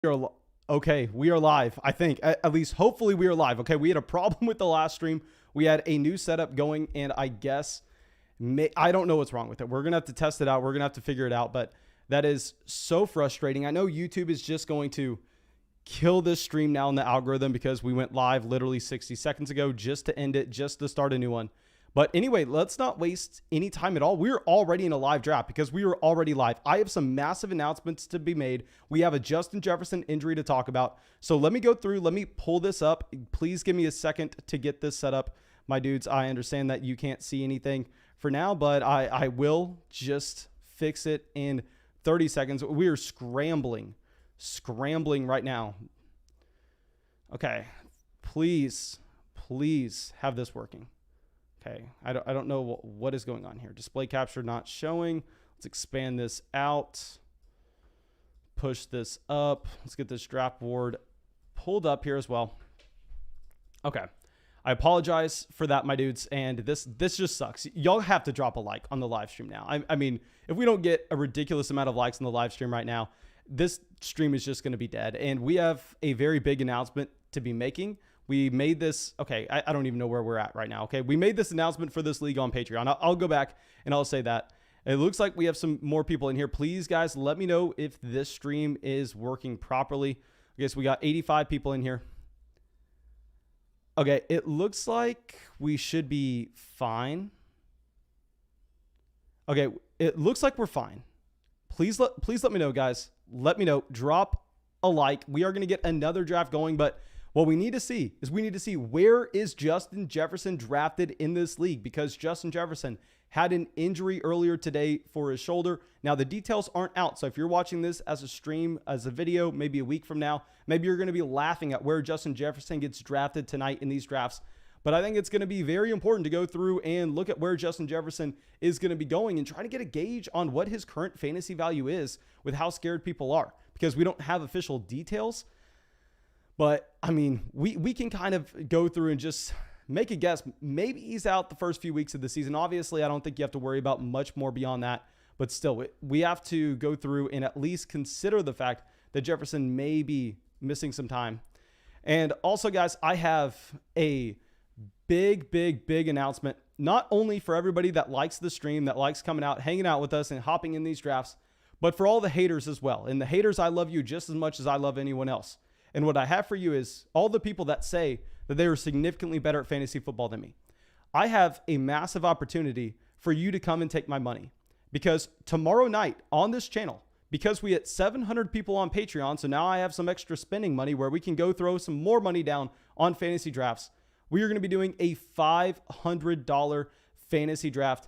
Okay, we are live. I think at least, hopefully, we are live. Okay, we had a problem with the last stream. We had a new setup going, and I guess I don't know what's wrong with it. We're gonna have to test it out. We're gonna have to figure it out. But that is so frustrating. I know YouTube is just going to kill this stream now in the algorithm because we went live literally 60 seconds ago just to end it, just to start a new one. But anyway, let's not waste any time at all. We're already in a live draft because we are already live. I have some massive announcements to be made. We have a Justin Jefferson injury to talk about. So let me go through. Let me pull this up. Please give me a second to get this set up. My dudes, I understand that you can't see anything for now, but I will just fix it in 30 seconds. We are scrambling right now. Okay, please have this working. Okay, I don't know what is going on here. Display capture not showing. Let's expand this out. Push this up. Let's get this draft board pulled up here as well. Okay, I apologize for that, my dudes. And this just sucks. Y'all have to drop a like on the live stream now. I mean, if we don't get a ridiculous amount of likes on the live stream right now, this stream is just going to be dead. And we have a very big announcement to be making. We made this, okay, I don't even know where we're at right now, okay? We made this announcement for this league on Patreon. I'll go back and I'll say that. It looks like we have some more people in here. Please, guys, let me know if this stream is working properly. I guess we got 85 people in here. Okay, it looks like we should be fine. Okay, it looks like we're fine. Please let me know, guys. Let me know. Drop a like. We are going to get another draft going, but what we need to see is where is Justin Jefferson drafted in this league, because Justin Jefferson had an injury earlier today for his shoulder. Now, the details aren't out. So if you're watching this as a stream, as a video, maybe a week from now, maybe you're going to be laughing at where Justin Jefferson gets drafted tonight in these drafts. But I think it's going to be very important to go through and look at where Justin Jefferson is going to be going and try to get a gauge on what his current fantasy value is with how scared people are, because we don't have official details. But, I mean, we can kind of go through and just make a guess. Maybe he's out the first few weeks of the season. Obviously, I don't think you have to worry about much more beyond that. But still, we have to go through and at least consider the fact that Jefferson may be missing some time. And also, guys, I have a big announcement, not only for everybody that likes the stream, that likes coming out, hanging out with us and hopping in these drafts, but for all the haters as well. And the haters, I love you just as much as I love anyone else. And what I have for you is all the people that say that they are significantly better at fantasy football than me. I have a massive opportunity for you to come and take my money, because tomorrow night on this channel, because we hit 700 people on Patreon, so now I have some extra spending money where we can go throw some more money down on fantasy drafts. We are going to be doing a $500 fantasy draft.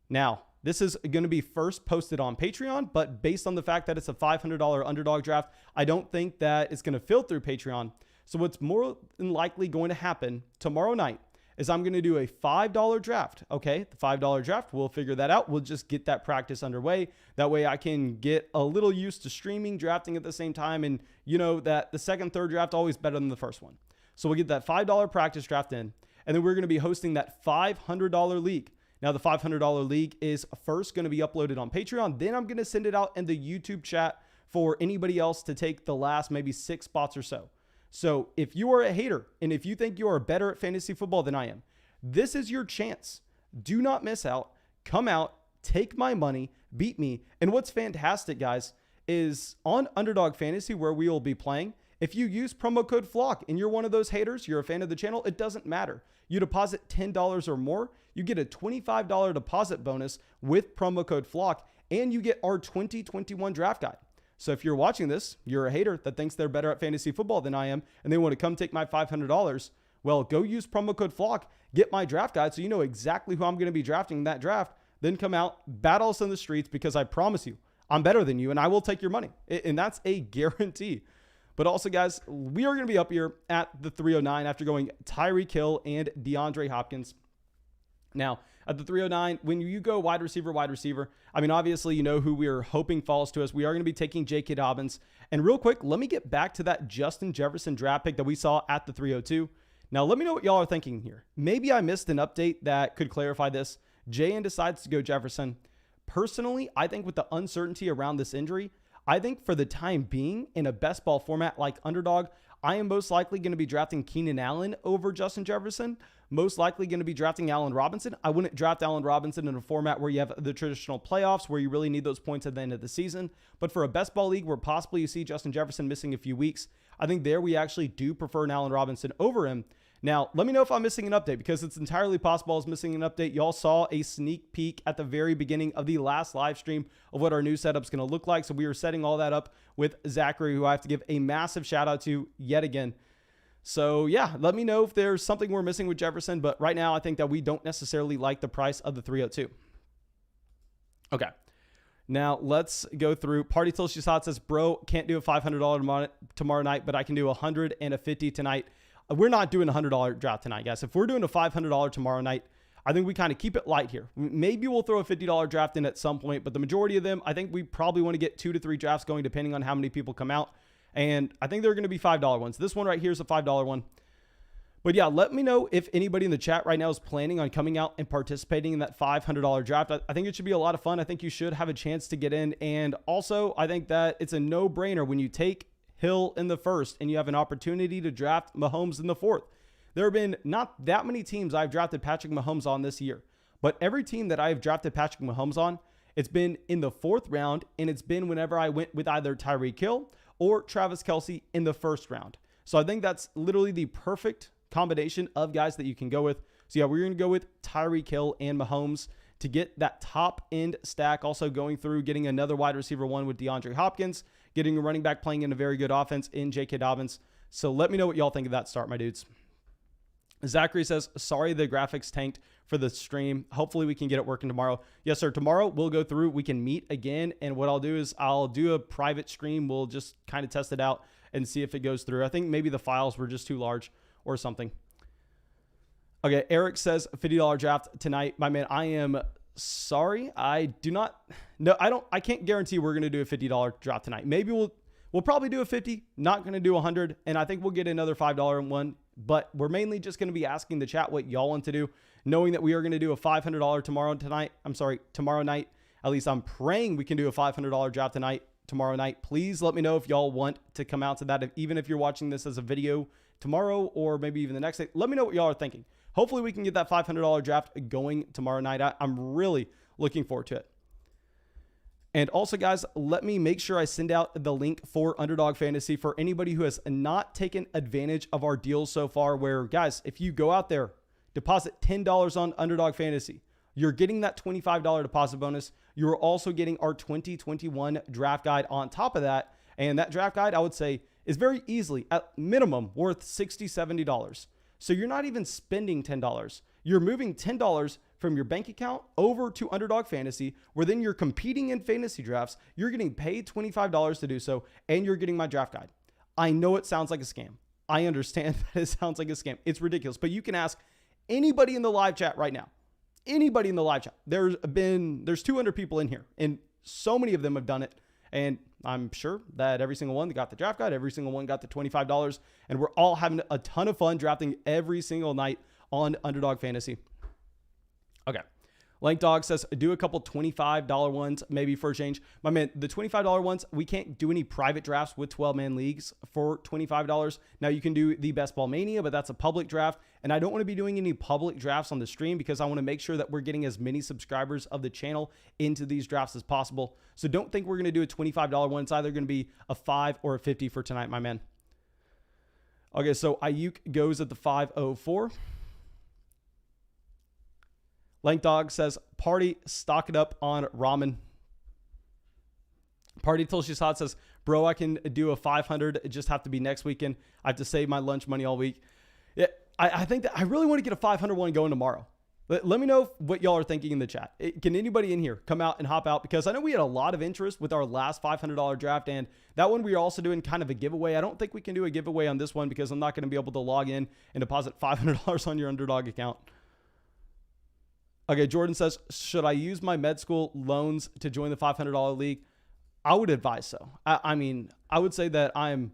Now, this is going to be first posted on Patreon, but based on the fact that it's a $500 underdog draft, I don't think that it's going to fill through Patreon. So what's more than likely going to happen tomorrow night is I'm going to do a $5 draft. Okay, the $5 draft, we'll figure that out. We'll just get that practice underway. That way I can get a little used to streaming, drafting at the same time. And you know that the second, third draft always better than the first one. So we'll get that $5 practice draft in, and then we're going to be hosting that $500 league. Now, the $500 league is first going to be uploaded on Patreon. Then I'm going to send it out in the YouTube chat for anybody else to take the last maybe 6 spots or so. So if you are a hater and if you think you are better at fantasy football than I am, this is your chance. Do not miss out. Come out, take my money, beat me. And what's fantastic, guys, is on Underdog Fantasy, where we will be playing, if you use promo code FLOCK and you're one of those haters, you're a fan of the channel, it doesn't matter. You deposit $10 or more, you get a $25 deposit bonus with promo code FLOCK, and you get our 2021 draft guide. So if you're watching this, you're a hater that thinks they're better at fantasy football than I am, and they want to come take my $500, well, go use promo code FLOCK, get my draft guide so you know exactly who I'm going to be drafting in that draft, then come out, battle us in the streets, because I promise you, I'm better than you, and I will take your money. And that's a guarantee. But also, guys, we are going to be up here at the 309 after going Tyreek Hill and DeAndre Hopkins. Now, at the 309, when you go wide receiver, I mean, obviously, you know who we are hoping falls to us. We are going to be taking J.K. Dobbins. And real quick, let me get back to that Justin Jefferson draft pick that we saw at the 302. Now, let me know what y'all are thinking here. Maybe I missed an update that could clarify this. JN decides to go Jefferson. Personally, I think with the uncertainty around this injury, I think for the time being, in a best ball format like Underdog, I am most likely going to be drafting Keenan Allen over Justin Jefferson. Most likely going to be drafting Allen Robinson. I wouldn't draft Allen Robinson in a format where you have the traditional playoffs where you really need those points at the end of the season. But for a best ball league where possibly you see Justin Jefferson missing a few weeks, I think there we actually do prefer an Allen Robinson over him. Now, let me know if I'm missing an update, because it's entirely possible I was missing an update. Y'all saw a sneak peek at the very beginning of the last live stream of what our new setup's going to look like. So we were setting all that up with Zachary, who I have to give a massive shout out to yet again. So yeah, let me know if there's something we're missing with Jefferson. But right now, I think that we don't necessarily like the price of the 302. Okay. Now let's go through. Party Till She's Hot says, bro, can't do a $500 tomorrow night, but I can do $100 and a $50 tonight. We're not doing a $100 draft tonight, guys. If we're doing a $500 tomorrow night, I think we kind of keep it light here. Maybe we'll throw a $50 draft in at some point, but the majority of them, I think we probably want to get 2 to 3 drafts going depending on how many people come out. And I think they're going to be $5 ones. This one right here is a $5 one. But yeah, let me know if anybody in the chat right now is planning on coming out and participating in that $500 draft. I think it should be a lot of fun. I think you should have a chance to get in. And also, I think that it's a no-brainer when you take Hill in the first and you have an opportunity to draft Mahomes in the fourth. There have been not that many teams I've drafted Patrick Mahomes on this year, but every team that I've drafted Patrick Mahomes on, it's been in the 4th round, and it's been whenever I went with either Tyreek Hill or Travis Kelce in the 1st round. So I think that's literally the perfect combination of guys that you can go with. So yeah, we're going to go with Tyreek Hill and Mahomes to get that top end stack. Also going through, getting another wide receiver one with DeAndre Hopkins, getting a running back playing in a very good offense in J.K. Dobbins. So let me know what y'all think of that start, my dudes. Zachary says, sorry, the graphics tanked for the stream. Hopefully we can get it working tomorrow. Yes, sir. Tomorrow we'll go through, we can meet again. And what I'll do is I'll do a private stream. We'll just kind of test it out and see if it goes through. I think maybe the files were just too large or something. Okay. Eric says $50 draft tonight. My man, I am sorry. I can't guarantee we're going to do a $50 draft tonight. Maybe we'll probably do a 50, not going to do 100. And I think we'll get another $5 one, but we're mainly just going to be asking the chat what y'all want to do, knowing that we are going to do a $500 tomorrow night. At least I'm praying we can do a $500 draft tonight, tomorrow night. Please let me know if y'all want to come out to that. Even if you're watching this as a video tomorrow, or maybe even the next day, let me know what y'all are thinking. Hopefully we can get that $500 draft going tomorrow night. I'm really looking forward to it. And also, guys, let me make sure I send out the link for Underdog Fantasy for anybody who has not taken advantage of our deals so far, where, guys, if you go out there, deposit $10 on Underdog Fantasy, you're getting that $25 deposit bonus. You're also getting our 2021 draft guide on top of that. And that draft guide, I would say, is very easily, at minimum, worth $60, $70. So you're not even spending $10. You're moving $10 from your bank account over to Underdog Fantasy, where then you're competing in fantasy drafts. You're getting paid $25 to do so, and you're getting my draft guide. I know it sounds like a scam. I understand that it sounds like a scam. It's ridiculous, but you can ask anybody in the live chat right now. Anybody in the live chat. There's 200 people in here, and so many of them have done it. And I'm sure that every single one that got the draft guide, every single one got the $25, and we're all having a ton of fun drafting every single night on Underdog Fantasy. Okay. Lank Dog says, do a couple $25 ones, maybe for a change. My man, the $25 ones, we can't do any private drafts with 12-man leagues for $25. Now, you can do the Best Ball Mania, but that's a public draft. And I don't want to be doing any public drafts on the stream because I want to make sure that we're getting as many subscribers of the channel into these drafts as possible. So don't think we're going to do a $25 one. It's either going to be a 5 or a 50 for tonight, my man. Okay, so Ayuk goes at the 504. Lank Dog says, party, stock it up on ramen. Party Till She's Hot says, bro, I can do a 500. It just have to be next weekend. I have to save my lunch money all week. Yeah, I think that I really want to get a 500 one going tomorrow. Let me know what y'all are thinking in the chat. Can anybody in here come out and hop out? Because I know we had a lot of interest with our last $500 draft, and that one we are also doing kind of a giveaway. I don't think we can do a giveaway on this one because I'm not going to be able to log in and deposit $500 on your Underdog account. Okay, Jordan says, should I use my med school loans to join the $500 league? I would advise so. I mean, I would say that I'm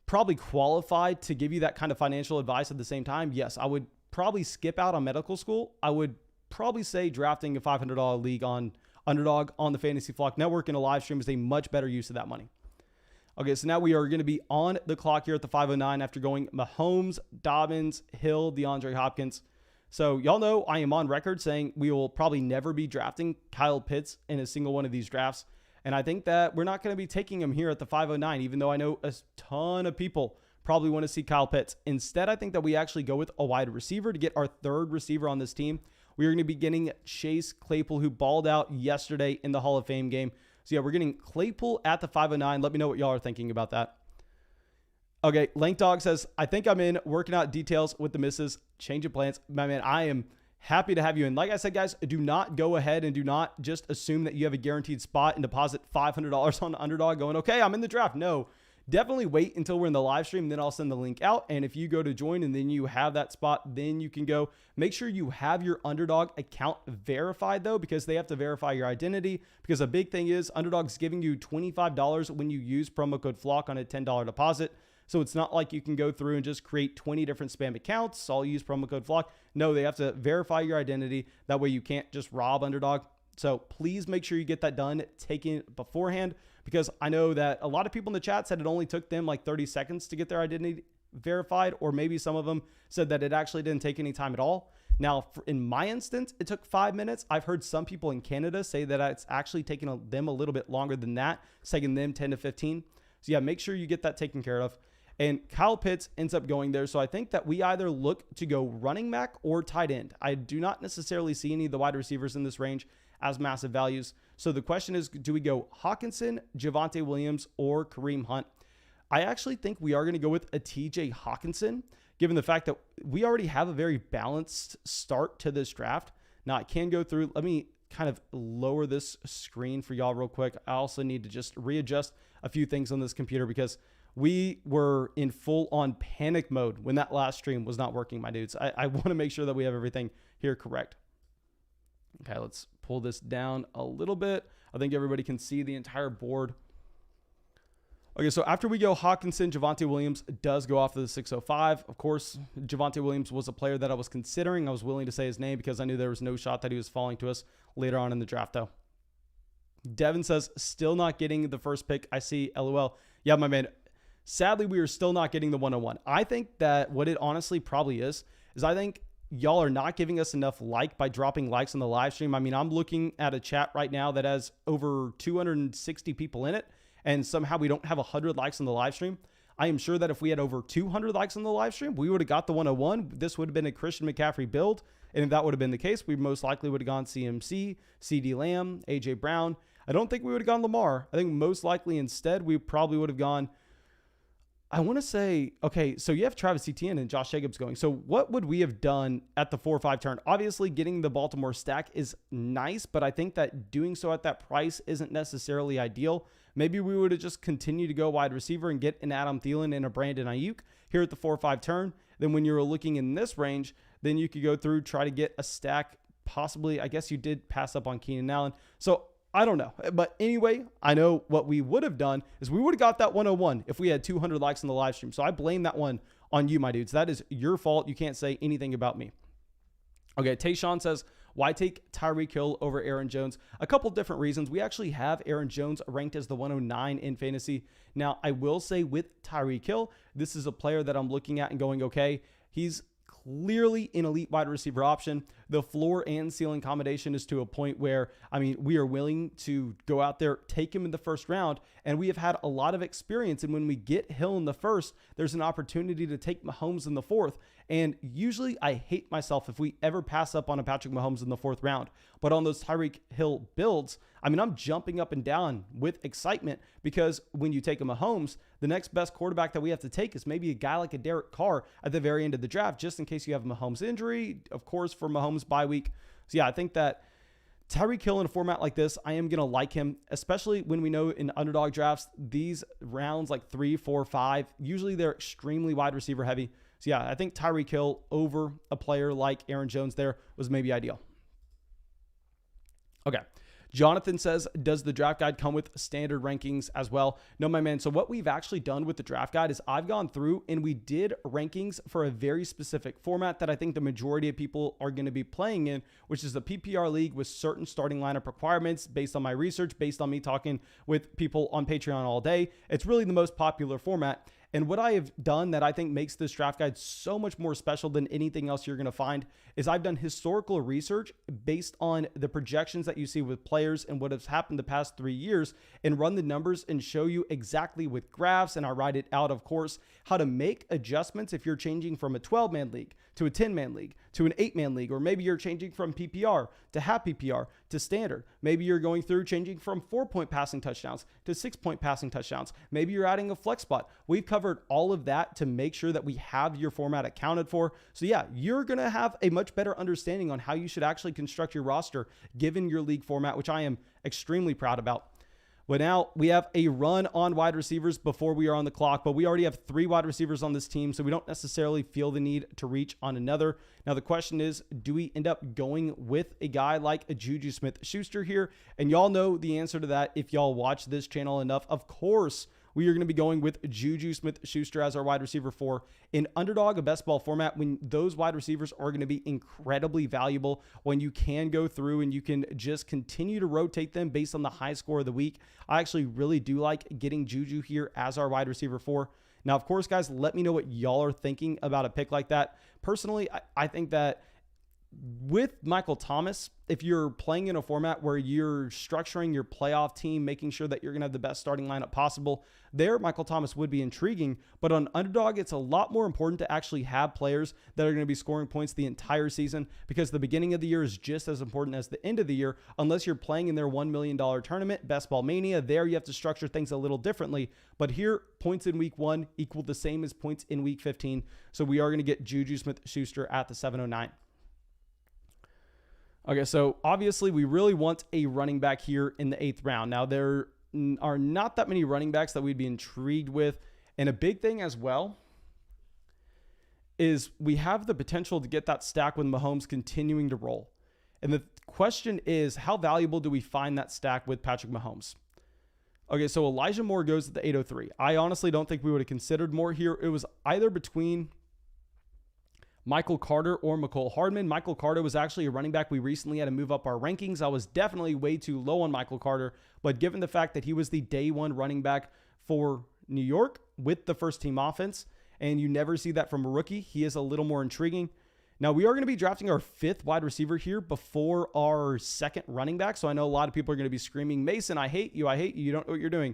probably qualified to give you that kind of financial advice at the same time. Yes, I would probably skip out on medical school. I would probably say drafting a $500 league on Underdog on the Fantasy Flock Network in a live stream is a much better use of that money. Okay, so now we are going to be on the clock here at the 5:09 after going Mahomes, Dobbins, Hill, DeAndre Hopkins. So y'all know I am on record saying we will probably never be drafting Kyle Pitts in a single one of these drafts. And I think that we're not going to be taking him here at the 5:09, even though I know a ton of people probably want to see Kyle Pitts. Instead, I think that we actually go with a wide receiver to get our third receiver on this team. We are going to be getting Chase Claypool, who balled out yesterday in the Hall of Fame game. So yeah, we're getting Claypool at the 5:09. Let me know what y'all are thinking about that. Okay, Lank Dog says, I think I'm in, working out details with the missus, change of plans. My man, I am happy to have you in. Like I said, guys, do not go ahead and do not just assume that you have a guaranteed spot and deposit $500 on Underdog going, okay, I'm in the draft. No, definitely wait until we're in the live stream. Then I'll send the link out. And if you go to join and then you have that spot, then you can go. Make sure you have your Underdog account verified, though, because they have to verify your identity. Because a big thing is Underdog's giving you $25 when you use promo code FLOCK on a $10 deposit. So it's not like you can go through and just create 20 different spam accounts. I'll use promo code FLOCK. No, they have to verify your identity. That way you can't just rob Underdog. So please make sure you get that done, taking it beforehand, because I know that a lot of people in the chat said it only took them like 30 seconds to get their identity verified, or maybe some of them said that it actually didn't take any time at all. Now, in my instance, it took 5 minutes. I've heard some people in Canada say that it's actually taken them a little bit longer than that. It's taking them 10 to 15. So yeah, make sure you get that taken care of. And Kyle Pitts ends up going there. So I think that we either look to go running back or tight end. I do not necessarily see any of the wide receivers in this range as massive values. So the question is, do we go Hawkinson, Javonte Williams, or Kareem Hunt? I actually think we are going to go with a TJ Hawkinson, given the fact that we already have a very balanced start to this draft. Now I can go through, let me kind of lower this screen for y'all real quick. I also need to just readjust a few things on this computer because we were in full on panic mode when that last stream was not working, my dudes. I want to make sure that we have everything here correct. Okay, let's pull this down a little bit. I think everybody can see the entire board. Okay, so after we go Hawkinson, Javonte Williams does go off to the 605. Of course, Javonte Williams was a player that I was considering. I was willing to say his name because I knew there was no shot that he was falling to us later on in the draft, though. Devin says, still not getting the first pick. I see, LOL. Yeah, my man. Sadly, we are still not getting the 101. I think that what it honestly probably is I think y'all are not giving us enough by dropping likes on the live stream. I mean, I'm looking at a chat right now that has over 260 people in it, and somehow we don't have 100 likes on the live stream. I am sure that if we had over 200 likes on the live stream, we would have got the 101. This would have been a Christian McCaffrey build, and if that would have been the case, we most likely would have gone CMC, CD Lamb, AJ Brown. I don't think we would have gone Lamar. I think most likely instead we probably would have gone, I want to say, okay, so you have Travis Etienne and Josh Jacobs going. So what would we have done at the 4-5 turn? Obviously, getting the Baltimore stack is nice, but I think that doing so at that price isn't necessarily ideal. Maybe we would have just continued to go wide receiver and get an Adam Thielen and a Brandon Ayuk here at the 4-5 turn. Then when you were looking in this range, then you could go through, try to get a stack. Possibly, I guess you did pass up on Keenan Allen. So I don't know. But anyway, I know what we would have done is we would have got that 101 if we had 200 likes on the live stream. So I blame that one on you, my dudes. That is your fault. You can't say anything about me. Okay, Tayshawn says, why take Tyreek Hill over Aaron Jones? A couple different reasons. We actually have Aaron Jones ranked as the 109 in fantasy. Now, I will say with Tyreek Hill, this is a player that I'm looking at and going, okay, he's clearly an elite wide receiver option. The floor and ceiling combination is to a point where, I mean, we are willing to go out there, take him in the first round, and we have had a lot of experience. And when we get Hill in the first, there's an opportunity to take Mahomes in the fourth. And usually I hate myself if we ever pass up on a Patrick Mahomes in the fourth round. But on those Tyreek Hill builds, I mean, I'm jumping up and down with excitement because when you take a Mahomes, the next best quarterback that we have to take is maybe a guy like a Derek Carr at the very end of the draft, just in case you have a Mahomes injury, of course, for Mahomes bye week. So yeah, I think that Tyreek Hill in a format like this, I am going to like him, especially when we know in underdog drafts, these rounds like 3, 4, 5, usually they're extremely wide receiver heavy. So yeah, I think Tyreek Hill over a player like Aaron Jones there was maybe ideal. Okay. Jonathan says, does the draft guide come with standard rankings as well? No, my man. So what we've actually done with the draft guide is I've gone through and we did rankings for a very specific format that I think the majority of people are going to be playing in, which is the PPR league with certain starting lineup requirements based on my research, based on me talking with people on Patreon all day. It's really the most popular format. And what I have done that I think makes this draft guide so much more special than anything else you're going to find is I've done historical research based on the projections that you see with players and what has happened the past 3 years, and run the numbers and show you exactly with graphs. And I write it out, of course, how to make adjustments if you're changing from a 12-man league to a 10-man league to an 8-man league, or maybe you're changing from PPR to half PPR to standard. Maybe you're going through changing from 4-point passing touchdowns to 6-point passing touchdowns. Maybe you're adding a flex spot. We've covered all of that to make sure that we have your format accounted for. So yeah, you're going to have a much better understanding on how you should actually construct your roster given your league format, which I am extremely proud about. But now we have a run on wide receivers before we are on the clock, but we already have 3 wide receivers on this team, so we don't necessarily feel the need to reach on another. Now the question is, do we end up going with a guy like a Juju Smith-Schuster here? And y'all know the answer to that if y'all watch this channel enough. Of course, we are going to be going with Juju Smith-Schuster as our wide receiver 4 in Underdog, a best ball format, when those wide receivers are going to be incredibly valuable, when you can go through and you can just continue to rotate them based on the high score of the week. I actually really do like getting Juju here as our wide receiver 4. Now, of course, guys, let me know what y'all are thinking about a pick like that. Personally, I think that with Michael Thomas, if you're playing in a format where you're structuring your playoff team, making sure that you're going to have the best starting lineup possible, there Michael Thomas would be intriguing. But on Underdog, it's a lot more important to actually have players that are going to be scoring points the entire season, because the beginning of the year is just as important as the end of the year, unless you're playing in their $1 million tournament, Best Ball Mania. There you have to structure things a little differently. But here, points in week 1 equal the same as points in week 15. So we are going to get Juju Smith-Schuster at the 709. Okay, so obviously we really want a running back here in the 8th round. Now, there are not that many running backs that we'd be intrigued with. And a big thing as well is we have the potential to get that stack with Mahomes continuing to roll. And the question is, how valuable do we find that stack with Patrick Mahomes? Okay, so Elijah Moore goes at the 803. I honestly don't think we would have considered Moore here. It was either between Michael Carter or Mecole Hardman. Michael Carter was actually a running back we recently had to move up our rankings. I was definitely way too low on Michael Carter, but given the fact that he was the day 1 running back for New York with the first team offense, and you never see that from a rookie, he is a little more intriguing. Now, we are going to be drafting our 5th wide receiver here before our 2nd running back. So I know a lot of people are going to be screaming, Mason, I hate you. You don't know what you're doing.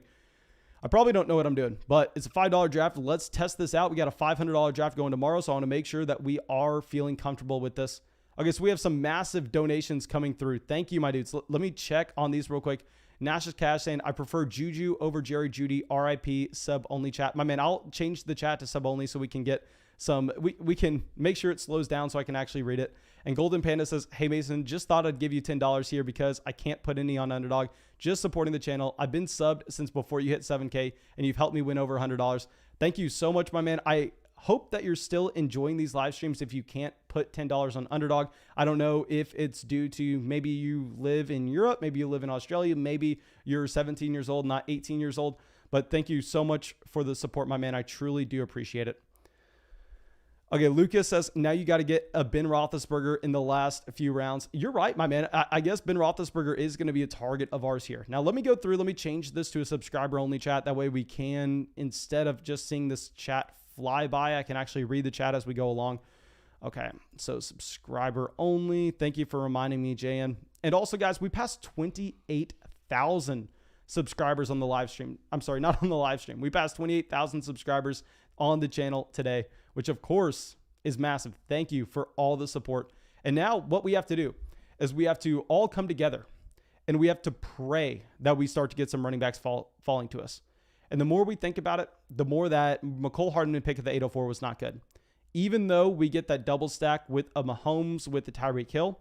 I probably don't know what I'm doing, but it's a $5 draft. Let's test this out. We got a $500 draft going tomorrow, so I want to make sure that we are feeling comfortable with this. Okay, so we have some massive donations coming through. Thank you, my dudes. Let me check on these real quick. Nash's Cash saying, I prefer Juju over Jerry Jeudy, RIP, sub-only chat. My man, I'll change the chat to sub-only so we can get some, we can make sure it slows down so I can actually read it. And Golden Panda says, hey Mason, just thought I'd give you $10 here because I can't put any on Underdog. Just supporting the channel. I've been subbed since before you hit 7K and you've helped me win over $100. Thank you so much, my man. I hope that you're still enjoying these live streams if you can't put $10 on Underdog. I don't know if it's due to maybe you live in Europe, maybe you live in Australia, maybe you're 17 years old, not 18 years old. But thank you so much for the support, my man. I truly do appreciate it. Okay, Lucas says, now you got to get a Ben Roethlisberger in the last few rounds. You're right, my man. I guess Ben Roethlisberger is going to be a target of ours here. Now, let me go through. Let me change this to a subscriber-only chat. That way we can, instead of just seeing this chat fly by, I can actually read the chat as we go along. Okay, so subscriber-only. Thank you for reminding me, JN. And also, guys, we passed 28,000 subscribers on the live stream. I'm sorry, not on the live stream. We passed 28,000 subscribers on the channel today, which of course is massive. Thank you for all the support. And now what we have to do is we have to all come together and we have to pray that we start to get some running backs falling to us. And the more we think about it, the more that Mecole Hardman pick at the 804 was not good. Even though we get that double stack with a Mahomes with the Tyreek Hill,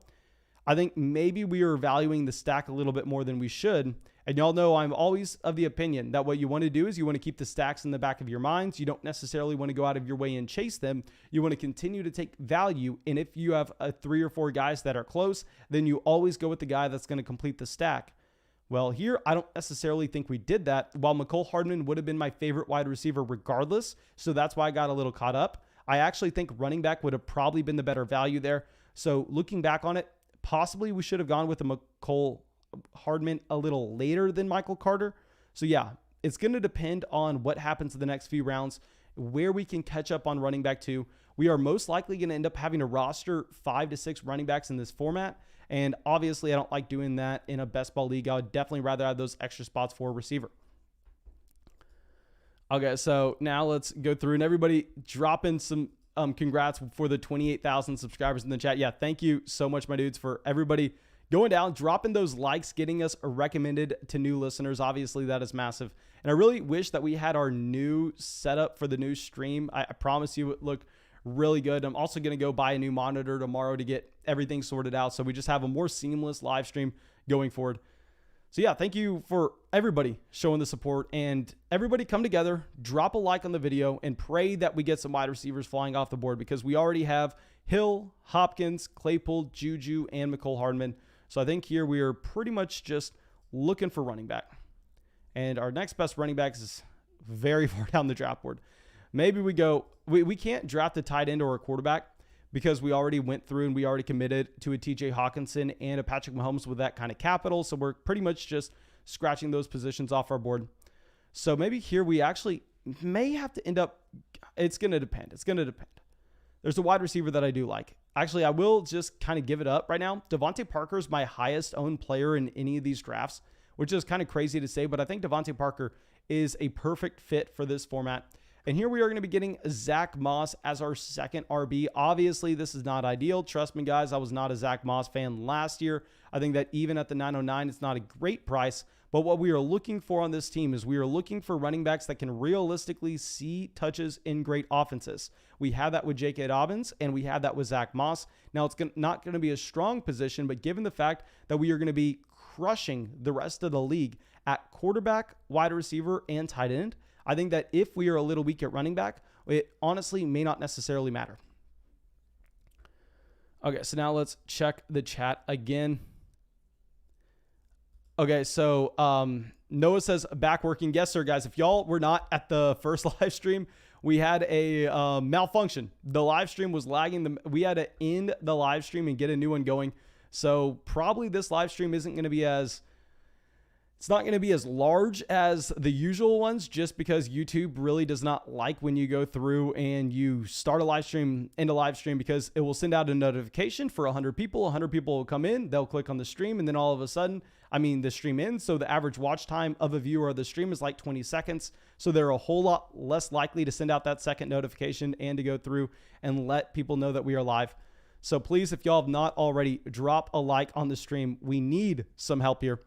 I think maybe we are valuing the stack a little bit more than we should. And y'all know I'm always of the opinion that what you want to do is you want to keep the stacks in the back of your minds. You don't necessarily want to go out of your way and chase them. You want to continue to take value. And if you have 3 or 4 guys that are close, then you always go with the guy that's going to complete the stack. Well, here, I don't necessarily think we did that. While McCole Hardman would have been my favorite wide receiver regardless, so that's why I got a little caught up. I actually think running back would have probably been the better value there. So looking back on it, possibly we should have gone with a McCole Hardman a little later than Michael Carter. So yeah, it's going to depend on what happens in the next few rounds, where we can catch up on running back 2. We are most likely going to end up having to roster 5 to 6 running backs in this format. And obviously, I don't like doing that in a best ball league. I would definitely rather have those extra spots for a receiver. Okay, so now let's go through, and everybody drop in some congrats for the 28,000 subscribers in the chat. Yeah, thank you so much, my dudes, for everybody going down, dropping those likes, getting us recommended to new listeners. Obviously, that is massive. And I really wish that we had our new setup for the new stream. I promise you it looked really good. I'm also going to go buy a new monitor tomorrow to get everything sorted out, so we just have a more seamless live stream going forward. So yeah, thank you for everybody showing the support, and everybody come together, drop a like on the video, and pray that we get some wide receivers flying off the board, because we already have Hill, Hopkins, Claypool, Juju, and McCole Hardman. So I think here we are pretty much just looking for running back. And our next best running back is very far down the draft board. Maybe we go, we can't draft a tight end or a quarterback because we already went through and we already committed to a TJ Hawkinson and a Patrick Mahomes with that kind of capital. So we're pretty much just scratching those positions off our board. So maybe here we actually may have to end up, it's going to depend. It's going to depend. There's a wide receiver that I do like. Actually, I will just kind of give it up right now. Devontae Parker is my highest owned player in any of these drafts, which is kind of crazy to say, but I think Devontae Parker is a perfect fit for this format. And here we are going to be getting Zach Moss as our second RB. Obviously, this is not ideal. Trust me, guys, I was not a Zach Moss fan last year. I think that even at the 909, it's not a great price. But what we are looking for on this team is we are looking for running backs that can realistically see touches in great offenses. We have that with J.K. Dobbins, and we have that with Zach Moss. Now, it's not going to be a strong position, but given the fact that we are going to be crushing the rest of the league at quarterback, wide receiver, and tight end, I think that if we are a little weak at running back, it honestly may not necessarily matter. Okay, so now let's check the chat again. Okay, so Noah says back working. Yes, sir, guys. If y'all were not at the first live stream, we had a malfunction. The live stream was lagging. We had to end the live stream and get a new one going. So probably this live stream isn't going to be as... It's not going to be as large as the usual ones, just because YouTube really does not like when you go through and you start a live stream, end a live stream, because it will send out a notification for 100 people. 100 people will come in, they'll click on the stream, and then all of a sudden, the stream ends. So the average watch time of a viewer of the stream is like 20 seconds. So they're a whole lot less likely to send out that second notification and to go through and let people know that we are live. So please, if y'all have not already, drop a like on the stream. We need some help here.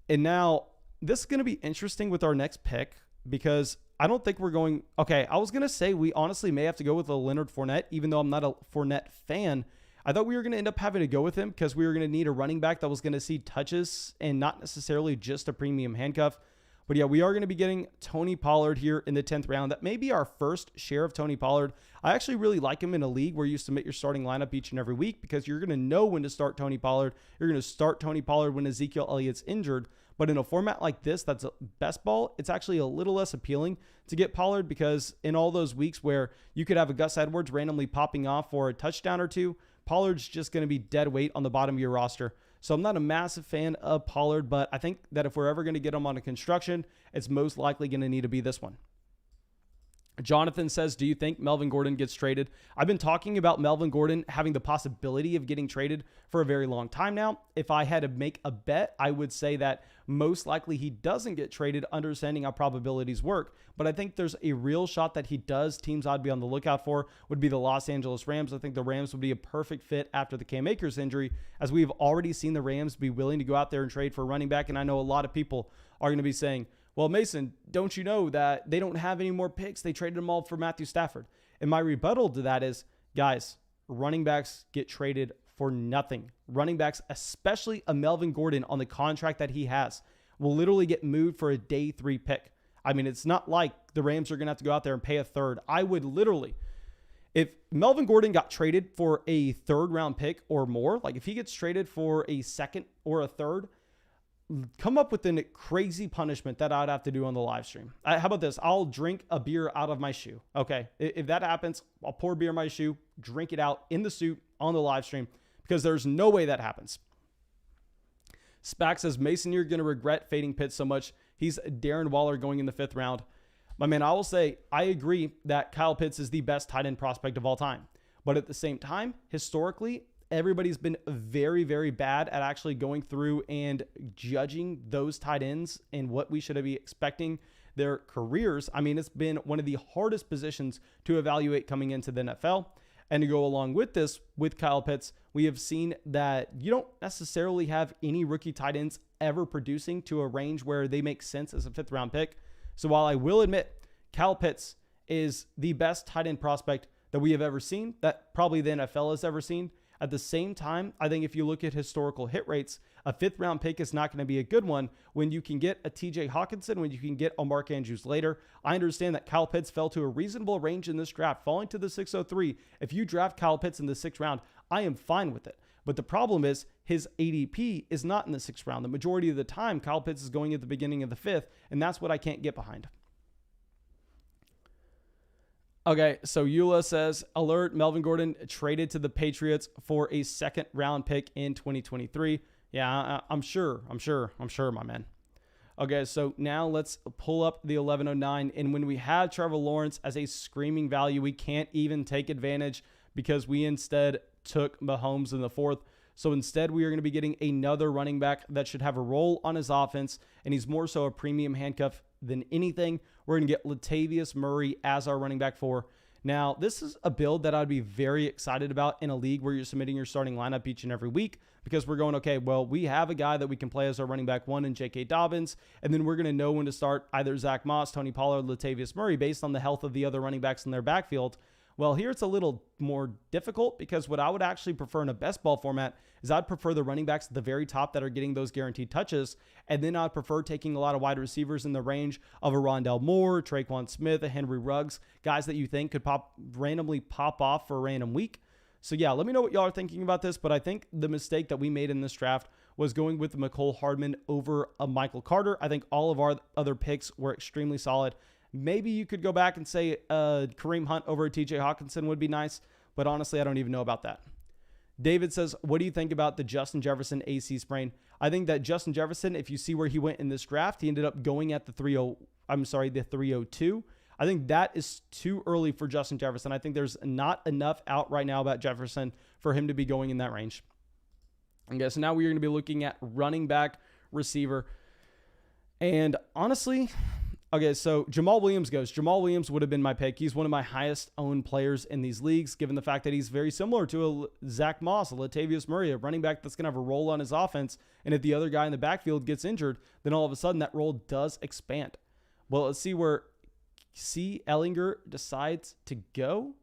And now this is going to be interesting with our next pick, because I don't think we're going... Okay, I was going to say we honestly may have to go with a Leonard Fournette, even though I'm not a Fournette fan. I thought we were going to end up having to go with him because we were going to need a running back that was going to see touches and not necessarily just a premium handcuff. But yeah, we are going to be getting Tony Pollard here in the 10th round. That may be our first share of Tony Pollard. I actually really like him in a league where you submit your starting lineup each and every week, because you're going to know when to start Tony Pollard. You're going to start Tony Pollard when Ezekiel Elliott's injured. But in a format like this, that's a best ball, it's actually a little less appealing to get Pollard, because in all those weeks where you could have a Gus Edwards randomly popping off for a touchdown or two, Pollard's just going to be dead weight on the bottom of your roster. So I'm not a massive fan of Pollard, but I think that if we're ever going to get him on a construction, it's most likely going to need to be this one. Jonathan says, do you think Melvin Gordon gets traded? I've been talking about Melvin Gordon having the possibility of getting traded for a very long time now. If I had to make a bet, I would say that most likely he doesn't get traded, understanding how probabilities work. But I think there's a real shot that he does. Teams I'd be on the lookout for would be the Los Angeles Rams. I think the Rams would be a perfect fit after the Cam Akers injury, as we've already seen the Rams be willing to go out there and trade for a running back. And I know a lot of people are going to be saying, well, Mason, don't you know that they don't have any more picks? They traded them all for Matthew Stafford. And my rebuttal to that is, guys, running backs get traded for nothing. Running backs, especially a Melvin Gordon on the contract that he has, will literally get moved for a day 3 pick. It's not like the Rams are going to have to go out there and pay a third. I would literally, if Melvin Gordon got traded for a 3rd round pick or more, like if he gets traded for a 2nd or a 3rd, come up with a crazy punishment that I'd have to do on the live stream. How about this? I'll drink a beer out of my shoe. Okay. If that happens, I'll pour beer in my shoe, drink it out in the suit on the live stream, because there's no way that happens. Spack says, Mason, you're going to regret fading Pitts so much. He's Darren Waller going in the 5th round. My man, I will say, I agree that Kyle Pitts is the best tight end prospect of all time. But at the same time, historically, everybody's been very, very bad at actually going through and judging those tight ends and what we should be expecting their careers. I mean, it's been one of the hardest positions to evaluate coming into the NFL. And to go along with this, with Kyle Pitts, we have seen that you don't necessarily have any rookie tight ends ever producing to a range where they make sense as a 5th round pick. So while I will admit Kyle Pitts is the best tight end prospect that we have ever seen, that probably the NFL has ever seen, at the same time, I think if you look at historical hit rates, a 5th round pick is not going to be a good one when you can get a TJ Hawkinson, when you can get a Mark Andrews later. I understand that Kyle Pitts fell to a reasonable range in this draft, falling to the 603. If you draft Kyle Pitts in the 6th round, I am fine with it. But the problem is his ADP is not in the 6th round. The majority of the time, Kyle Pitts is going at the beginning of the 5th, and that's what I can't get behind. Okay, so Eula says, alert, Melvin Gordon traded to the Patriots for a 2nd round pick in 2023. Yeah, I'm sure, my man. Okay, so now let's pull up the 1109. And when we had Trevor Lawrence as a screaming value, we can't even take advantage because we instead took Mahomes in the 4th. So instead, we are going to be getting another running back that should have a role on his offense, and he's more so a premium handcuff than anything. We're going to get Latavius Murray as our running back 4. Now, this is a build that I'd be very excited about in a league where you're submitting your starting lineup each and every week, because we're going, okay, well, we have a guy that we can play as our running back 1 in J.K. Dobbins, and then we're going to know when to start either Zach Moss, Tony Pollard, Latavius Murray based on the health of the other running backs in their backfield. Well, here it's a little more difficult, because what I would actually prefer in a best ball format is I'd prefer the running backs at the very top that are getting those guaranteed touches. And then I'd prefer taking a lot of wide receivers in the range of a Rondell Moore, Traquan Smith, a Henry Ruggs, guys that you think could randomly pop off for a random week. So yeah, let me know what y'all are thinking about this. But I think the mistake that we made in this draft was going with Mecole Hardman over a Michael Carter. I think all of our other picks were extremely solid. Maybe you could go back and say Kareem Hunt over TJ Hawkinson would be nice, but honestly, I don't even know about that. David says, what do you think about the Justin Jefferson AC sprain? I think that Justin Jefferson, if you see where he went in this draft, he ended up going at the 302. I think that is too early for Justin Jefferson. I think there's not enough out right now about Jefferson for him to be going in that range. Okay, so now we're going to be looking at running back, receiver. And honestly, okay, so Jamal Williams goes. Jamal Williams would have been my pick. He's one of my highest owned players in these leagues, given the fact that he's very similar to a Zach Moss, a Latavius Murray, a running back that's going to have a role on his offense. And if the other guy in the backfield gets injured, then all of a sudden that role does expand. Well, let's see where C. Ellinger decides to go.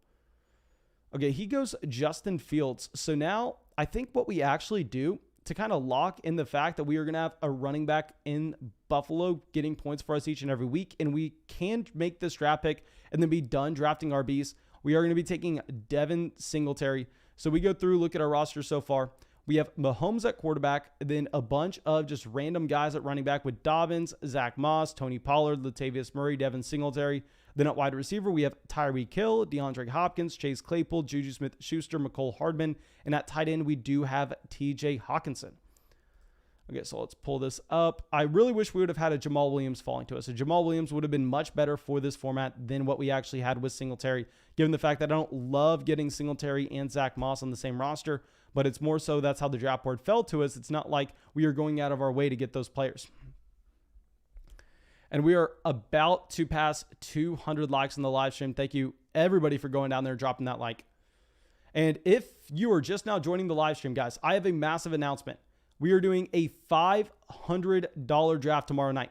Okay, he goes Justin Fields. So now I think what we actually do to kind of lock in the fact that we are going to have a running back in Buffalo getting points for us each and every week, and we can make this draft pick and then be done drafting RBs, we are going to be taking Devin Singletary. So we go through, look at our roster so far. We have Mahomes at quarterback, then a bunch of just random guys at running back with Dobbins, Zach Moss, Tony Pollard, Latavius Murray, Devin Singletary. Then at wide receiver, we have Tyreek Hill, DeAndre Hopkins, Chase Claypool, Juju Smith-Schuster, Mecole Hardman. And at tight end, we do have TJ Hawkinson. Okay, so let's pull this up. I really wish we would have had a Jamal Williams falling to us. A Jamal Williams would have been much better for this format than what we actually had with Singletary, given the fact that I don't love getting Singletary and Zach Moss on the same roster, but it's more so that's how the draft board fell to us. It's not like we are going out of our way to get those players. And we are about to pass 200 likes on the live stream. Thank you, everybody, for going down there and dropping that like. And if you are just now joining the live stream, guys, I have a massive announcement. We are doing a $500 draft tomorrow night.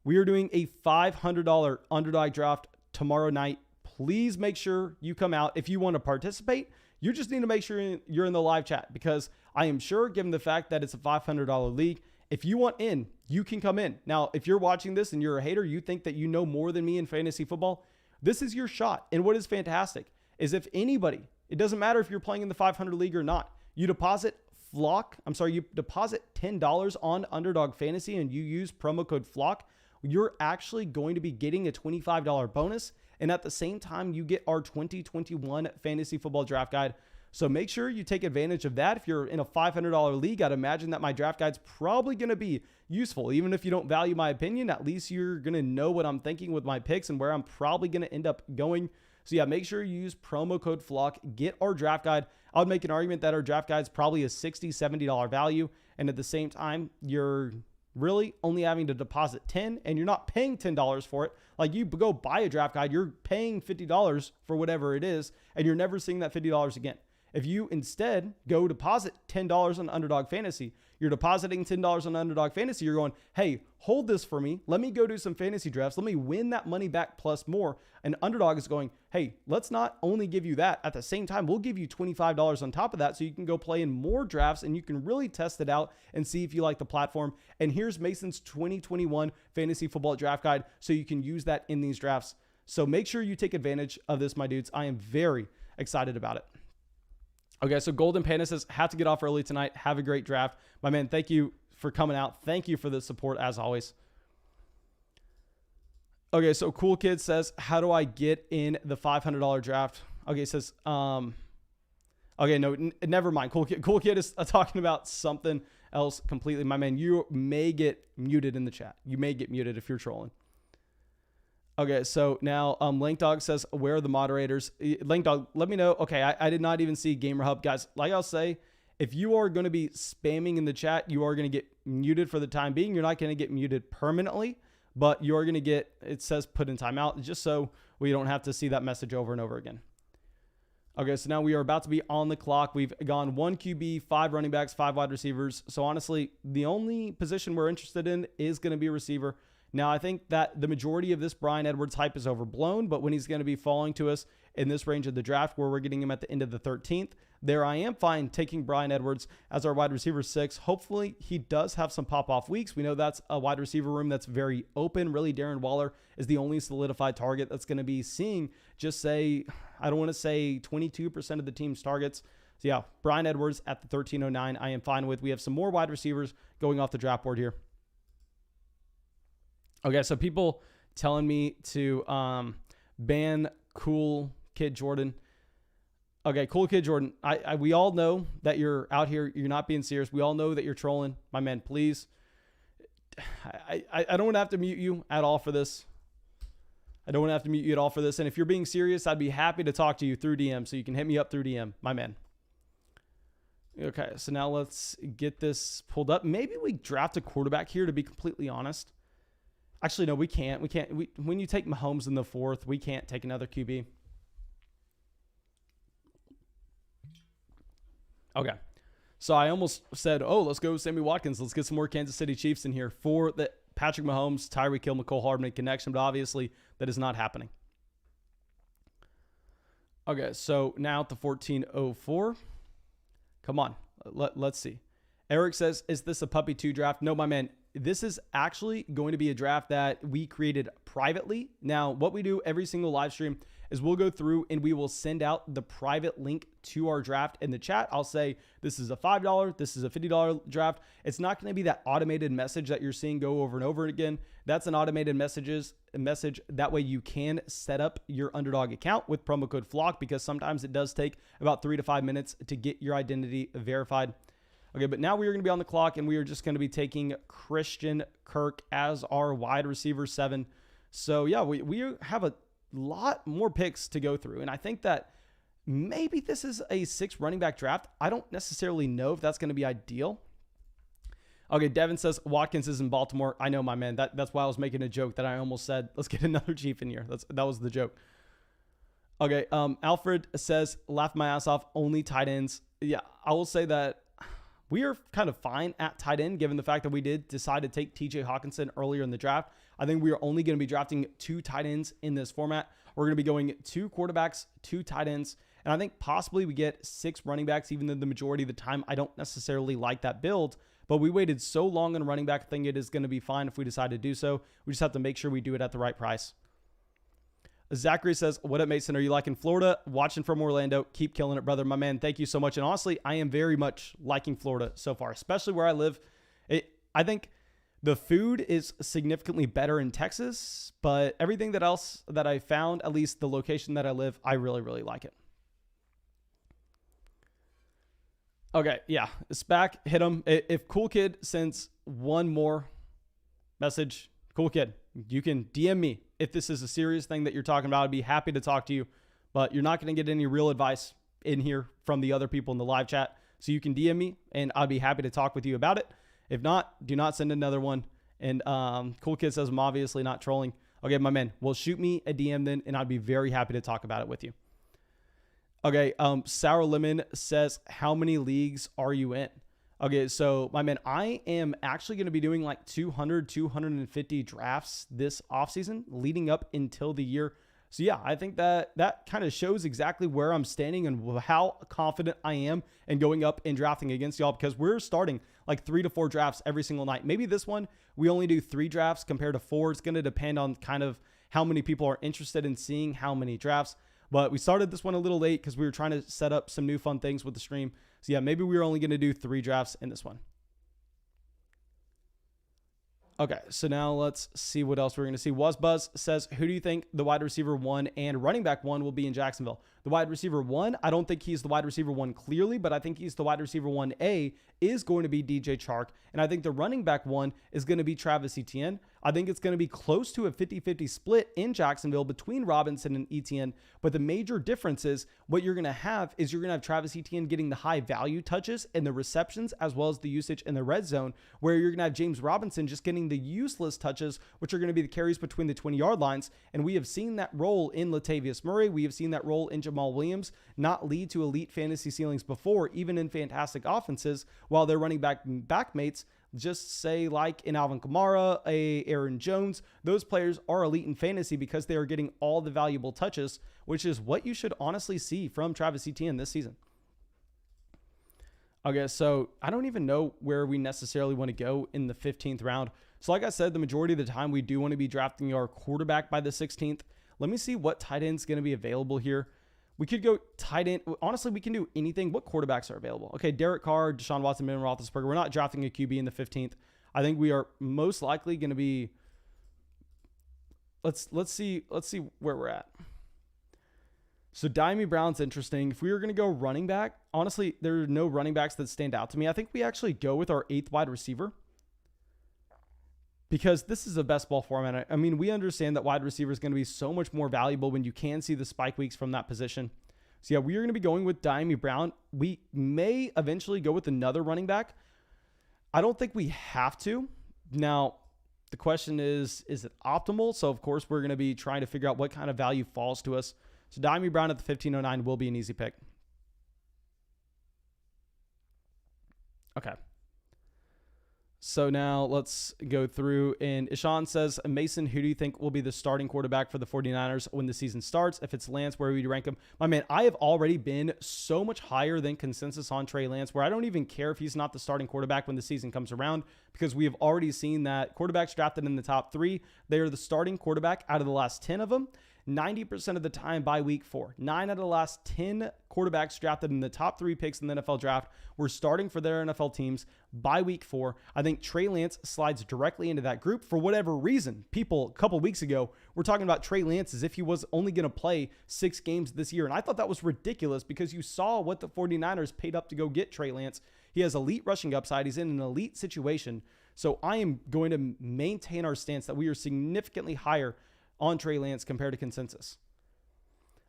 We are doing a $500 Underdog draft tomorrow night. Please make sure you come out. If you want to participate, you just need to make sure you're in the live chat, because I am sure, given the fact that it's a $500 league, if you want in, you can come in. Now, if you're watching this and you're a hater, you think that you know more than me in fantasy football, this is your shot. And what is fantastic is if anybody, it doesn't matter if you're playing in the 500 league or not, you deposit you deposit $10 on Underdog Fantasy and you use promo code FLOCK, you're actually going to be getting a $25 bonus. And at the same time, you get our 2021 fantasy football draft guide. So make sure you take advantage of that. If you're in a $500 league, I'd imagine that my draft guide's probably going to be useful. Even if you don't value my opinion, at least you're going to know what I'm thinking with my picks and where I'm probably going to end up going. So yeah, make sure you use promo code FLOCK, get our draft guide. I would make an argument that our draft guide's probably a $60, $70 value. And at the same time, you're really only having to deposit $10 and you're not paying $10 for it. Like you go buy a draft guide, you're paying $50 for whatever it is, and you're never seeing that $50 again. If you instead go deposit $10 on Underdog Fantasy, you're depositing $10 on Underdog Fantasy. You're going, hey, hold this for me. Let me go do some fantasy drafts. Let me win that money back plus more. And Underdog is going, hey, let's not only give you that. At the same time, we'll give you $25 on top of that so you can go play in more drafts and you can really test it out and see if you like the platform. And here's Mason's 2021 Fantasy Football Draft Guide so you can use that in these drafts. So make sure you take advantage of this, my dudes. I am very excited about it. Okay, so Golden Panda says, have to get off early tonight. Have a great draft. My man, thank you for coming out. Thank you for the support as always. Okay, so Cool Kid says, how do I get in the $500 draft? Okay, says, okay, no, never mind. Cool Kid is talking about something else completely. My man, you may get muted in the chat. You may get muted if you're trolling. Okay, so now Link Dog says, where are the moderators? Link Dog, let me know. Okay, I did not even see Gamer Hub. Guys, like I'll say, if you are going to be spamming in the chat, you are going to get muted for the time being. You're not going to get muted permanently, but you're going to get, it says put in timeout, just so we don't have to see that message over and over again. Okay, so now we are about to be on the clock. We've gone 1 QB, 5 running backs, 5 wide receivers. So honestly, the only position we're interested in is going to be receiver. Now, I think that the majority of this Bryan Edwards hype is overblown, but when he's going to be falling to us in this range of the draft where we're getting him at the end of the 13th, there I am fine taking Bryan Edwards as our wide receiver 6. Hopefully, he does have some pop-off weeks. We know that's a wide receiver room that's very open. Really, Darren Waller is the only solidified target that's going to be seeing just say, I don't want to say 22% of the team's targets. So yeah, Bryan Edwards at the 1309, I am fine with. We have some more wide receivers going off the draft board here. Okay, so people telling me to ban Cool Kid Jordan. Okay, Cool Kid Jordan, we all know that you're out here. You're not being serious. We all know that you're trolling. My man, please. I don't want to have to mute you at all for this. I don't want to have to mute you at all for this. And if you're being serious, I'd be happy to talk to you through DM. So you can hit me up through DM, my man. Okay, so now let's get this pulled up. Maybe we draft a quarterback here, to be completely honest. Actually, no, we can't. When you take Mahomes in the 4th, we can't take another QB. Okay. So I almost said, oh, let's go Sammy Watkins. Let's get some more Kansas City Chiefs in here for the Patrick Mahomes, Tyreek Hill, McCole Hardman connection, but obviously that is not happening. Okay, so now at the 1404. Come on. Let's see. Eric says, is this a Puppy 2 draft? No, my man. This is actually going to be a draft that we created privately. Now, what we do every single live stream is we'll go through and we will send out the private link to our draft in the chat. I'll say, this is a $5, this is a $50 draft. It's not going to be that automated message that you're seeing go over and over again. That's an automated message. That way you can set up your Underdog account with promo code FLOCK, because sometimes it does take about 3 to 5 minutes to get your identity verified. Okay, but now we are going to be on the clock, and we are just going to be taking Christian Kirk as our wide receiver 7. So, yeah, we have a lot more picks to go through, and I think that maybe this is a 6 running back draft. I don't necessarily know if that's going to be ideal. Okay, Devin says Watkins is in Baltimore. I know, my man. That's why I was making a joke that I almost said, let's get another Chief in here. That was the joke. Okay, Alfred says, laugh my ass off, only tight ends. Yeah, I will say that we are kind of fine at tight end, given the fact that we did decide to take TJ Hawkinson earlier in the draft. I think we are only going to be drafting 2 tight ends in this format. We're going to be going 2 quarterbacks, 2 tight ends, and I think possibly we get 6 running backs, even though the majority of the time I don't necessarily like that build. But we waited so long on running back, I think it is going to be fine if we decide to do so. We just have to make sure we do it at the right price. Zachary says, what up, Mason? Are you liking Florida? Watching from Orlando. Keep killing it, brother. My man, thank you so much. And honestly, I am very much liking Florida so far, especially where I live. I think the food is significantly better in Texas, but everything that else that I found, at least the location that I live, I really, really like it. Okay, yeah, it's back. Hit him. If Cool Kid sends one more message, Cool Kid, you can DM me. If this is a serious thing that you're talking about, I'd be happy to talk to you, but you're not going to get any real advice in here from the other people in the live chat. So you can DM me and I'd be happy to talk with you about it. If not, do not send another one. And Cool Kid says, I'm obviously not trolling. Okay, my man, well, shoot me a DM then, and I'd be very happy to talk about it with you. Okay, Sour Lemon says, how many leagues are you in? Okay, so my man, I am actually going to be doing like 200, 250 drafts this offseason leading up until the year. So yeah, I think that kind of shows exactly where I'm standing and how confident I am in going up and drafting against y'all, because we're starting like 3 to 4 drafts every single night. Maybe this one, we only do 3 drafts compared to 4. It's going to depend on kind of how many people are interested in seeing how many drafts. But we started this one a little late because we were trying to set up some new fun things with the stream. So yeah, maybe we were only going to do 3 drafts in this one. Okay, so now let's see what else we're going to see. Wasbuzz says, who do you think the wide receiver 1 and running back 1 will be in Jacksonville? The wide receiver 1, I don't think he's the wide receiver 1 clearly, but I think he's the wide receiver 1A is going to be DJ Chark. And I think the running back 1 is going to be Travis Etienne. I think it's going to be close to a 50-50 split in Jacksonville between Robinson and Etienne. But the major difference is what you're going to have is you're going to have Travis Etienne getting the high value touches and the receptions as well as the usage in the red zone, where you're going to have James Robinson just getting the useless touches, which are going to be the carries between the 20-yard lines. And we have seen that role in Latavius Murray. We have seen that role in Jamal Williams not lead to elite fantasy ceilings before, even in fantastic offenses, while their running back mates, just say like in Alvin Kamara, Aaron Jones, those players are elite in fantasy because they are getting all the valuable touches, which is what you should honestly see from Travis Etienne this season. Okay, so I don't even know where we necessarily want to go in the 15th round. So like I said, the majority of the time we do want to be drafting our quarterback by the 16th. Let me see what tight end is going to be available here. We could go tight end. Honestly, we can do anything. What quarterbacks are available? Okay, Derek Carr, Deshaun Watson, Ben Roethlisberger. We're not drafting a QB in the 15th. I think we are most likely going to be. Let's see where we're at. So Diami Brown's interesting. If we were going to go running back, honestly, there are no running backs that stand out to me. I think we actually go with our 8th wide receiver, because this is a best ball format. I mean, we understand that wide receiver is going to be so much more valuable when you can see the spike weeks from that position. So yeah, we are going to be going with Diami Brown. We may eventually go with another running back. I don't think we have to. Now, the question is it optimal? So of course, we're going to be trying to figure out what kind of value falls to us. So Diami Brown at the 1509 will be an easy pick. Okay. So now let's go through, and Ishan says, Mason, who do you think will be the starting quarterback for the 49ers when the season starts? If it's Lance, where would you rank him? My man, I have already been so much higher than consensus on Trey Lance, where I don't even care if he's not the starting quarterback when the season comes around, because we have already seen that quarterbacks drafted in the top 3, they are the starting quarterback out of the last 10 of them. 90% of the time by week 4. 9 out of the last 10 quarterbacks drafted in the top 3 picks in the NFL draft were starting for their NFL teams by week 4. I think Trey Lance slides directly into that group for whatever reason. People a couple weeks ago were talking about Trey Lance as if he was only going to play 6 games this year. And I thought that was ridiculous, because you saw what the 49ers paid up to go get Trey Lance. He has elite rushing upside. He's in an elite situation. So I am going to maintain our stance that we are significantly higher on Trey Lance compared to consensus.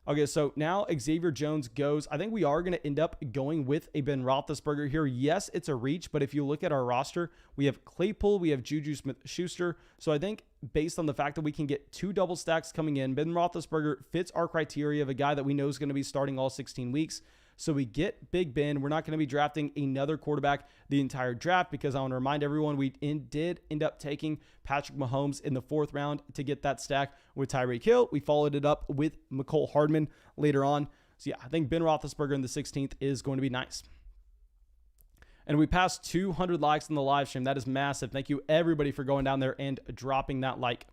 Okay, so now Xavier Jones goes. I think we are going to end up going with a Ben Roethlisberger here. Yes, it's a reach, but if you look at our roster, we have Claypool, we have Juju Smith-Schuster. So I think based on the fact that we can get 2 double stacks coming in, Ben Roethlisberger fits our criteria of a guy that we know is going to be starting all 16 weeks. So we get Big Ben. We're not going to be drafting another quarterback the entire draft, because I want to remind everyone we did end up taking Patrick Mahomes in the 4th round to get that stack with Tyreek Hill. We followed it up with Mecole Hardman later on. So yeah, I think Ben Roethlisberger in the 16th is going to be nice. And we passed 200 likes in the live stream. That is massive. Thank you everybody for going down there and dropping that like.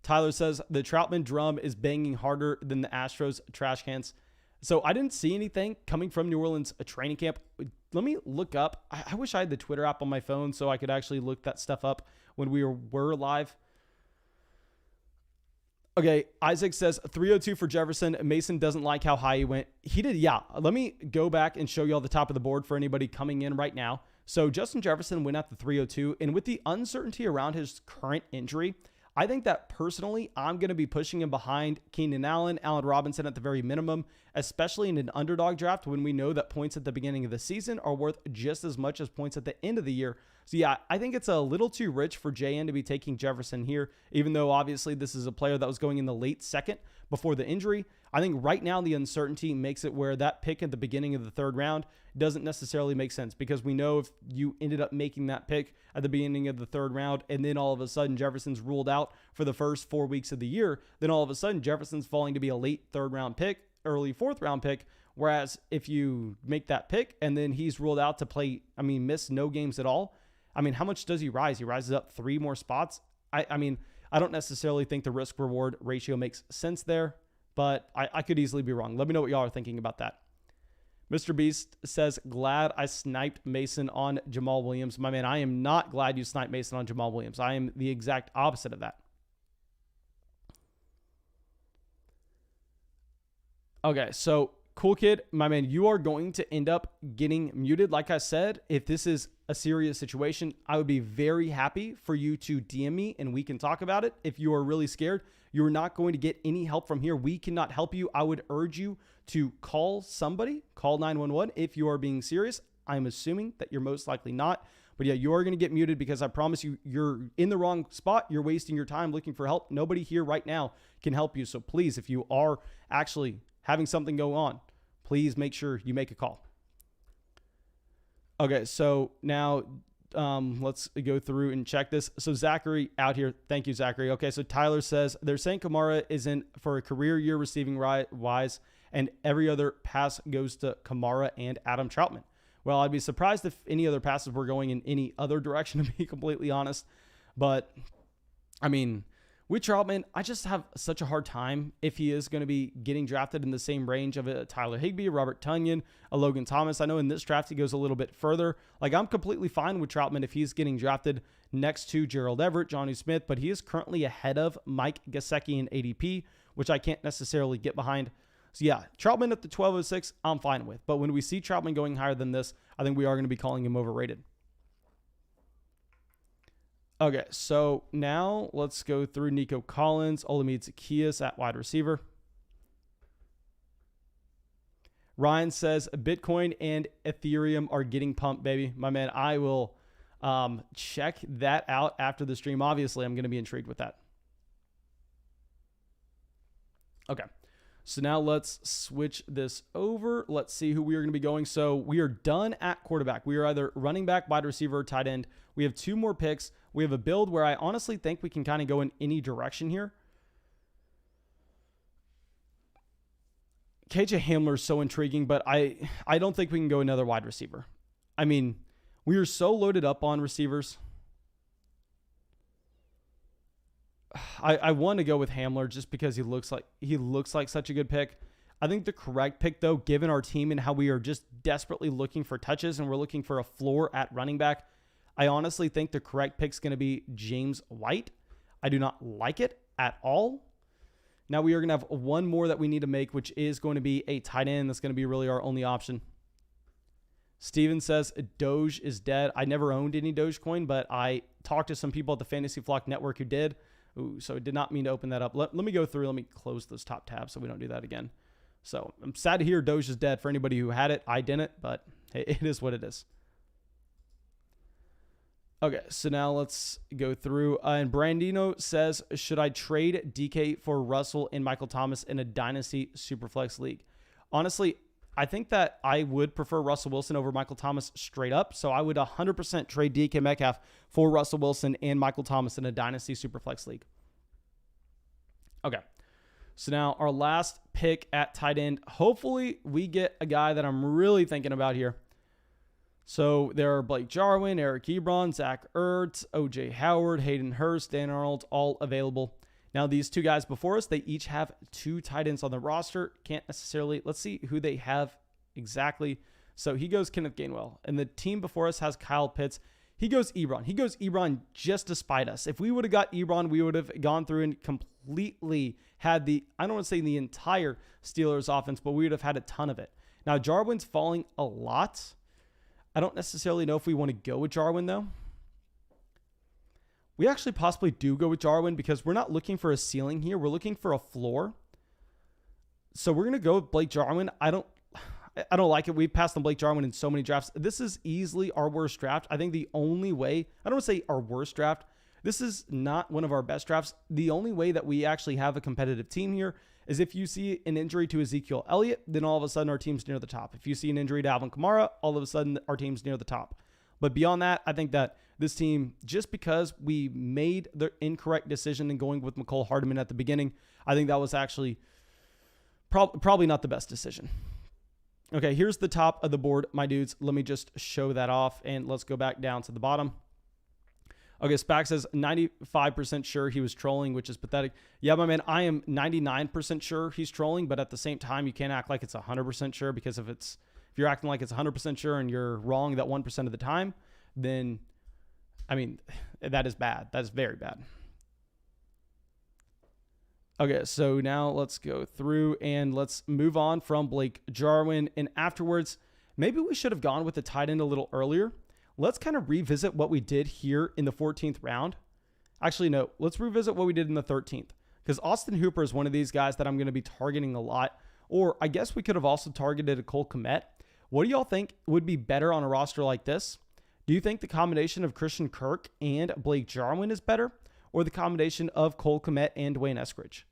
Tyler says the Troutman drum is banging harder than the Astros trash cans. So I didn't see anything coming from New Orleans training camp. Let me look up. I wish I had the Twitter app on my phone so I could actually look that stuff up when we were live. Okay, Isaac says 302 for Jefferson. Mason doesn't like how high he went. He did, yeah. Let me go back and show you all the top of the board for anybody coming in right now. So Justin Jefferson went at the 302, and with the uncertainty around his current injury, I think that personally, I'm going to be pushing him behind Keenan Allen, Allen Robinson at the very minimum, especially in an underdog draft when we know that points at the beginning of the season are worth just as much as points at the end of the year. So yeah, I think it's a little too rich for JN to be taking Jefferson here, even though obviously this is a player that was going in the late second before the injury. I think right now the uncertainty makes it where that pick at the beginning of the third round doesn't necessarily make sense, because we know if you ended up making that pick at the beginning of the third round and then all of a sudden Jefferson's ruled out for the first 4 weeks of the year, then all of a sudden Jefferson's falling to be a late third round pick, early fourth round pick. Whereas if you make that pick and then he's ruled out to play, miss no games at all, how much does he rise? He rises up 3 more spots. I don't necessarily think the risk reward ratio makes sense there, but I could easily be wrong. Let me know what y'all are thinking about that. Mr. Beast says, glad I sniped Mason on Jamal Williams. My man, I am not glad you sniped Mason on Jamal Williams. I am the exact opposite of that. Okay, so Cool Kid, my man, you are going to end up getting muted. Like I said, if this is a serious situation, I would be very happy for you to DM me and we can talk about it. If you are really scared, you're not going to get any help from here. We cannot help you. I would urge you to call somebody, call 911 if you are being serious. I'm assuming that you're most likely not. But yeah, you are going to get muted because I promise you, you're in the wrong spot. You're wasting your time looking for help. Nobody here right now can help you. So please, if you are actually having something go on, please make sure you make a call. Okay, so now let's go through and check this. So Zachary out here. Thank you, Zachary. Okay, so Tyler says, they're saying Kamara isn't for a career year receiving wise, and every other pass goes to Kamara and Adam Troutman. Well, I'd be surprised if any other passes were going in any other direction, to be completely honest. But, with Troutman, I just have such a hard time if he is going to be getting drafted in the same range of a Tyler Higbee, Robert Tonyan, a Logan Thomas. I know in this draft he goes a little bit further. Like, I'm completely fine with Troutman if he's getting drafted next to Gerald Everett, Johnny Smith, but he is currently ahead of Mike Gesicki in ADP, which I can't necessarily get behind. So yeah, Troutman at the 1206, I'm fine with. But when we see Troutman going higher than this, I think we are going to be calling him overrated. Okay, so now let's go through Nico Collins, Olamide Zaccheaus at wide receiver. Ryan says Bitcoin and Ethereum are getting pumped, baby. My man, I will check that out after the stream. Obviously, I'm going to be intrigued with that. Okay, so now let's switch this over. Let's see who we are going to be going. So we are done at quarterback. We are either running back, wide receiver, or tight end. We have 2 more picks. We have a build where I honestly think we can kind of go in any direction here. KJ Hamler is so intriguing, but I don't think we can go another wide receiver. We are so loaded up on receivers. I want to go with Hamler just because he looks like such a good pick. I think the correct pick, though, given our team and how we are just desperately looking for touches and we're looking for a floor at running back, I honestly think the correct pick is going to be James White. I do not like it at all. Now we are going to have one more that we need to make, which is going to be a tight end. That's going to be really our only option. Steven says Doge is dead. I never owned any Dogecoin, but I talked to some people at the Fantasy Flock Network who did. Ooh, so I did not mean to open that up. Let me go through. Let me close those top tabs so we don't do that again. So I'm sad to hear Doge is dead. For anybody who had it, I didn't, but it is what it is. Okay, so now let's go through. And Brandino says, should I trade DK for Russell and Michael Thomas in a Dynasty Superflex League? Honestly, I think that I would prefer Russell Wilson over Michael Thomas straight up. So I would 100% trade DK Metcalf for Russell Wilson and Michael Thomas in a Dynasty Superflex League. Okay, so now our last pick at tight end. Hopefully we get a guy that I'm really thinking about here. So there are Blake Jarwin, Eric Ebron, Zach Ertz, OJ Howard, Hayden Hurst, Dan Arnold, all available. Now, these two guys before us, they each have 2 tight ends on the roster. Can't necessarily, let's see who they have exactly. So he goes Kenneth Gainwell. And the team before us has Kyle Pitts. He goes Ebron. He goes Ebron just to spite us. If we would have got Ebron, we would have gone through and completely had I don't want to say the entire Steelers offense, but we would have had a ton of it. Now, Jarwin's falling a lot. I don't necessarily know if we want to go with Jarwin, though. We actually possibly do go with Jarwin because we're not looking for a ceiling here. We're looking for a floor. So we're going to go with Blake Jarwin. I don't like it. We've passed on Blake Jarwin in so many drafts. This is easily our worst draft. I think the only way, I don't want to say our worst draft. This is not one of our best drafts. The only way that we actually have a competitive team here is if you see an injury to Ezekiel Elliott, then all of a sudden our team's near the top. If you see an injury to Alvin Kamara, all of a sudden our team's near the top. But beyond that, I think that this team, just because we made the incorrect decision in going with McCole Hardman at the beginning, I think that was actually probably not the best decision. Okay, here's the top of the board, my dudes. Let me just show that off, and let's go back down to the bottom. Okay, Spack says 95% sure he was trolling, which is pathetic. Yeah, my man, I am 99% sure he's trolling, but at the same time, you can't act like it's 100% sure, because if you're acting like it's 100% sure and you're wrong that 1% of the time, then, I mean, that is bad. That is very bad. Okay, so now let's go through and let's move on from Blake Jarwin. And afterwards, maybe we should have gone with the tight end a little earlier. Let's kind of revisit what we did here in the 14th round. Actually, no, let's revisit what we did in the 13th, because Austin Hooper is one of these guys that I'm going to be targeting a lot. Or I guess we could have also targeted a Cole Kmet. What do y'all think would be better on a roster like this? Do you think the combination of Christian Kirk and Blake Jarwin is better, or the combination of Cole Kmet and Dwayne Eskridge?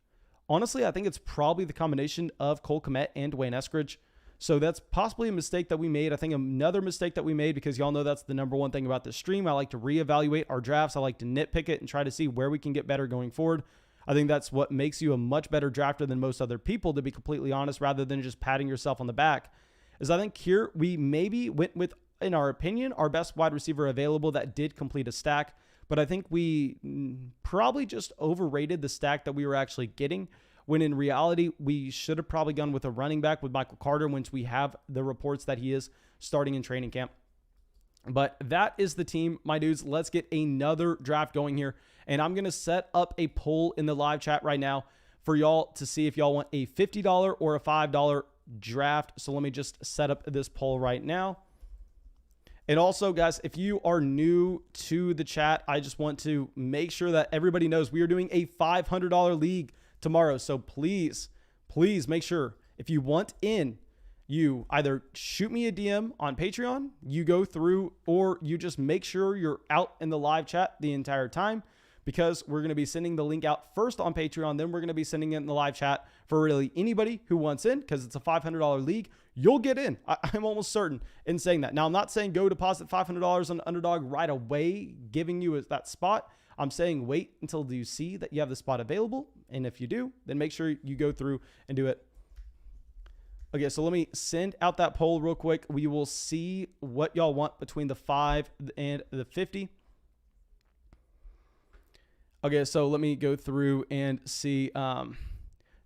Honestly, I think it's probably the combination of Cole Kmet and Dwayne Eskridge. So that's possibly a mistake that we made. I think another mistake that we made, because y'all know that's the number one thing about this stream. I like to reevaluate our drafts. I like to nitpick it and try to see where we can get better going forward. I think that's what makes you a much better drafter than most other people, to be completely honest, rather than just patting yourself on the back. Is I think here we maybe went with, in our opinion, our best wide receiver available that did complete a stack. But I think we probably just overrated the stack that we were actually getting, when in reality, we should have probably gone with a running back with Michael Carter, once we have the reports that he is starting in training camp. But that is the team, my dudes. Let's get another draft going here. And I'm going to set up a poll in the live chat right now for y'all to see if y'all want a $50 or a $5 draft. So let me just set up this poll right now. And also, guys, if you are new to the chat, I just want to make sure that everybody knows we are doing a $500 league tomorrow. So please make sure, if you want in, you either shoot me a DM on Patreon, you go through, or you just make sure you're out in the live chat the entire time, because we're going to be sending the link out first on Patreon. Then we're going to be sending it in the live chat for really anybody who wants in, because it's a $500 league. You'll get in. I'm almost certain in saying that. Now, I'm not saying go deposit $500 on Underdog right away, giving you that spot. I'm saying wait until you see that you have the spot available. And if you do, then make sure you go through and do it. Okay, so let me send out that poll real quick. We will see what y'all want between the 5 and the 50. Okay, so let me go through and see.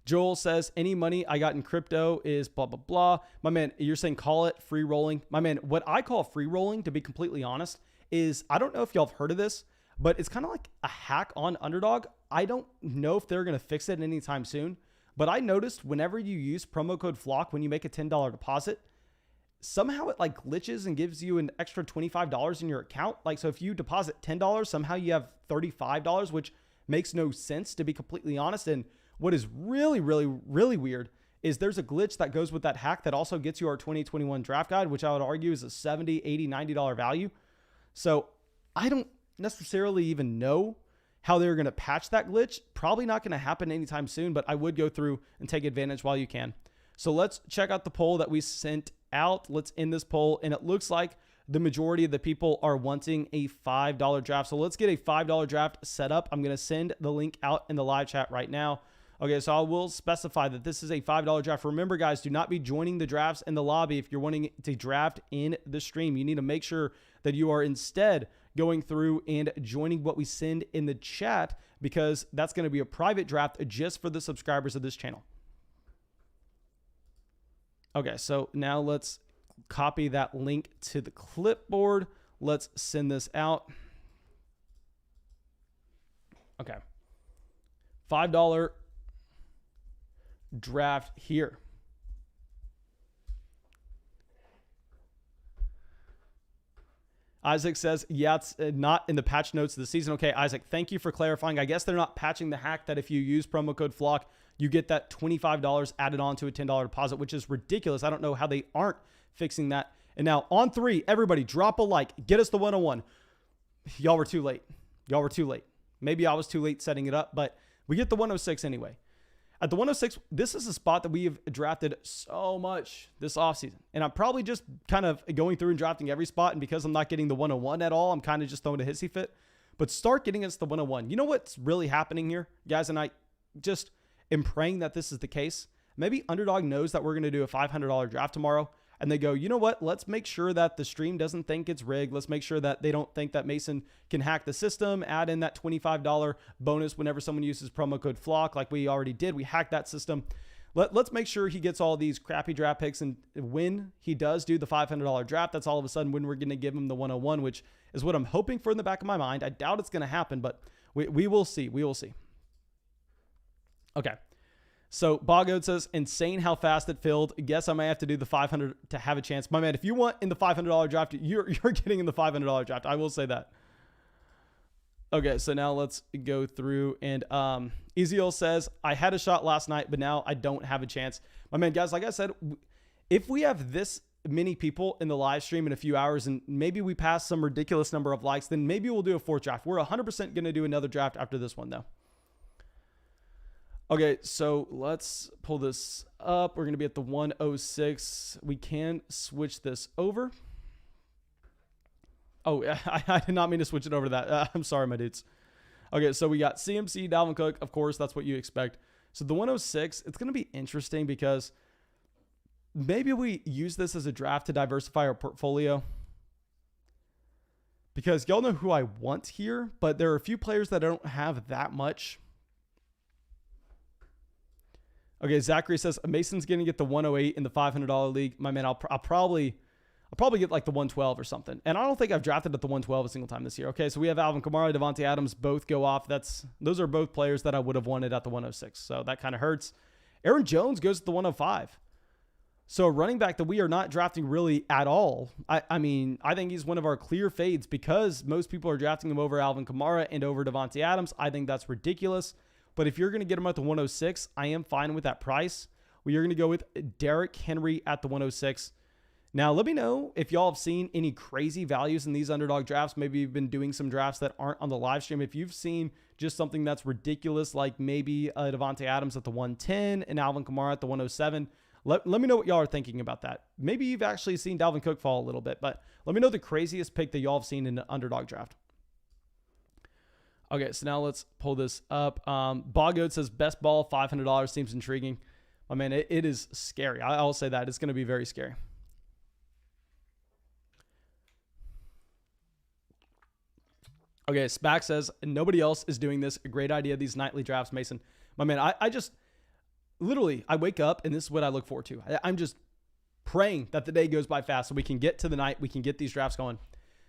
Joel says, any money I got in crypto is blah, blah, blah. My man, you're saying call it free rolling. My man, what I call free rolling, to be completely honest, is, I don't know if y'all have heard of this, but it's kind of like a hack on Underdog. I don't know if they're going to fix it anytime soon, but I noticed whenever you use promo code FLOCK, when you make a $10 deposit, somehow it like glitches and gives you an extra $25 in your account. Like, so if you deposit $10, somehow you have $35, which makes no sense, to be completely honest. And what is really, really, really weird is there's a glitch that goes with that hack that also gets you our 2021 draft guide, which I would argue is a $70, $80, $90 value. So I don't necessarily even know how they're going to patch that glitch. Probably not going to happen anytime soon, but I would go through and take advantage while you can. So let's check out the poll that we sent out. Let's end this poll. And it looks like the majority of the people are wanting a $5 draft. So let's get a $5 draft set up. I'm going to send the link out in the live chat right now. Okay, so I will specify that this is a $5 draft. Remember, guys, do not be joining the drafts in the lobby if you're wanting to draft in the stream. You need to make sure that you are instead going through and joining what we send in the chat, because that's going to be a private draft just for the subscribers of this channel. Okay, so now let's copy that link to the clipboard. Let's send this out. Okay. $5 draft here. Isaac says, yeah, it's not in the patch notes of the season. Okay, Isaac, thank you for clarifying. I guess they're not patching the hack that if you use promo code FLOCK, you get that $25 added on to a $10 deposit, which is ridiculous. I don't know how they aren't fixing that. And now on 3, everybody drop a like. Get us the 101. Y'all were too late. Y'all were too late. Maybe I was too late setting it up, but we get the 106 anyway. At the 106, this is a spot that we have drafted so much this offseason. And I'm probably just kind of going through and drafting every spot. And because I'm not getting the 101 at all, I'm kind of just throwing a hissy fit. But start getting us the 101. You know what's really happening here, guys? And I just am praying that this is the case. Maybe Underdog knows that we're going to do a $500 draft tomorrow. And they go, you know what? Let's make sure that the stream doesn't think it's rigged. Let's make sure that they don't think that Mason can hack the system. Add in that $25 bonus whenever someone uses promo code FLOCK, like we already did. We hacked that system. Let's make sure he gets all these crappy draft picks. And when he does do the $500 draft, that's all of a sudden when we're going to give him the 101, which is what I'm hoping for in the back of my mind. I doubt it's going to happen, but we will see. We will see. Okay. So Boggoat says, insane how fast it filled. Guess I might have to do the 500 to have a chance. My man, if you want in the $500 draft, you're getting in the $500 draft. I will say that. Okay, so now let's go through. And Ezeal says, I had a shot last night, but now I don't have a chance. My man, guys, like I said, if we have this many people in the live stream in a few hours and maybe we pass some ridiculous number of likes, then maybe we'll do a 4th draft. We're 100% going to do another draft after this one, though. Okay, so let's pull this up. We're going to be at the 106. We can switch this over. Oh, I did not mean to switch it over to that. I'm sorry, my dudes. Okay, so we got CMC, Dalvin Cook. Of course, that's what you expect. So the 106, it's going to be interesting because maybe we use this as a draft to diversify our portfolio. Because y'all know who I want here, but there are a few players that I don't have that much. Okay, Zachary says Mason's going to get the 108 in the $500 league. My man, I'll probably get like the 112 or something. And I don't think I've drafted at the 112 a single time this year. Okay, so we have Alvin Kamara, Devontae Adams, both go off. Those are both players that I would have wanted at the 106. So that kind of hurts. Aaron Jones goes to the 105. So a running back that we are not drafting really at all. I mean, I think he's one of our clear fades because most people are drafting him over Alvin Kamara and over Devontae Adams. I think that's ridiculous. But if you're going to get him at the 106, I am fine with that price. We are going to go with Derrick Henry at the 106. Now, let me know if y'all have seen any crazy values in these Underdog drafts. Maybe you've been doing some drafts that aren't on the live stream. If you've seen just something that's ridiculous, like maybe Devontae Adams at the 110 and Alvin Kamara at the 107, let me know what y'all are thinking about that. Maybe you've actually seen Dalvin Cook fall a little bit, but let me know the craziest pick that y'all have seen in the Underdog draft. Okay, so now let's pull this up. Boggoat says best ball, $500 seems intriguing. I mean, it is scary. I'll say that. It's going to be very scary. Okay, Spack says nobody else is doing this. A great idea, these nightly drafts, Mason. My man, I just, literally, I wake up and this is what I look forward to. I'm just praying that the day goes by fast so we can get to the night. We can get these drafts going.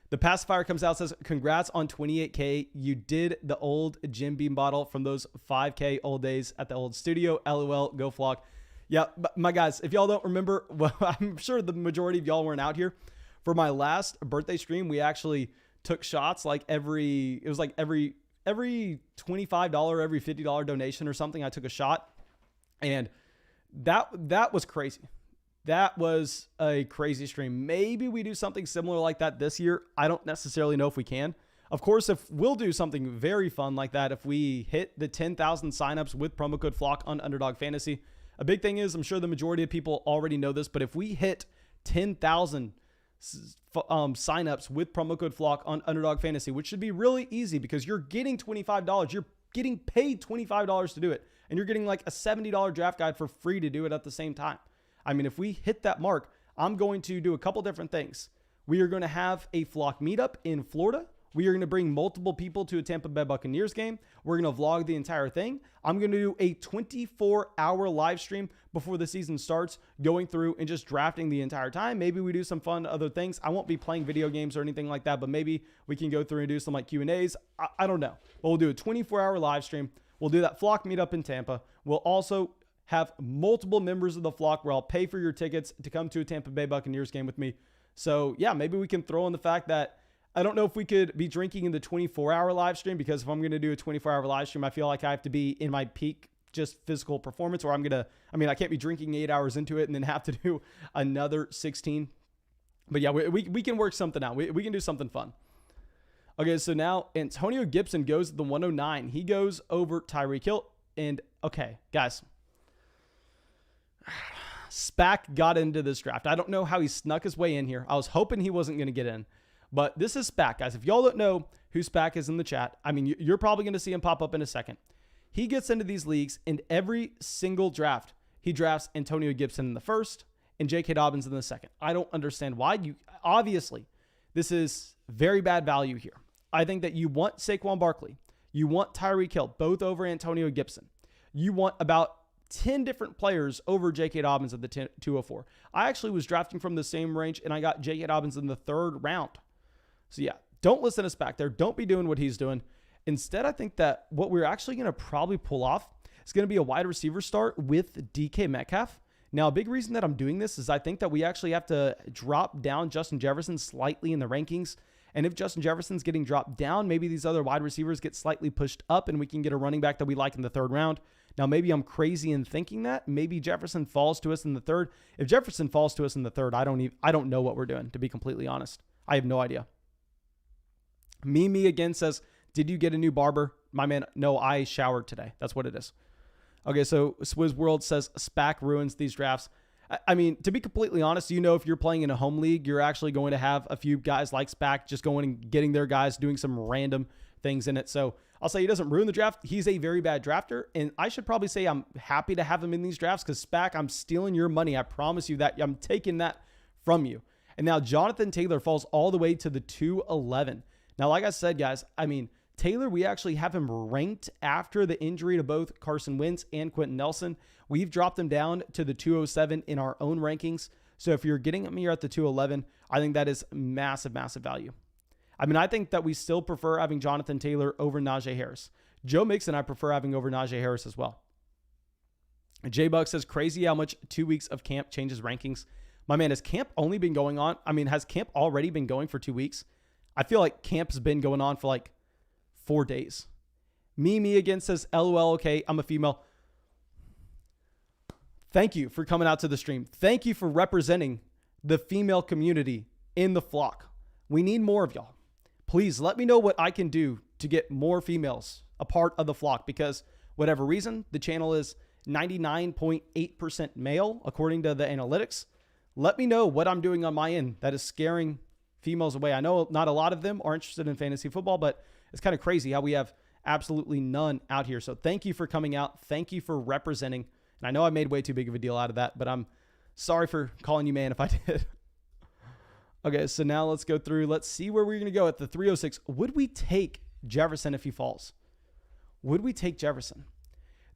The pacifier comes out, says, congrats on 28K. You did the old Jim Beam bottle from those 5K old days at the old studio. LOL, go Flock. Yeah, my guys, if y'all don't remember, well, I'm sure the majority of y'all weren't out here. For my last birthday stream, we actually took shots like every $25, every $50 donation or something. I took a shot. And that was crazy. That was a crazy stream. Maybe we do something similar like that this year. I don't necessarily know if we can. Of course, if we'll do something very fun like that, if we hit the 10,000 signups with promo code FLOCK on Underdog Fantasy. A big thing is, I'm sure the majority of people already know this, but if we hit 10,000 signups with promo code FLOCK on Underdog Fantasy, which should be really easy because you're getting $25. You're getting paid $25 to do it. And you're getting like a $70 draft guide for free to do it at the same time. I mean, if we hit that mark, I'm going to do a couple different things. We are going to have a Flock meetup in Florida. We are going to bring multiple people to a Tampa Bay Buccaneers game. We're going to vlog the entire thing. I'm going to do a 24-hour live stream before the season starts, going through and just drafting the entire time. Maybe we do some fun other things. I won't be playing video games or anything like that, but maybe we can go through and do some like Q&As. I don't know. But we'll do a 24-hour live stream. We'll do that flock meetup in Tampa. We'll also have multiple members of the flock where I'll pay for your tickets to come to a Tampa Bay Buccaneers game with me. So yeah, maybe we can throw in the fact that I don't know if we could be drinking in the 24-hour live stream, because if I'm going to do a 24-hour live stream, I feel like I have to be in my peak just physical performance, or I can't be drinking 8 hours into it and then have to do another 16. But yeah, we can work something out. We can do something fun. Okay, so now Antonio Gibson goes to the 109. He goes over Tyreek Hill. And okay, guys, SPAC got into this draft. I don't know how he snuck his way in here. I was hoping he wasn't going to get in. But this is SPAC, guys. If y'all don't know who SPAC is in the chat, I mean, you're probably going to see him pop up in a second. He gets into these leagues, and every single draft, he drafts Antonio Gibson in the first and J.K. Dobbins in the second. I don't understand why. Obviously, this is very bad value here. I think that you want Saquon Barkley. You want Tyreek Hill, both over Antonio Gibson. You want about 10 different players over J.K. Dobbins at the 204. I actually was drafting from the same range, and I got J.K. Dobbins in the 3rd round. So yeah, don't listen to SPAC there. Don't be doing what he's doing. Instead, I think that what we're actually going to probably pull off is going to be a wide receiver start with DK Metcalf. Now, a big reason that I'm doing this is I think that we actually have to drop down Justin Jefferson slightly in the rankings. And if Justin Jefferson's getting dropped down, maybe these other wide receivers get slightly pushed up and we can get a running back that we like in the 3rd round. Now, maybe I'm crazy in thinking that. Maybe Jefferson falls to us in the 3rd. If Jefferson falls to us in the 3rd, I don't know what we're doing, to be completely honest. I have no idea. Mimi again says, did you get a new barber? My man, no, I showered today. That's what it is. Okay, so Swizz World says SPAC ruins these drafts. I mean, to be completely honest, if you're playing in a home league, you're actually going to have a few guys like SPAC just going and getting their guys, doing some random things in it. So I'll say he doesn't ruin the draft. He's a very bad drafter. And I should probably say I'm happy to have him in these drafts because SPAC, I'm stealing your money. I promise you that. I'm taking that from you. And now Jonathan Taylor falls all the way to the 211. Now, like I said, guys, I mean, Taylor, we actually have him ranked after the injury to both Carson Wentz and Quentin Nelson. We've dropped him down to the 207 in our own rankings. So if you're getting him here at the 211, I think that is massive, massive value. I mean, I think that we still prefer having Jonathan Taylor over Najee Harris. Joe Mixon, I prefer having over Najee Harris as well. J-Buck says, crazy how much 2 weeks of camp changes rankings. My man, has camp only been going on? I mean, has camp already been going for 2 weeks? I feel like camp's been going on for like 4 days. Mimi again says, LOL, okay, I'm a female. Thank you for coming out to the stream. Thank you for representing the female community in the flock. We need more of y'all. Please let me know what I can do to get more females a part of the flock, because whatever reason, the channel is 99.8% male, according to the analytics. Let me know what I'm doing on my end that is scaring females away. I know not a lot of them are interested in fantasy football, but it's kind of crazy how we have absolutely none out here. So thank you for coming out. Thank you for representing. And I know I made way too big of a deal out of that, but I'm sorry for calling you man if I did. Okay, so now let's go through. Let's see where we're going to go at the 306. Would we take Jefferson if he falls? Would we take Jefferson?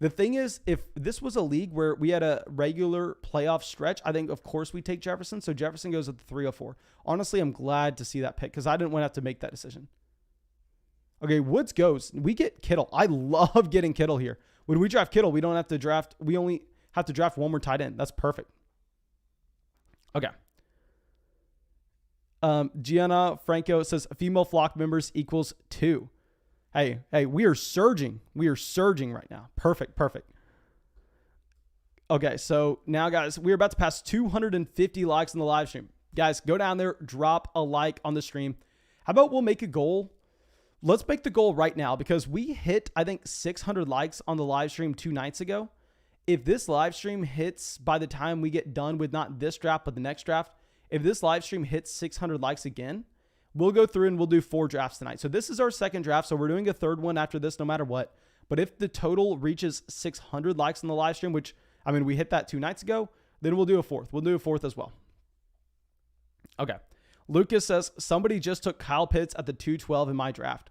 The thing is, if this was a league where we had a regular playoff stretch, I think, of course, we take Jefferson. So Jefferson goes at the 304. Honestly, I'm glad to see that pick because I didn't want to have to make that decision. Okay, Woods goes. We get Kittle. I love getting Kittle here. When we draft Kittle, we don't have to draft. We only have to draft one more tight end. That's perfect. Okay. Gianna Franco says female flock members equals 2. Hey, we are surging. We are surging right now. Perfect. Okay, so now, guys, we're about to pass 250 likes in the live stream. Guys, go down there, drop a like on the stream. How about we'll make a goal? Let's make the goal right now because we hit, I think, 600 likes on the live stream 2 nights ago. If this live stream hits by the time we get done with not this draft, but the next draft, if this live stream hits 600 likes again, we'll go through and we'll do 4 drafts tonight. So this is our second draft. So we're doing a third one after this, no matter what. But if the total reaches 600 likes in the live stream, which, I mean, we hit that 2 nights ago, then we'll do a fourth. We'll do a fourth as well. Okay. Lucas says, somebody just took Kyle Pitts at the 212 in my draft.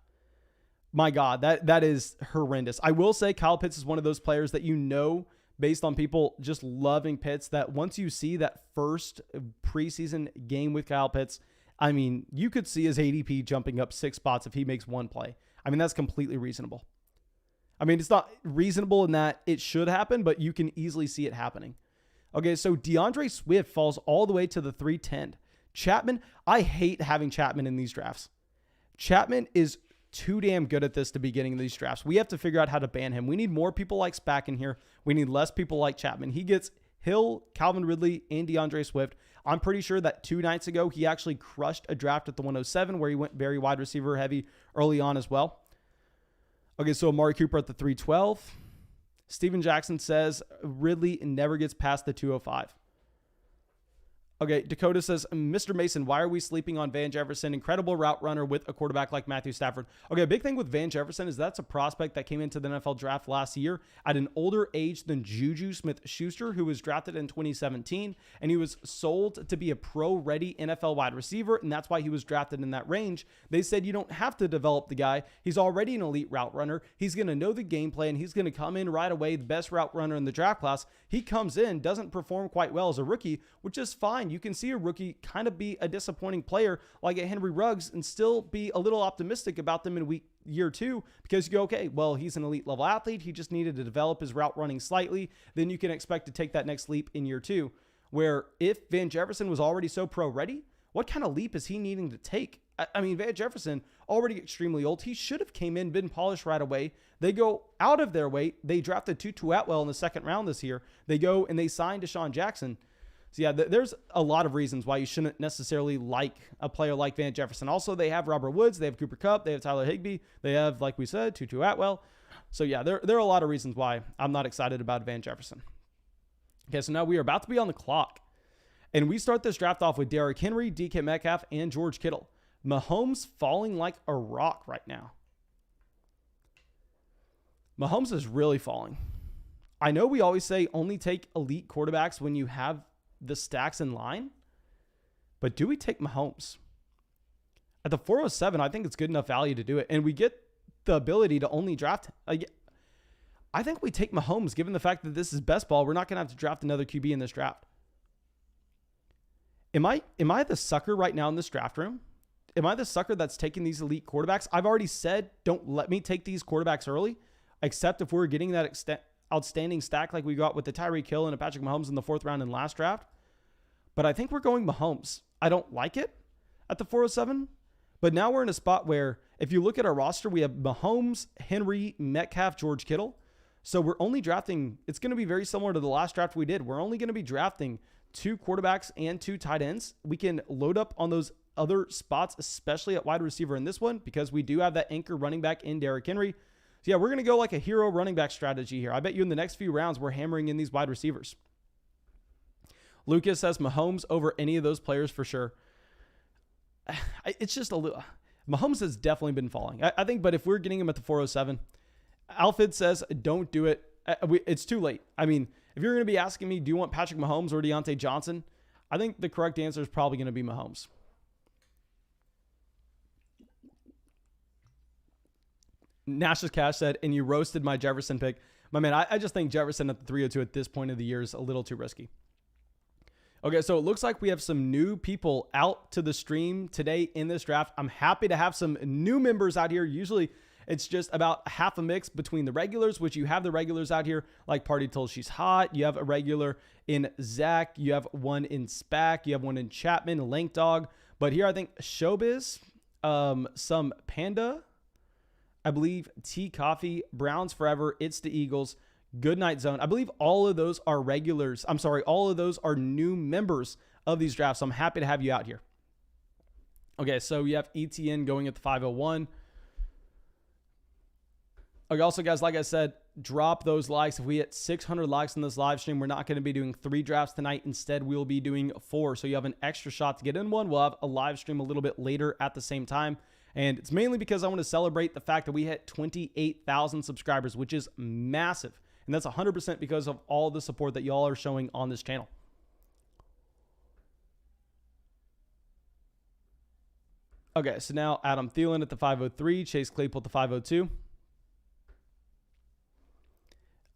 My God, that is horrendous. I will say Kyle Pitts is one of those players that, you know, based on people just loving Pitts, that once you see that first preseason game with Kyle Pitts, I mean, you could see his ADP jumping up 6 spots if he makes one play. I mean, that's completely reasonable. I mean, it's not reasonable in that it should happen, but you can easily see it happening. Okay, so DeAndre Swift falls all the way to the 310. Chapman, I hate having Chapman in these drafts. Chapman is too damn good at this to be getting these drafts. We have to figure out how to ban him. We need more people like Spack in here. We need less people like Chapman. He gets Hill, Calvin Ridley, and DeAndre Swift. I'm pretty sure that 2 nights ago, he actually crushed a draft at the 107 where he went very wide receiver heavy early on as well. Okay, so Amari Cooper at the 312. Steven Jackson says Ridley never gets past the 205. Okay, Dakota says, Mr. Mason, why are we sleeping on Van Jefferson? Incredible route runner with a quarterback like Matthew Stafford. Okay, a big thing with Van Jefferson is that's a prospect that came into the NFL draft last year at an older age than Juju Smith-Schuster, who was drafted in 2017, and he was sold to be a pro-ready NFL wide receiver, and that's why he was drafted in that range. They said you don't have to develop the guy. He's already an elite route runner. He's going to know the game plan. He's going to come in right away, the best route runner in the draft class. He comes in, doesn't perform quite well as a rookie, which is fine. You can see a rookie kind of be a disappointing player like a Henry Ruggs and still be a little optimistic about them in year 2, because you go, okay, well, he's an elite level athlete. He just needed to develop his route running slightly. Then you can expect to take that next leap in year 2, where if Van Jefferson was already so pro ready, what kind of leap is he needing to take? I mean, Van Jefferson, already extremely old. He should have came in, been polished right away. They go out of their way. They drafted Tutu Atwell in the 2nd round this year. They go and they signed Deshaun Jackson. So yeah, there's a lot of reasons why you shouldn't necessarily like a player like Van Jefferson. Also, they have Robert Woods, they have Cooper Kupp, they have Tyler Higbee, they have, like we said, Tutu Atwell. So yeah, there are a lot of reasons why I'm not excited about Van Jefferson. Okay, so now we are about to be on the clock. And we start this draft off with Derrick Henry, DK Metcalf, and George Kittle. Mahomes falling like a rock right now. Mahomes is really falling. I know we always say only take elite quarterbacks when you have the stacks in line, but do we take Mahomes? At the 407, I think it's good enough value to do it, and we get the ability to only draft. I think we take Mahomes, given the fact that this is best ball. We're not going to have to draft another QB in this draft. Am I the sucker right now in this draft room? Am I the sucker that's taking these elite quarterbacks? I've already said, don't let me take these quarterbacks early, except if we're getting that outstanding stack like we got with the Tyreek Hill and a Patrick Mahomes in the 4th round in last draft. But I think we're going Mahomes. I don't like it at the 407, but now we're in a spot where if you look at our roster, we have Mahomes, Henry, Metcalf, George Kittle. So we're only drafting, it's going to be very similar to the last draft we did. We're only going to be drafting 2 quarterbacks and 2 tight ends. We can load up on those other spots, especially at wide receiver in this one, because we do have that anchor running back in Derrick Henry. So yeah, we're going to go like a hero running back strategy here. I bet you in the next few rounds, we're hammering in these wide receivers. Lucas says Mahomes over any of those players for sure. It's just a little, Mahomes has definitely been falling. I think, but if we're getting him at the 407, Alfred says, don't do it. It's too late. I mean, if you're going to be asking me, do you want Patrick Mahomes or Deontay Johnson? I think the correct answer is probably going to be Mahomes. Nash's Cash said, and you roasted my Jefferson pick. My man, I just think Jefferson at the 302 at this point of the year is a little too risky. Okay, so it looks like we have some new people out to the stream today in this draft. I'm happy to have some new members out here. Usually it's just about half a mix between the regulars, which you have the regulars out here like Party Till She's Hot. You have a regular in Zach. You have one in Spack. You have one in Chapman, Lank Dog. But here I think Showbiz, some Panda, I believe Tea Coffee, Browns Forever, It's the Eagles, Good Night Zone. I believe all of those are regulars. I'm sorry, all of those are new members of these drafts. So I'm happy to have you out here. Okay, so you have ETN going at the 501. Okay, also, guys, like I said, drop those likes. If we hit 600 likes in this live stream, we're not going to be doing 3 drafts tonight. Instead, we'll be doing 4. So you have an extra shot to get in one. We'll have a live stream a little bit later at the same time. And it's mainly because I want to celebrate the fact that we hit 28,000 subscribers, which is massive. And that's 100% because of all the support that y'all are showing on this channel. Okay, so now Adam Thielen at the 503, Chase Claypool at the 502.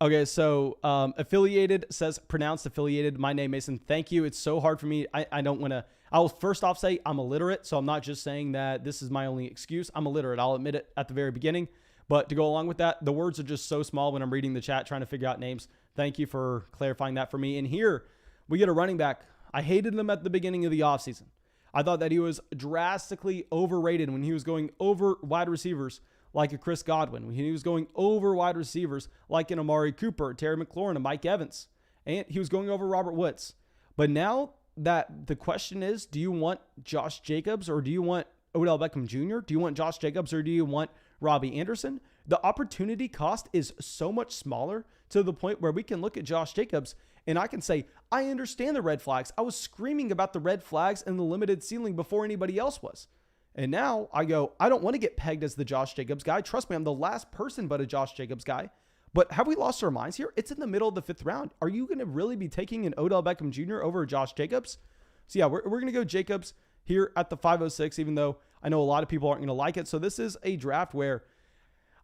Okay, so affiliated says pronounced affiliated. My name, Mason. Thank you. It's so hard for me. I don't want to. I will first off say I'm illiterate, so I'm not just saying that this is my only excuse. I'm illiterate. I'll admit it at the very beginning. But to go along with that, the words are just so small when I'm reading the chat trying to figure out names. Thank you for clarifying that for me. And here we get a running back. I hated him at the beginning of the offseason. I thought that he was drastically overrated when he was going over wide receivers like a Chris Godwin, when he was going over wide receivers like an Amari Cooper, Terry McLaurin, and Mike Evans. And he was going over Robert Woods. But now that the question is, do you want Josh Jacobs or do you want Odell Beckham Jr.? Do you want Josh Jacobs or do you want Robbie Anderson? The opportunity cost is so much smaller to the point where we can look at Josh Jacobs and I can say, I understand the red flags. I was screaming about the red flags and the limited ceiling before anybody else was. And now I go, I don't want to get pegged as the Josh Jacobs guy. Trust me, I'm the last person but a Josh Jacobs guy. But have we lost our minds here? It's in the middle of the 5th round. Are you going to really be taking an Odell Beckham Jr. over Josh Jacobs? So yeah, we're going to go Jacobs here at the 506, even though I know a lot of people aren't going to like it. So this is a draft where,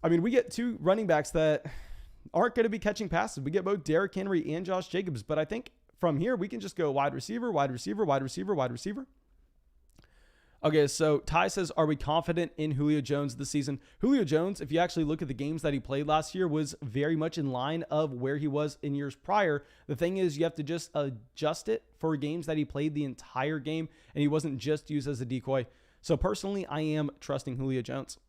I mean, we get 2 running backs that aren't going to be catching passes. We get both Derrick Henry and Josh Jacobs. But I think from here, we can just go wide receiver, wide receiver, wide receiver, wide receiver. Okay, so Ty says, are we confident in Julio Jones this season? Julio Jones, if you actually look at the games that he played last year, was very much in line of where he was in years prior. The thing is, you have to just adjust it for games that he played the entire game, and he wasn't just used as a decoy. So personally, I am trusting Julio Jones.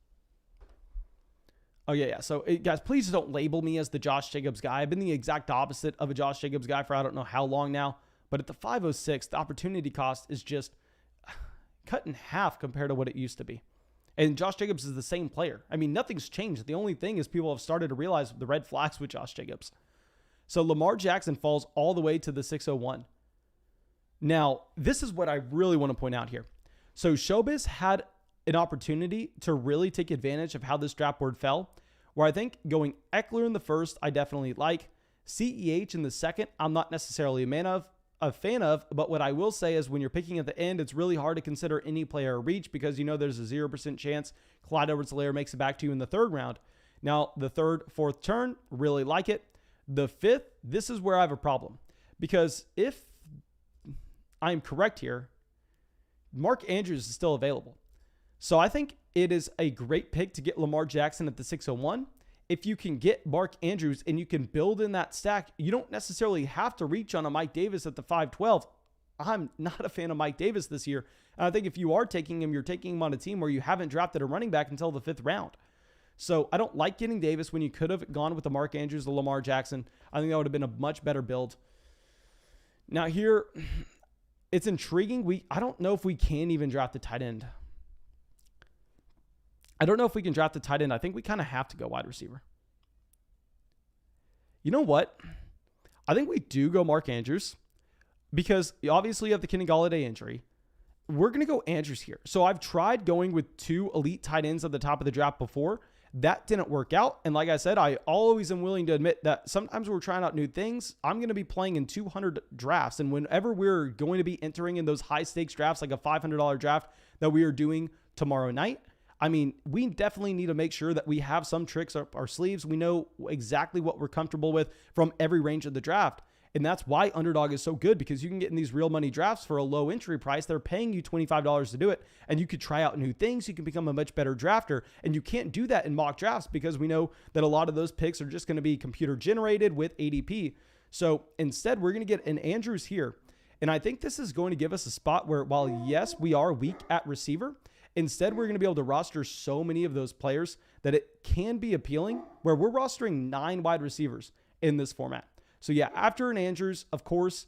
Oh, yeah. So, guys, please don't label me as the Josh Jacobs guy. I've been the exact opposite of a Josh Jacobs guy for I don't know how long now. But at the 506, the opportunity cost is just cut in half compared to what it used to be. And Josh Jacobs is the same player. I mean, nothing's changed. The only thing is people have started to realize the red flags with Josh Jacobs. So Lamar Jackson falls all the way to the 601. Now, this is what I really want to point out here. So Showbiz had an opportunity to really take advantage of how this draft board fell, where I think going Eckler in the 1st, I definitely like. CEH in the 2nd, I'm not necessarily a fan of, but what I will say is when you're picking at the end, it's really hard to consider any player a reach because you know there's a 0% chance Clyde Edwards-Helaire makes it back to you in the 3rd round. Now, the 3rd, 4th turn, really like it. The 5th, this is where I have a problem because if I'm correct here, Mark Andrews is still available. So I think it is a great pick to get Lamar Jackson at the 601. If you can get Mark Andrews and you can build in that stack, you don't necessarily have to reach on a Mike Davis at the 512. I'm not a fan of Mike Davis this year. And I think if you are taking him, you're taking him on a team where you haven't drafted a running back until the 5th round. So I don't like getting Davis when you could have gone with the Mark Andrews, the Lamar Jackson. I think that would have been a much better build. Now here, it's intriguing. I don't know if we can even draft a tight end. I don't know if we can draft a tight end. I think we kind of have to go wide receiver. You know what? I think we do go Mark Andrews because obviously you have the Kenny Golladay injury. We're going to go Andrews here. So I've tried going with 2 elite tight ends at the top of the draft before. That didn't work out. And like I said, I always am willing to admit that sometimes we're trying out new things. I'm going to be playing in 200 drafts. And whenever we're going to be entering in those high stakes drafts, like a $500 draft that we are doing tomorrow night, I mean, we definitely need to make sure that we have some tricks up our sleeves. We know exactly what we're comfortable with from every range of the draft. And that's why Underdog is so good because you can get in these real money drafts for a low entry price. They're paying you $25 to do it. And you could try out new things. You can become a much better drafter. And you can't do that in mock drafts because we know that a lot of those picks are just going to be computer generated with ADP. So instead, we're going to get an Andrews here. And I think this is going to give us a spot where while, yes, we are weak at receiver, instead, we're going to be able to roster so many of those players that it can be appealing where we're rostering 9 wide receivers in this format. So yeah, after an Andrews, of course,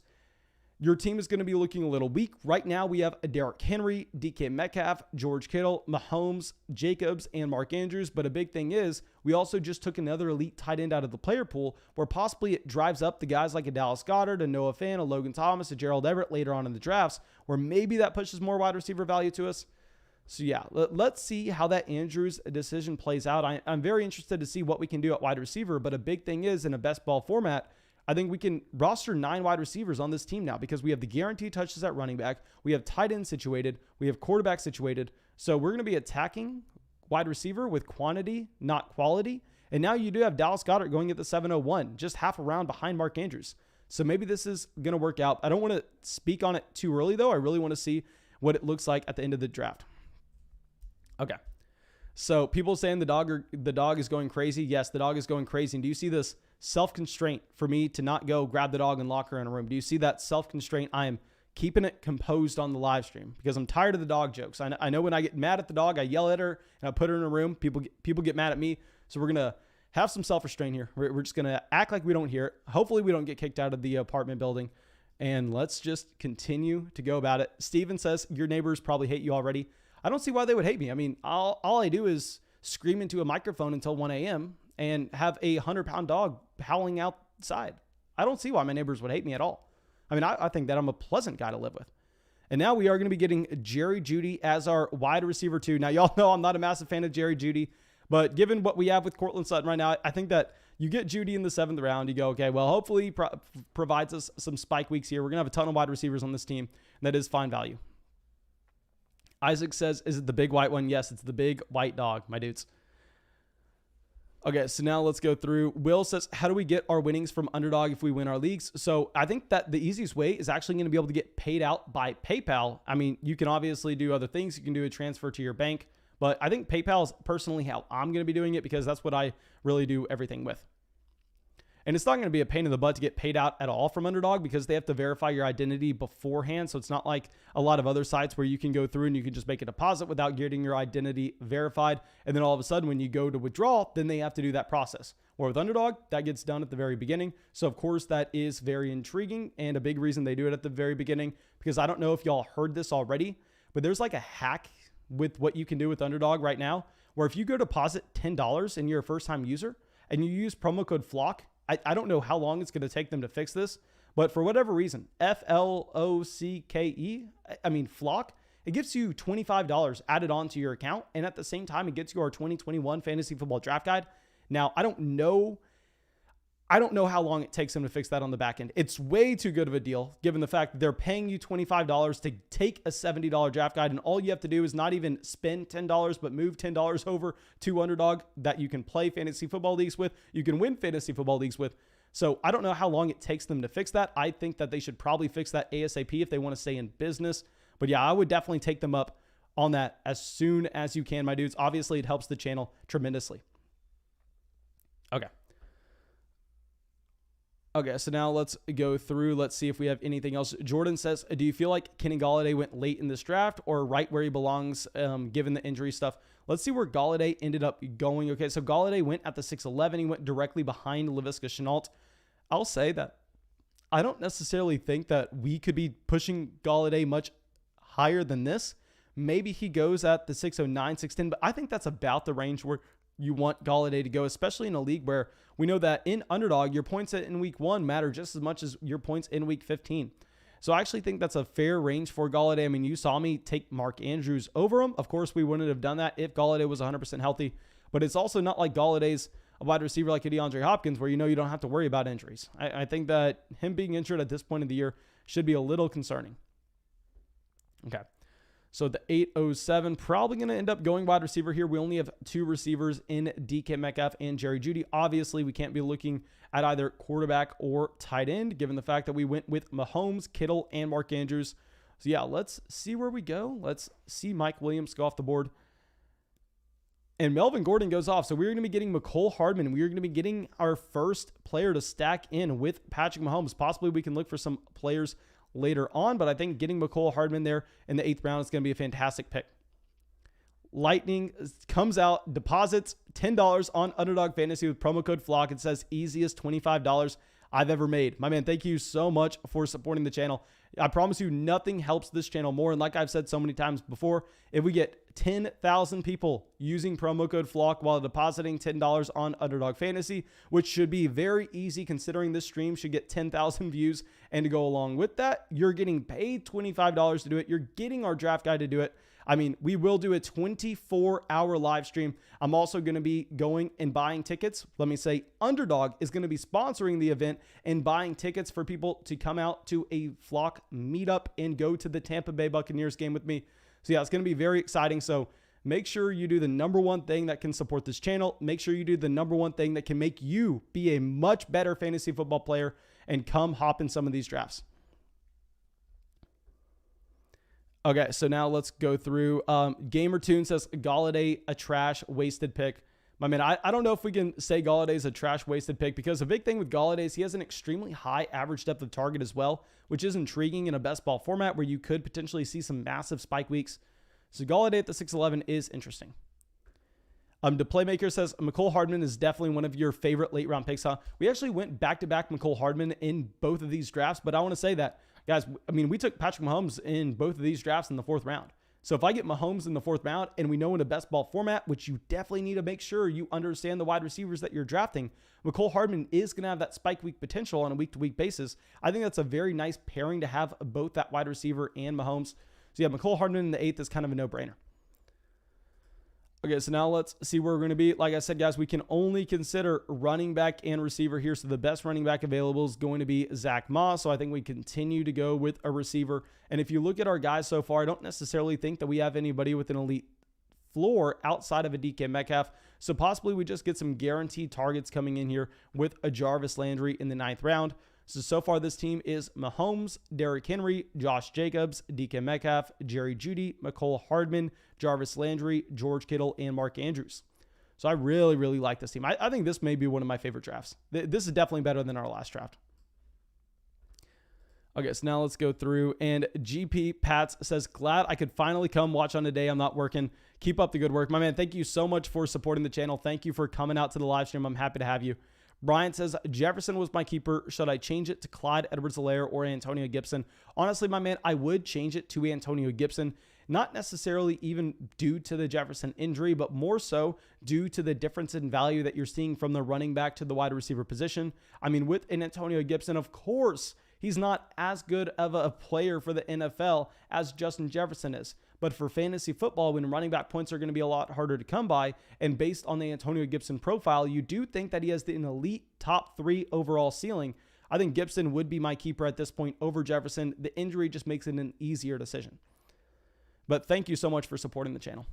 your team is going to be looking a little weak. Right now, we have a Derrick Henry, DK Metcalf, George Kittle, Mahomes, Jacobs, and Mark Andrews. But a big thing is we also just took another elite tight end out of the player pool where possibly it drives up the guys like a Dallas Goedert, a Noah Fant, a Logan Thomas, a Gerald Everett later on in the drafts where maybe that pushes more wide receiver value to us. So yeah, let's see how that Andrews decision plays out. I'm very interested to see what we can do at wide receiver, but a big thing is in a best ball format, I think we can roster 9 wide receivers on this team now because we have the guaranteed touches at running back. We have tight end situated. We have quarterback situated. So we're going to be attacking wide receiver with quantity, not quality. And now you do have Dallas Goedert going at the 701, just half a round behind Mark Andrews. So maybe this is going to work out. I don't want to speak on it too early, though. I really want to see what it looks like at the end of the draft. Okay. So people saying the dog is going crazy. Yes, the dog is going crazy. And do you see this self-constraint for me to not go grab the dog and lock her in a room? Do you see that self-constraint? I am keeping it composed on the live stream because I'm tired of the dog jokes. I know when I get mad at the dog, I yell at her and I put her in a room. People get mad at me. So we're going to have some self-restraint here. We're just going to act like we don't hear it. Hopefully we don't get kicked out of the apartment building. And let's just continue to go about it. Steven says, your neighbors probably hate you already. I don't see why they would hate me. I mean, all I do is scream into a microphone until 1 a.m. and have a 100-pound dog howling outside. I don't see why my neighbors would hate me at all. I mean, I think that I'm a pleasant guy to live with. And now we are going to be getting Jerry Jeudy as our wide receiver 2. Now, y'all know I'm not a massive fan of Jerry Jeudy, but given what we have with Courtland Sutton right now, I think that you get Jeudy in the 7th round. You go, okay, well, hopefully he provides us some spike weeks here. We're going to have a ton of wide receivers on this team, and that is fine value. Isaac says, is it the big white one? Yes, it's the big white dog, my dudes. Okay, so now let's go through. Will says, how do we get our winnings from Underdog if we win our leagues? So I think that the easiest way is actually going to be able to get paid out by PayPal. I mean, you can obviously do other things. You can do a transfer to your bank. But I think PayPal is personally how I'm going to be doing it because that's what I really do everything with. And it's not going to be a pain in the butt to get paid out at all from Underdog because they have to verify your identity beforehand. So it's not like a lot of other sites where you can go through and you can just make a deposit without getting your identity verified. And then all of a sudden when you go to withdraw, then they have to do that process. Or with Underdog, that gets done at the very beginning. So of course that is very intriguing and a big reason they do it at the very beginning because I don't know if y'all heard this already, but there's like a hack with what you can do with Underdog right now, where if you go deposit $10 and you're a first-time user and you use promo code FLOCK, I don't know how long it's going to take them to fix this, but for whatever reason, FLOCKE, I mean FLOCK, it gives you $25 added onto your account, and at the same time, it gets you our 2021 Fantasy Football Draft Guide. Now, I don't know how long it takes them to fix that on the back end. It's way too good of a deal, given the fact that they're paying you $25 to take a $70 draft guide, and all you have to do is not even spend $10, but move $10 over to Underdog that you can play fantasy football leagues with, you can win fantasy football leagues with. So I don't know how long it takes them to fix that. I think that they should probably fix that ASAP if they want to stay in business. But yeah, I would definitely take them up on that as soon as you can, my dudes. Obviously, it helps the channel tremendously. Okay, so now let's go through. Let's see if we have anything else. Jordan says, do you feel like Kenny Golladay went late in this draft or right where he belongs given the injury stuff? Let's see where Golladay ended up going. Okay, so Golladay went at the 6'11". He went directly behind Laviska Shenault. I'll say that I don't necessarily think that we could be pushing Golladay much higher than this. Maybe he goes at the 6'09", 6'10", but I think that's about the range where you want Golladay to go, especially in a league where we know that in Underdog, your points in week 1 matter just as much as your points in week 15. So I actually think that's a fair range for Golladay. I mean, you saw me take Mark Andrews over him. Of course, we wouldn't have done that if Golladay was 100% healthy, but it's also not like Galladay's a wide receiver like a DeAndre Hopkins where you know you don't have to worry about injuries. I think that him being injured at this point of the year should be a little concerning. Okay. So the 807, probably going to end up going wide receiver here. We only have 2 receivers in DK Metcalf and Jerry Jeudy. Obviously, we can't be looking at either quarterback or tight end, given the fact that we went with Mahomes, Kittle, and Mark Andrews. So yeah, let's see where we go. Let's see Mike Williams go off the board. And Melvin Gordon goes off. So we're going to be getting McCole Hardman. We're going to be getting our first player to stack in with Patrick Mahomes. Possibly we can look for some players later on, but I think getting McCole Hardman there in the 8th round is going to be a fantastic pick. Lightning comes out, deposits $10 on Underdog Fantasy with promo code FLOCK. It says easiest $25 I've ever made. My man, thank you so much for supporting the channel. I promise you nothing helps this channel more. And like I've said so many times before, if we get 10,000 people using promo code FLOCK while depositing $10 on Underdog Fantasy, which should be very easy considering this stream should get 10,000 views. And to go along with that, you're getting paid $25 to do it. You're getting our draft guide to do it. I mean, we will do a 24-hour live stream. I'm also going to be going and buying tickets. Let me say Underdog is going to be sponsoring the event and buying tickets for people to come out to a Flock meetup and go to the Tampa Bay Buccaneers game with me. So yeah, it's going to be very exciting. So make sure you do the number one thing that can support this channel. Make sure you do the number one thing that can make you be a much better fantasy football player and come hop in some of these drafts. Okay, so now let's go through. Gamertoon says Golladay, a trash wasted pick. My man, I don't know if we can say Golladay is a trash wasted pick, because the big thing with Golladay is he has an extremely high average depth of target as well, which is intriguing in a best ball format where you could potentially see some massive spike weeks. So Golladay at the 6'11 is interesting. The Playmaker says McCole Hardman is definitely one of your favorite late round picks, huh? We actually went back-to-back McCole Hardman in both of these drafts, but I want to say that, guys, I mean, we took Patrick Mahomes in both of these drafts in the 4th round. So if I get Mahomes in the 4th round, and we know in a best ball format, which you definitely need to make sure you understand the wide receivers that you're drafting, McCole Hardman is going to have that spike week potential on a week-to-week basis. I think that's a very nice pairing to have both that wide receiver and Mahomes. So yeah, McCole Hardman in the 8th is kind of a no-brainer. Okay, so now let's see where we're going to be. Like I said, guys, we can only consider running back and receiver here. So the best running back available is going to be Zach Moss. So I think we continue to go with a receiver. And if you look at our guys so far, I don't necessarily think that we have anybody with an elite floor outside of a DK Metcalf. So possibly we just get some guaranteed targets coming in here with a Jarvis Landry in the 9th round. So far this team is Mahomes, Derrick Henry, Josh Jacobs, DK Metcalf, Jerry Jeudy, McCole Hardman, Jarvis Landry, George Kittle, and Mark Andrews. So I really, really like this team. I think this may be one of my favorite drafts. This is definitely better than our last draft. Okay, so now let's go through. And GP Pats says, glad I could finally come watch on a day I'm not working. Keep up the good work. My man, thank you so much for supporting the channel. Thank you for coming out to the live stream. I'm happy to have you. Brian says, Jefferson was my keeper. Should I change it to Clyde Edwards-Helaire or Antonio Gibson? Honestly, my man, I would change it to Antonio Gibson. Not necessarily even due to the Jefferson injury, but more so due to the difference in value that you're seeing from the running back to the wide receiver position. I mean, with an Antonio Gibson, of course, he's not as good of a player for the NFL as Justin Jefferson is. But for fantasy football, when running back points are going to be a lot harder to come by, and based on the Antonio Gibson profile, you do think that he has an elite top 3 overall ceiling. I think Gibson would be my keeper at this point over Jefferson. The injury just makes it an easier decision. But thank you so much for supporting the channel.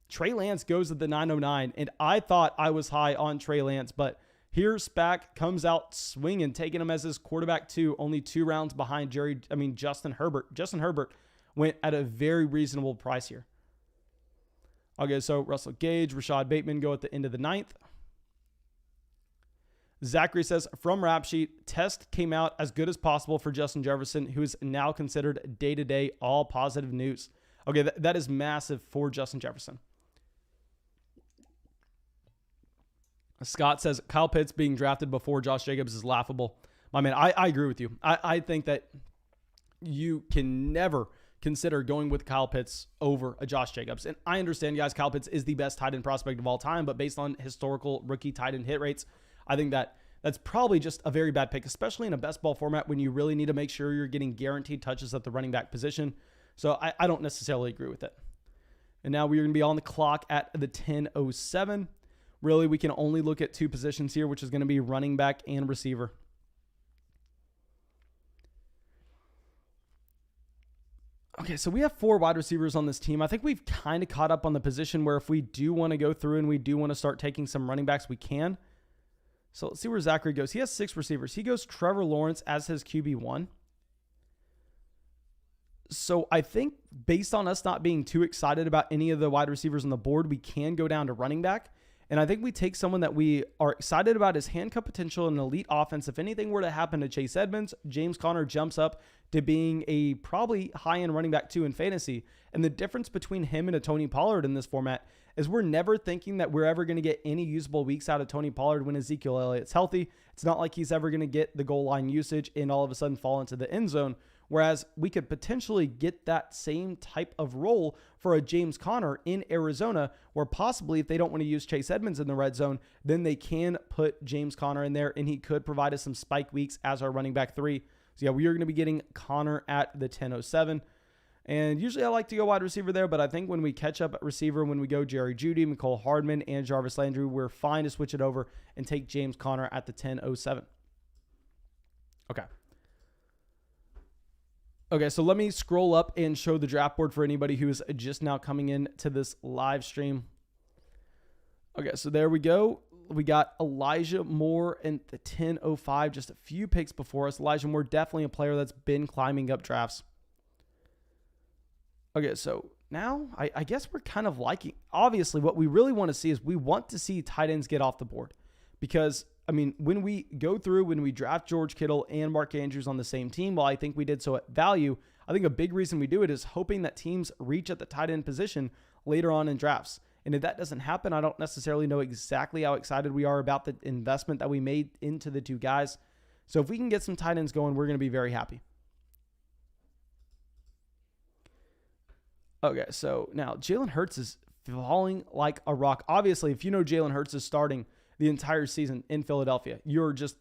Trey Lance goes at the 909, and I thought I was high on Trey Lance, but here SPAC comes out swinging, taking him as his quarterback 2, only 2 rounds behind Justin Herbert. Justin Herbert went at a very reasonable price here. Okay, so Russell Gage, Rashad Bateman go at the end of the 9th. Zachary says, from Rap Sheet, test came out as good as possible for Justin Jefferson, who is now considered day-to-day all positive news. Okay, that is massive for Justin Jefferson. Scott says, Kyle Pitts being drafted before Josh Jacobs is laughable. My man, I agree with you. I think that you can never consider going with Kyle Pitts over a Josh Jacobs. And I understand, guys, Kyle Pitts is the best tight end prospect of all time, but based on historical rookie tight end hit rates, I think that's probably just a very bad pick, especially in a best ball format when you really need to make sure you're getting guaranteed touches at the running back position. So I don't necessarily agree with it. And now we're going to be on the clock at the 10:07. Really, we can only look at 2 positions here, which is going to be running back and receiver. Okay, so we have 4 wide receivers on this team. I think we've kind of caught up on the position where if we do want to go through and we do want to start taking some running backs, we can. So let's see where Zachary goes. He has 6 receivers. He goes Trevor Lawrence as his QB1. So I think based on us not being too excited about any of the wide receivers on the board, we can go down to running back. And I think we take someone that we are excited about his handcuff potential in an elite offense. If anything were to happen to Chase Edmonds, James Conner jumps up to being a probably high-end running back 2 in fantasy. And the difference between him and a Tony Pollard in this format is we're never thinking that we're ever going to get any usable weeks out of Tony Pollard when Ezekiel Elliott's healthy. It's not like he's ever going to get the goal line usage and all of a sudden fall into the end zone. Whereas we could potentially get that same type of role for a James Conner in Arizona, where possibly if they don't want to use Chase Edmonds in the red zone, then they can put James Conner in there and he could provide us some spike weeks as our running back 3. So yeah, we are going to be getting Conner at the 10:07. And usually I like to go wide receiver there, but I think when we catch up at receiver, when we go Jerry Jeudy, McCole Hardman, and Jarvis Landry, we're fine to switch it over and take James Conner at the 10:07. Okay. Okay, so let me scroll up and show the draft board for anybody who is just now coming in to this live stream. Okay, so there we go. We got Elijah Moore in the 10:05, just a few picks before us. Elijah Moore, definitely a player that's been climbing up drafts. Okay, so now I guess we're kind of liking, obviously what we really want to see is we want to see tight ends get off the board, because I mean, when we go through, when we draft George Kittle and Mark Andrews on the same team, while I think we did so at value, I think a big reason we do it is hoping that teams reach at the tight end position later on in drafts. And if that doesn't happen, I don't necessarily know exactly how excited we are about the investment that we made into the two guys. So if we can get some tight ends going, we're going to be very happy. Okay, so now Jalen Hurts is falling like a rock. Obviously, if you know Jalen Hurts is starting the entire season in Philadelphia, you're just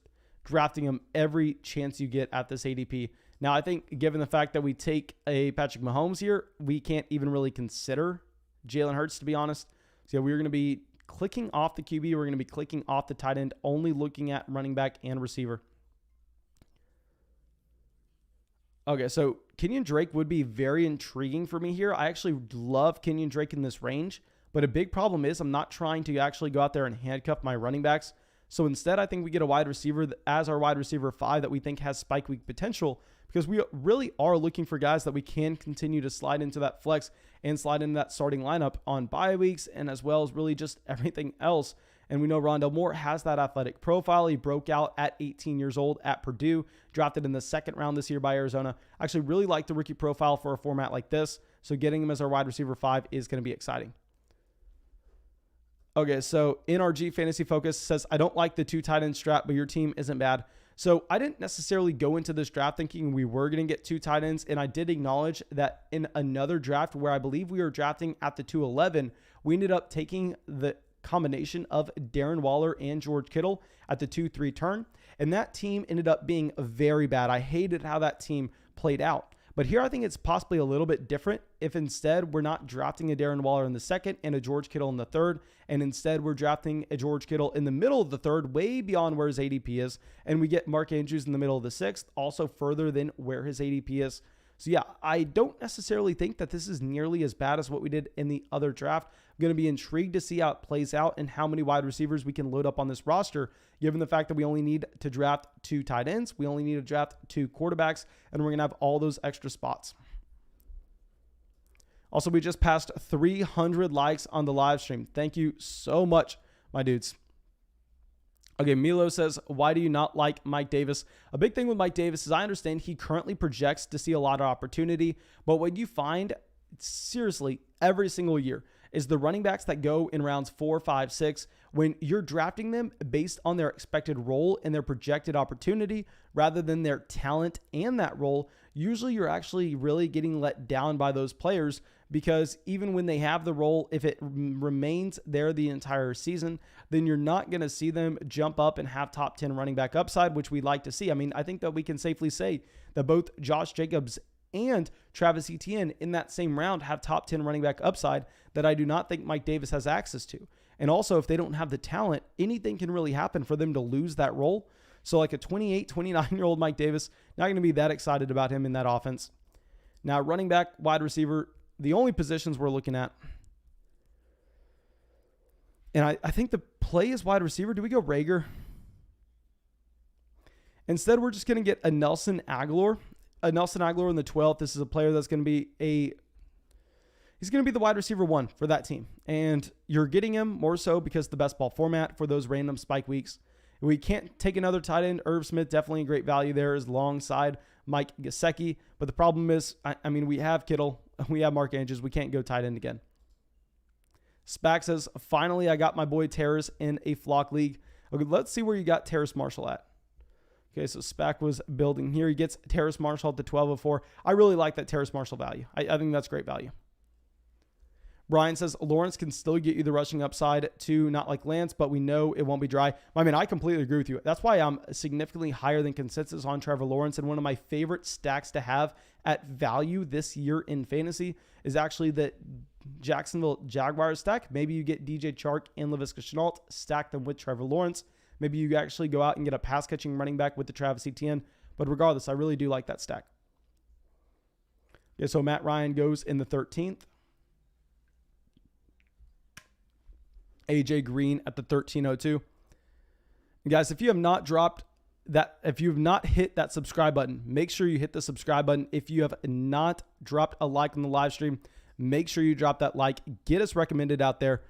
drafting him every chance you get at this ADP. Now, I think given the fact that we take a Patrick Mahomes here, we can't even really consider Jalen Hurts, to be honest. So we're going to be clicking off the QB. We're going to be clicking off the tight end, only looking at running back and receiver. Okay, so Kenyon Drake would be very intriguing for me here. I actually love Kenyon Drake in this range. But a big problem is I'm not trying to actually go out there and handcuff my running backs. So instead, I think we get a wide receiver as our wide receiver 5 that we think has spike week potential, because we really are looking for guys that we can continue to slide into that flex and slide into that starting lineup on bye weeks, and as well as really just everything else. And we know Rondale Moore has that athletic profile. He broke out at 18 years old at Purdue, drafted in the 2nd round this year by Arizona. I actually really like the rookie profile for a format like this. So getting him as our wide receiver 5 is going to be exciting. Okay, so NRG Fantasy Focus says, I don't like the 2 tight end strat, but your team isn't bad. So I didn't necessarily go into this draft thinking we were going to get 2 tight ends, and I did acknowledge that in another draft where I believe we were drafting at the 211, we ended up taking the combination of Darren Waller and George Kittle at the 2-3 turn, and that team ended up being very bad. I hated how that team played out. But here I think it's possibly a little bit different if instead we're not drafting a Darren Waller in the 2nd and a George Kittle in the 3rd, and instead we're drafting a George Kittle in the middle of the 3rd, way beyond where his ADP is, and we get Mark Andrews in the middle of the 6th, also further than where his ADP is. So yeah, I don't necessarily think that this is nearly as bad as what we did in the other draft. I'm going to be intrigued to see how it plays out and how many wide receivers we can load up on this roster, given the fact that we only need to draft 2 tight ends, we only need to draft 2 quarterbacks, and we're going to have all those extra spots. Also, we just passed 300 likes on the live stream. Thank you so much, my dudes. Okay, Milo says, why do you not like Mike Davis? A big thing with Mike Davis is I understand he currently projects to see a lot of opportunity, but what you find, seriously, every single year is the running backs that go in rounds 4, 5, 6, when you're drafting them based on their expected role and their projected opportunity rather than their talent and that role, usually you're actually really getting let down by those players, because even when they have the role, if it remains there the entire season, then you're not going to see them jump up and have top 10 running back upside, which we'd like to see. I mean, I think that we can safely say that both Josh Jacobs and Travis Etienne in that same round have top 10 running back upside that I do not think Mike Davis has access to. And also, if they don't have the talent, anything can really happen for them to lose that role. So like a 28, 29-year-old Mike Davis, not going to be that excited about him in that offense. Now, running back, wide receiver, the only positions we're looking at. And I think the play is wide receiver. Do we go Rager? Instead, we're just going to get a Nelson Aguilar. A Nelson Aguilar in the 12th. This is a player that's going to be he's going to be the wide receiver 1 for that team. And you're getting him more so because the best ball format for those random spike weeks. We can't take another tight end. Irv Smith, definitely a great value there, is alongside Mike Gesicki. But the problem is, I mean, we have Kittle. We have Mark Andrews. We can't go tight end again. Spack says, finally, I got my boy Terrace in a flock league. Okay, let's see where you got Terrace Marshall at. Okay, so Spack was building here. He gets Terrace Marshall at the 1204. I really like that Terrace Marshall value. I think that's great value. Brian says, Lawrence can still get you the rushing upside to not like Lance, but we know it won't be dry. I mean, I completely agree with you. That's why I'm significantly higher than consensus on Trevor Lawrence. And one of my favorite stacks to have at value this year in fantasy is actually the Jacksonville Jaguars stack. Maybe you get DJ Chark and Laviska Shenault, stack them with Trevor Lawrence. Maybe you actually go out and get a pass-catching running back with the Travis Etienne. But regardless, I really do like that stack. Okay, so Matt Ryan goes in the 13th. AJ Green at the 1302. And guys, if you have not hit that subscribe button, make sure you hit the subscribe button. If you have not dropped a like on the live stream, make sure you drop that like. Get us recommended out there.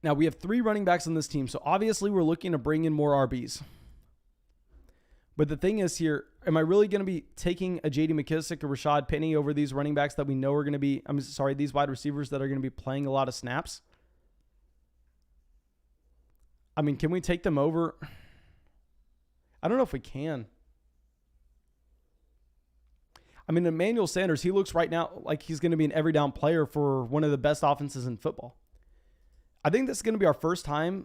Now, we have 3 running backs on this team, so obviously we're looking to bring in more RBs. But the thing is here, am I really going to be taking a J.D. McKissick or Rashad Penny over these running backs that we know are going to be, these wide receivers that are going to be playing a lot of snaps? I mean, can we take them over? I don't know if we can. I mean, Emmanuel Sanders, he looks right now like he's going to be an every down player for one of the best offenses in football. I think this is going to be our first time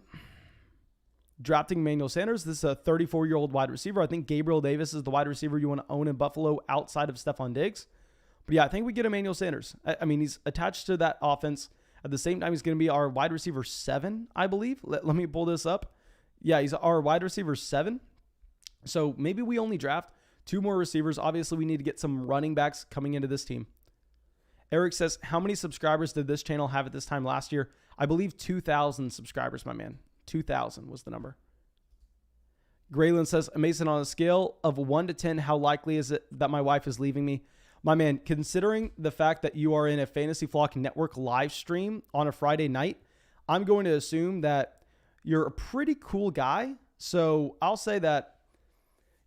drafting Emmanuel Sanders. This is a 34-year-old wide receiver. I think Gabriel Davis is the wide receiver you want to own in Buffalo outside of Stephon Diggs. But yeah, I think we get Emmanuel Sanders. I mean, he's attached to that offense. At the same time, he's going to be our wide receiver 7, I believe. Let me pull this up. Yeah, he's our wide receiver 7. So maybe we only draft 2 more receivers. Obviously, we need to get some running backs coming into this team. Eric says, how many subscribers did this channel have at this time last year? I believe 2,000 subscribers, my man. 2,000 was the number. Graylin says, Mason, on a scale of 1 to 10, how likely is it that my wife is leaving me? My man, considering the fact that you are in a Fantasy Flock Network live stream on a Friday night, I'm going to assume that you're a pretty cool guy. So I'll say that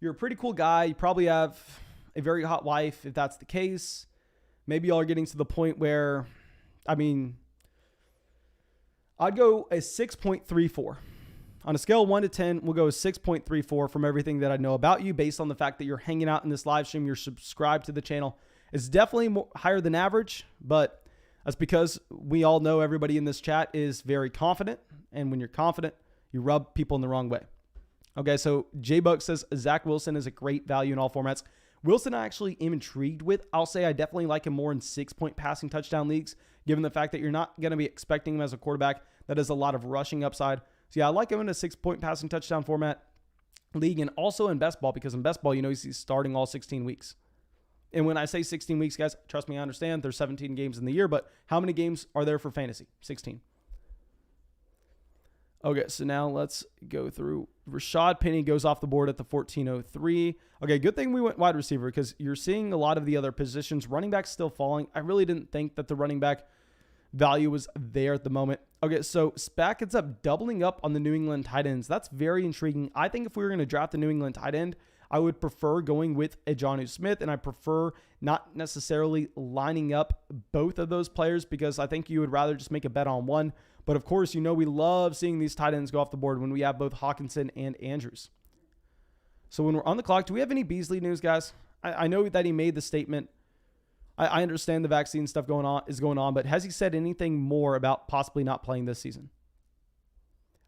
you're a pretty cool guy. You probably have a very hot wife, if that's the case. Maybe y'all are getting to the point where, I mean, I'd go a 6.34. On a scale of 1 to 10, we'll go a 6.34 from everything that I know about you based on the fact that you're hanging out in this live stream, you're subscribed to the channel. It's definitely higher than average, but that's because we all know everybody in this chat is very confident. And when you're confident, you rub people in the wrong way. Okay, so J-Buck says Zach Wilson is a great value in all formats. Wilson I actually am intrigued with. I'll say I definitely like him more in 6-point passing touchdown leagues, given the fact that you're not going to be expecting him as a quarterback that has a lot of rushing upside. So yeah, I like him in a 6-point passing touchdown format league, and also in best ball, because in best ball, you know, he's starting all 16 weeks. And when I say 16 weeks, guys, trust me, I understand there's 17 games in the year, but how many games are there for fantasy? 16. Okay, so now let's go through. Rashad Penny goes off the board at the 1403. Okay, good thing we went wide receiver, because you're seeing a lot of the other positions. Running back still falling. I really didn't think that the running back value was there at the moment. Okay, so SPAC ends up doubling up on the New England tight ends. That's very intriguing. I think if we were going to draft the New England tight end, I would prefer going with a Jonnu Smith, and I prefer not necessarily lining up both of those players, because I think you would rather just make a bet on one. But of course, you know, we love seeing these tight ends go off the board when we have both Hawkinson and Andrews. So when we're on the clock, do we have any Beasley news, guys? I know that he made the statement. I understand the vaccine stuff is going on, but has he said anything more about possibly not playing this season?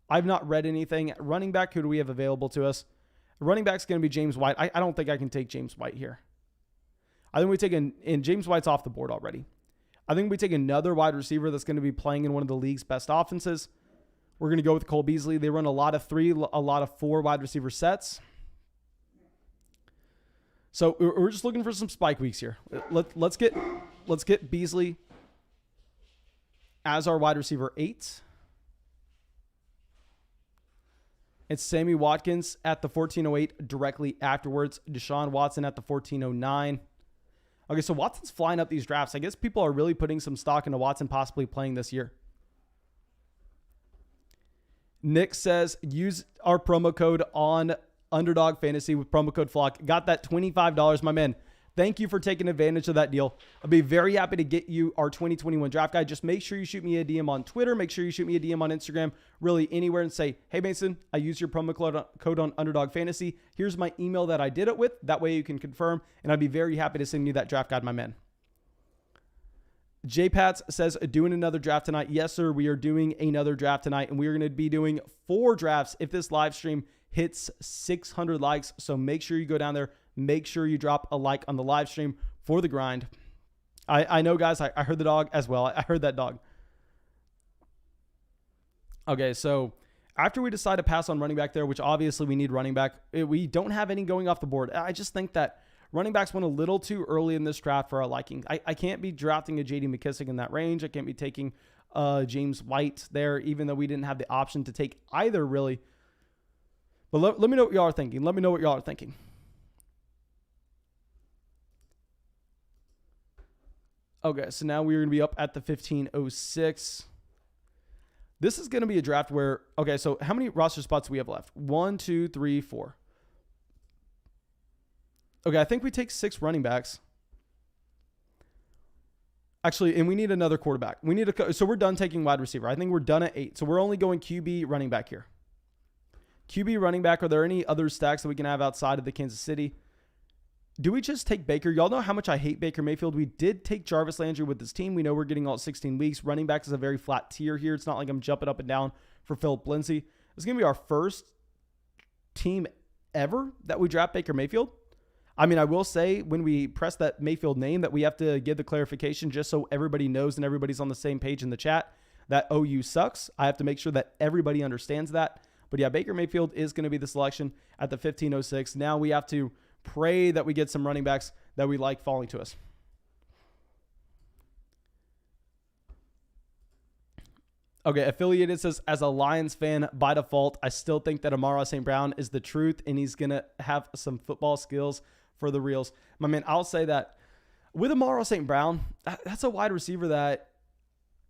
I've not read anything. Running back, who do we have available to us? Running back's going to be James White. I don't think I can take James White here. I think we take and James White's off the board already. I think we take another wide receiver that's going to be playing in one of the league's best offenses. We're going to go with Cole Beasley. They run a lot of 3, a lot of 4 wide receiver sets. So we're just looking for some spike weeks here. Let's get Beasley as our wide receiver 8. It's Sammy Watkins at the 1408 directly afterwards. Deshaun Watson at the 1409. Okay, so Watson's flying up these drafts. I guess people are really putting some stock into Watson possibly playing this year. Nick says, use our promo code on Underdog Fantasy with promo code FLOCK. Got that $25, my man. Thank you for taking advantage of that deal. I'll be very happy to get you our 2021 draft guide. Just make sure you shoot me a DM on Twitter. Make sure you shoot me a DM on Instagram, really anywhere, and say, hey, Mason, I used your promo code on Underdog Fantasy. Here's my email that I did it with. That way you can confirm, and I'd be very happy to send you that draft guide, my man. J-Pats says, doing another draft tonight. Yes, sir, we are doing another draft tonight, and we are going to be doing 4 drafts if this live stream hits 600 likes. So make sure you go down there. Make sure you drop a like on the live stream for the grind. I know, guys, I heard the dog as well. I heard that dog. Okay, so after we decide to pass on running back there, which obviously we need running back, we don't have any going off the board. I just think that Running backs went a little too early in this draft for our liking. I can't be drafting a J.D. McKissick in that range. I can't be taking James White there, even though we didn't have the option to take either, really. But let me know what y'all are thinking. Let me know what y'all are thinking. Okay, so now we're going to be up at the 1506. This is going to be a draft where, okay, so how many roster spots do we have left? 1, 2, 3, 4. Okay, I think we take 6 running backs. Actually, and we need another quarterback. So we're done taking wide receiver. I think we're done at 8. So we're only going QB running back here. QB running back, are there any other stacks that we can have outside of the Kansas City? Do we just take Baker? Y'all know how much I hate Baker Mayfield. We did take Jarvis Landry with this team. We know we're getting all 16 weeks. Running back is a very flat tier here. It's not like I'm jumping up and down for Philip Lindsay. It's going to be our first team ever that we draft Baker Mayfield. I mean, I will say when we press that Mayfield name that we have to give the clarification just so everybody knows and everybody's on the same page in the chat that OU sucks. I have to make sure that everybody understands that. But yeah, Baker Mayfield is going to be the selection at the 1506. Now we have to pray that we get some running backs that we like falling to us. Okay, Affiliated says, as a Lions fan, by default, I still think that Amon-Ra St. Brown is the truth, and he's going to have some football skills for the reals. My man, I'll say that with Amon-Ra St. Brown, that's a wide receiver that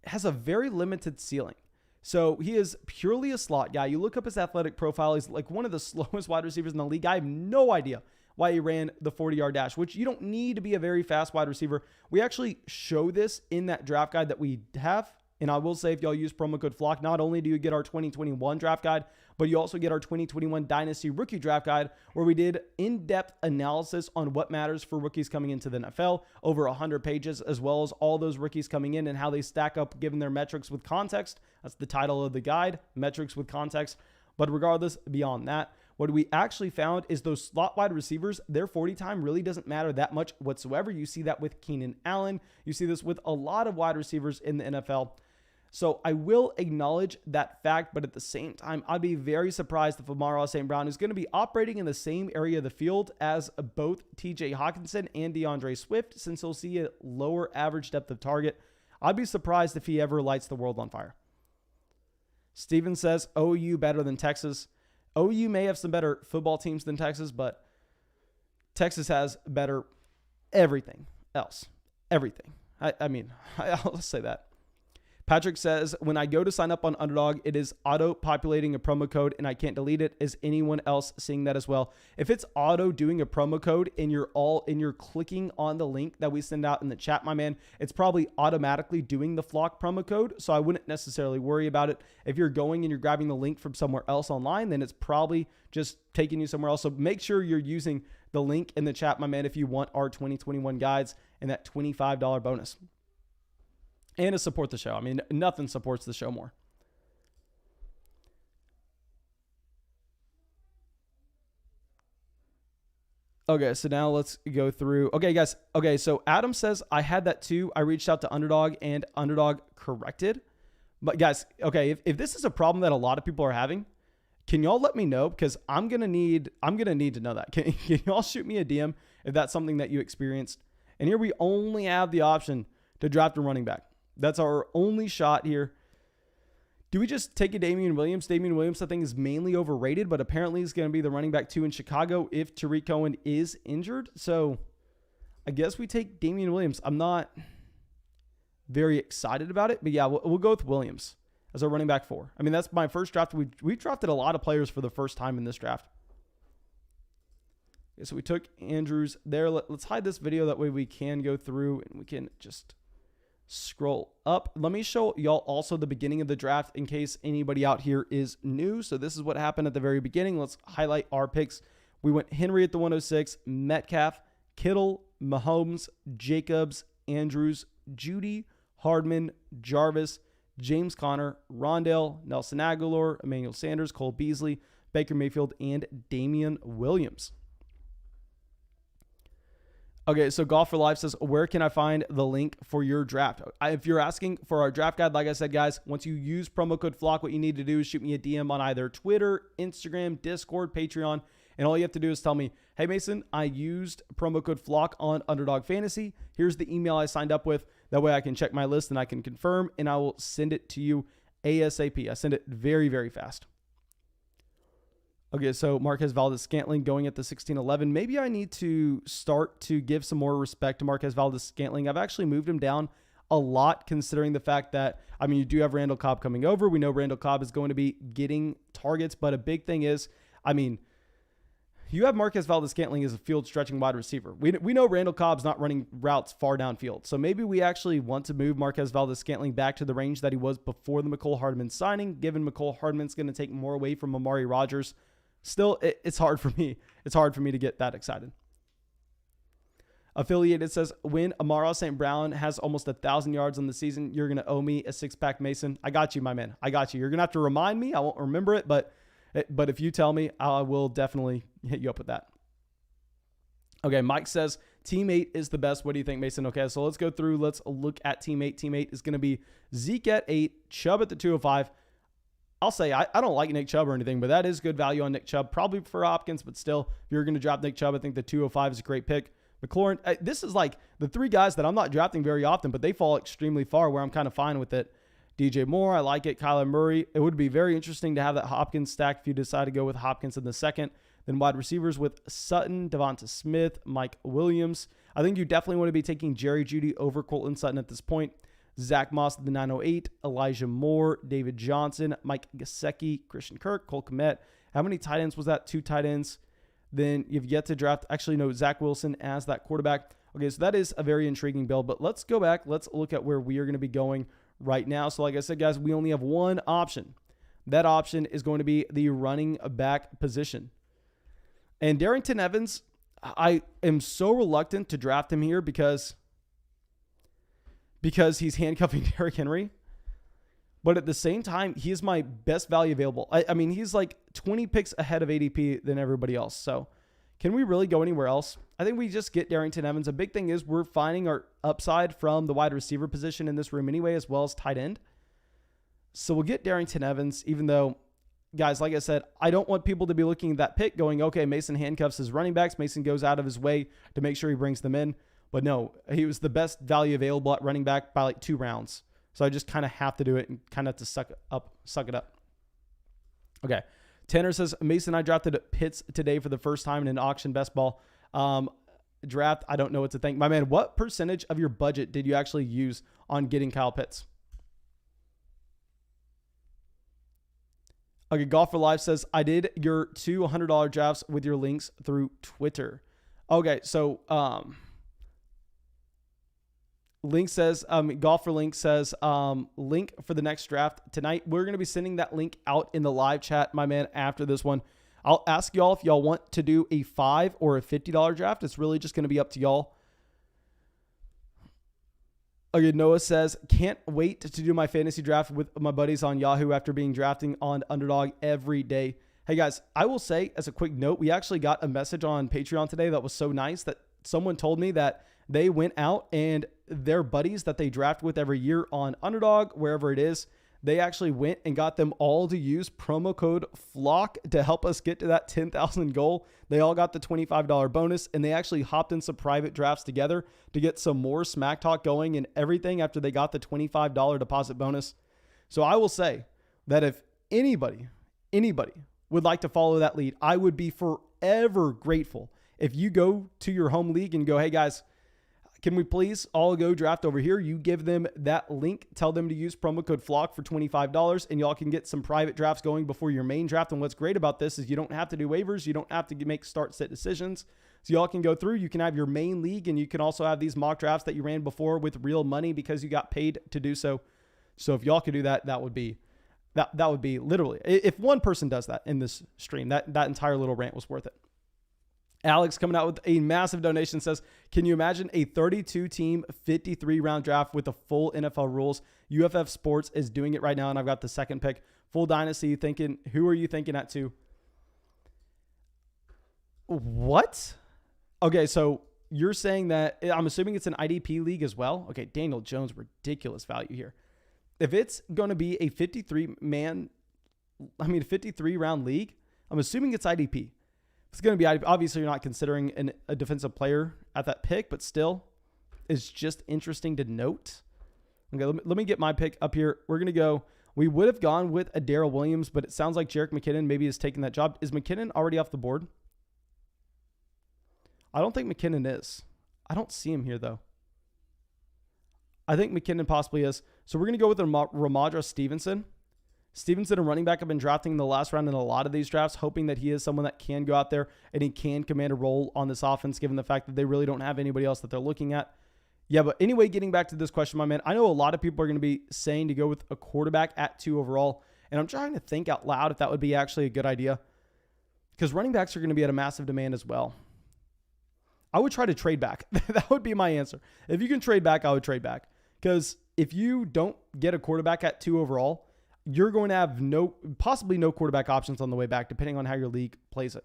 has a very limited ceiling. So he is purely a slot guy. You look up his athletic profile, he's like one of the slowest wide receivers in the league. I have no idea why he ran the 40-yard dash, which you don't need to be a very fast wide receiver. We actually show this in that draft guide that we have. And I will say, if y'all use promo code FLOCK, not only do you get our 2021 draft guide, but you also get our 2021 Dynasty Rookie Draft Guide, where we did in-depth analysis on what matters for rookies coming into the NFL, over 100 pages, as well as all those rookies coming in and how they stack up given their metrics with context. That's the title of the guide, Metrics with Context. But regardless, beyond that, what we actually found is those slot wide receivers, their 40 time really doesn't matter that much whatsoever. You see that with Keenan Allen. You see this with a lot of wide receivers in the NFL. So I will acknowledge that fact, but at the same time, I'd be very surprised if Amon-Ra St. Brown is going to be operating in the same area of the field as both TJ Hawkinson and DeAndre Swift, since he'll see a lower average depth of target. I'd be surprised if he ever lights the world on fire. Steven says, OU better than Texas. OU may have some better football teams than Texas, but Texas has better everything else. Everything. I mean, I'll say that. Patrick says, when I go to sign up on Underdog, it is auto-populating a promo code and I can't delete it. Is anyone else seeing that as well? If it's auto doing a promo code and you're clicking on the link that we send out in the chat, my man, it's probably automatically doing the Flock promo code. So I wouldn't necessarily worry about it. If you're going and you're grabbing the link from somewhere else online, then it's probably just taking you somewhere else. So make sure you're using the link in the chat, my man, if you want our 2021 guides and that $25 bonus. And to support the show. I mean, nothing supports the show more. Okay, so now let's go through. Okay, guys. Okay, so Adam says, I had that too. I reached out to Underdog and Underdog corrected. But guys, okay, if this is a problem that a lot of people are having, can y'all let me know? Because I'm gonna need to know that. Can y'all shoot me a DM if that's something that you experienced? And here we only have the option to draft a running back. That's our only shot here. Do we just take a Damian Williams? Damian Williams, I think, is mainly overrated, but apparently he's going to be the running back 2 in Chicago if Tariq Cohen is injured. So I guess we take Damian Williams. I'm not very excited about it, but yeah, we'll go with Williams as our running back 4. I mean, that's my first draft. We drafted a lot of players for the first time in this draft. Okay, so we took Andrews there. Let's hide this video. That way we can go through and we can just scroll up. Let me show y'all also the beginning of the draft in case anybody out here is new. So this is what happened at the very beginning. Let's highlight our picks. We went Henry at the 106, Metcalf, Kittle, Mahomes, Jacobs, Andrews, Judy, Hardman, Jarvis, James Conner, Rondale, Nelson Aguilar, Emmanuel Sanders, Cole Beasley, Baker Mayfield, and Damian Williams. Okay, so Golf for Life says, where can I find the link for your draft? If you're asking for our draft guide, like I said, guys, once you use promo code FLOCK, what you need to do is shoot me a DM on either Twitter, Instagram, Discord, Patreon, And all you have to do is tell me, hey, Mason, I used promo code FLOCK on Underdog Fantasy. Here's the email I signed up with. That way I can check my list and I can confirm, and I will send it to you ASAP. I send it very, very fast. Okay, so Marquez Valdes-Scantling going at the 16-11. Maybe I need to start to give some more respect to Marquez Valdes-Scantling. I've actually moved him down a lot, considering the fact that, I mean, you do have Randall Cobb coming over. We know Randall Cobb is going to be getting targets, but a big thing is, I mean, you have Marquez Valdes-Scantling as a field stretching wide receiver. We know Randall Cobb's not running routes far downfield. So maybe we actually want to move Marquez Valdes-Scantling back to the range that he was before the Mecole Hardman signing, given Mecole Hardman's going to take more away from Amari Rodgers. Still, it's hard for me. It's hard for me to get that excited. Affiliated says, when Amara St. Brown has almost 1,000 yards on the season, you're going to owe me a six-pack, Mason. I got you, my man. I got you. You're going to have to remind me. I won't remember it, but if you tell me, I will definitely hit you up with that. Okay, Mike says, Team 8 is the best. What do you think, Mason? Okay, so let's go through. Let's look at Team 8. Team 8 is going to be Zeke at 8, Chubb at the 205. I'll say I don't like Nick Chubb or anything, but that is good value on Nick Chubb. Probably for Hopkins, but still, if you're going to drop Nick Chubb, I think the 205 is a great pick. McLaurin, this is like the three guys that I'm not drafting very often, but they fall extremely far where I'm kind of fine with it. DJ Moore, I like it. Kyler Murray. It would be very interesting to have that Hopkins stack if you decide to go with Hopkins in the second. Then wide receivers with Sutton, Devonta Smith, Mike Williams. I think you definitely want to be taking Jerry Jeudy over Courtland Sutton at this point. Zach Moss at the 908, Elijah Moore, David Johnson, Mike Gesicki, Christian Kirk, Cole Kmet. How many tight ends was that? 2 tight ends. Then you've yet to draft, actually, no, Zach Wilson as that quarterback. Okay, so that is a very intriguing build, but let's go back. Let's look at where we are going to be going right now. So like I said, guys, we only have one option. That option is going to be the running back position. And Darrington Evans, I am so reluctant to draft him here because he's handcuffing Derrick Henry. But at the same time, he is my best value available. I mean, he's like 20 picks ahead of ADP than everybody else. So can we really go anywhere else? I think we just get Darrington Evans. A big thing is we're finding our upside from the wide receiver position in this room anyway, as well as tight end. So we'll get Darrington Evans, even though, guys, like I said, I don't want people to be looking at that pick going, okay, Mason handcuffs his running backs. Mason goes out of his way to make sure he brings them in. But no, he was the best value available at running back by like 2 rounds. So I just kind of have to do it and kind of have to suck it up. Okay. Tanner says, Mason, I drafted Pitts today for the first time in an auction best ball draft. I don't know what to think. My man, what percentage of your budget did you actually use on getting Kyle Pitts? Okay, Golf for Life says, I did your 2 $100 drafts with your links through Twitter. Okay, so Link says, Golf for Link says, link for the next draft tonight. We're going to be sending that link out in the live chat, my man, after this one. I'll ask y'all if y'all want to do a $5 or a $50 draft. It's really just going to be up to y'all. Okay, Noah says, can't wait to do my fantasy draft with my buddies on Yahoo after being drafting on Underdog every day. Hey guys, I will say as a quick note, we actually got a message on Patreon today that was so nice that someone told me that they went out and their buddies that they draft with every year on Underdog, wherever it is, they actually went and got them all to use promo code FLOCK to help us get to that 10,000 goal. They all got the $25 bonus, and they actually hopped in some private drafts together to get some more smack talk going and everything after they got the $25 deposit bonus. So I will say that if anybody would like to follow that lead, I would be forever grateful if you go to your home league and go, hey guys, can we please all go draft over here? You give them that link, tell them to use promo code FLOCK for $25, and y'all can get some private drafts going before your main draft. And what's great about this is you don't have to do waivers. You don't have to make start-sit decisions. So y'all can go through. You can have your main league, and you can also have these mock drafts that you ran before with real money because you got paid to do so. So if y'all could do that, that would be literally, if one person does that in this stream, that entire little rant was worth it. Alex coming out with a massive donation says, can you imagine a 32-team, 53-round draft with the full NFL rules? UFF Sports is doing it right now, and I've got the second pick. Full dynasty, thinking, who are you thinking at 2? What? Okay, so you're saying that, I'm assuming it's an IDP league as well? Okay, Daniel Jones, ridiculous value here. If it's going to be a 53-round league, I'm assuming it's IDP. It's going to be, obviously you're not considering a defensive player at that pick, but still it's just interesting to note. Okay, let me get my pick up here. We're going to go, we would have gone with a Darrell Williams, but it sounds like Jerick McKinnon maybe is taking that job. Is McKinnon already off the board? I don't think McKinnon is. I don't see him here though. I think McKinnon possibly is. So we're going to go with Ramondre Stevenson. Stevenson, a running back, I've been drafting in the last round in a lot of these drafts, hoping that he is someone that can go out there and he can command a role on this offense, given the fact that they really don't have anybody else that they're looking at. Yeah, but anyway, getting back to this question, my man, I know a lot of people are going to be saying to go with a quarterback at 2 overall, and I'm trying to think out loud if that would be actually a good idea, because running backs are going to be at a massive demand as well. I would try to trade back. That would be my answer. If you can trade back, I would trade back, because if you don't get a quarterback at 2 overall, you're going to have possibly no quarterback options on the way back, depending on how your league plays it.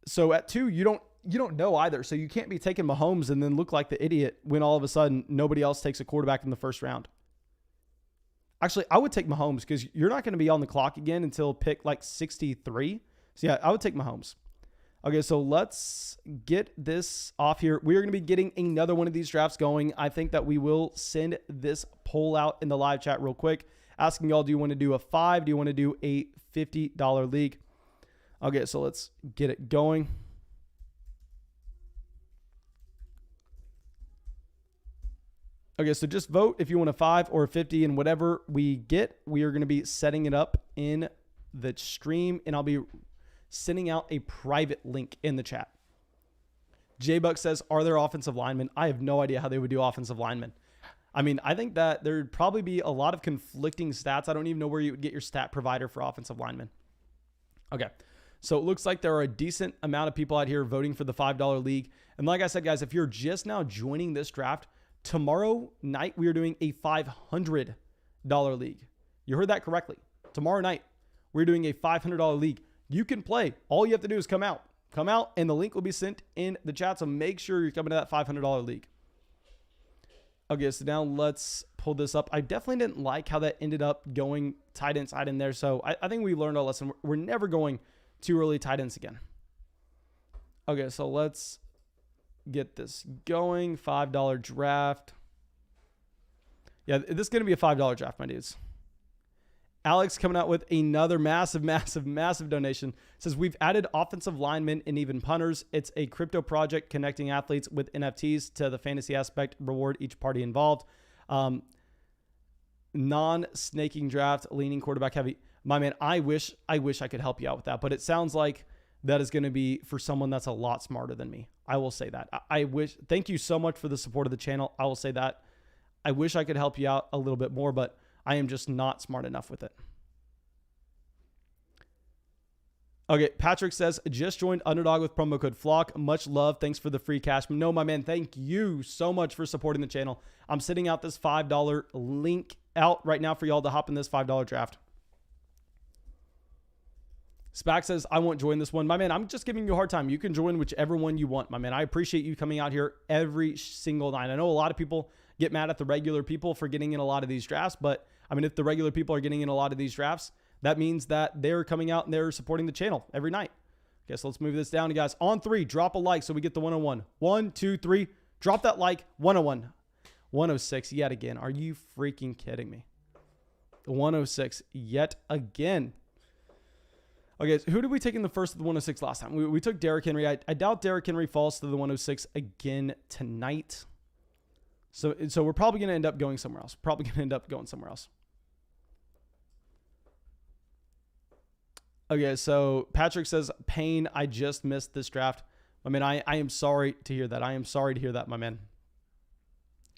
So at 2, you don't know either. So you can't be taking Mahomes and then look like the idiot when all of a sudden nobody else takes a quarterback in the first round. Actually, I would take Mahomes because you're not going to be on the clock again until pick like 63. So yeah, I would take Mahomes. Okay, so let's get this off here. We are going to be getting another one of these drafts going. I think that we will send this poll out in the live chat real quick, asking y'all, do you want to do a 5? Do you want to do a $50 league? Okay, so let's get it going. Okay, so just vote if you want a 5 or a 50, and whatever we get, we are going to be setting it up in the stream, and I'll be sending out a private link in the chat. J-Buck says, are there offensive linemen? I have no idea how they would do offensive linemen. I mean, I think that there'd probably be a lot of conflicting stats. I don't even know where you would get your stat provider for offensive linemen. Okay, so it looks like there are a decent amount of people out here voting for the $5 league. And like I said, guys, if you're just now joining this draft, tomorrow night we are doing a $500 league. You heard that correctly. Tomorrow night we're doing a $500 league. You can play. All you have to do is come out. Come out, and the link will be sent in the chat, so make sure you're coming to that $500 league. Okay, so now let's pull this up. I definitely didn't like how that ended up going tight end there, so I think we learned our lesson. We're never going too early tight ends again. Okay, so let's get this going. $5 draft. Yeah, this is going to be a $5 draft, my dudes. Alex coming out with another massive donation. Says, we've added offensive linemen and even punters. It's a crypto project connecting athletes with NFTs to the fantasy aspect, reward each party involved. Non-snaking draft, leaning quarterback heavy. My man, I wish I could help you out with that, but it sounds like that is going to be for someone that's a lot smarter than me. I will say that. Thank you so much for the support of the channel. I will say that. I wish I could help you out a little bit more, but I am just not smart enough with it. Okay, Patrick says, just joined Underdog with promo code FLOCK. Much love. Thanks for the free cash. No, my man, thank you so much for supporting the channel. I'm sending out this $5 link out right now for y'all to hop in this $5 draft. Spack says, I won't join this one. My man, I'm just giving you a hard time. You can join whichever one you want, my man. I appreciate you coming out here every single night. I know a lot of people get mad at the regular people for getting in a lot of these drafts, but I mean, if the regular people are getting in a lot of these drafts, that means that they're coming out and they're supporting the channel every night. Okay, so let's move this down, guys. On 3, drop a like so we get the 101. 1, 2, 3. Drop that like. 101. 106 yet again. Are you freaking kidding me? 106 yet again. Okay, so who did we take in the first of the 106 last time? We took Derrick Henry. I doubt Derrick Henry falls to the 106 again tonight. So we're probably going to end up going somewhere else. Okay, so Patrick says, Payne, I just missed this draft. I mean, I am sorry to hear that. I am sorry to hear that, my man.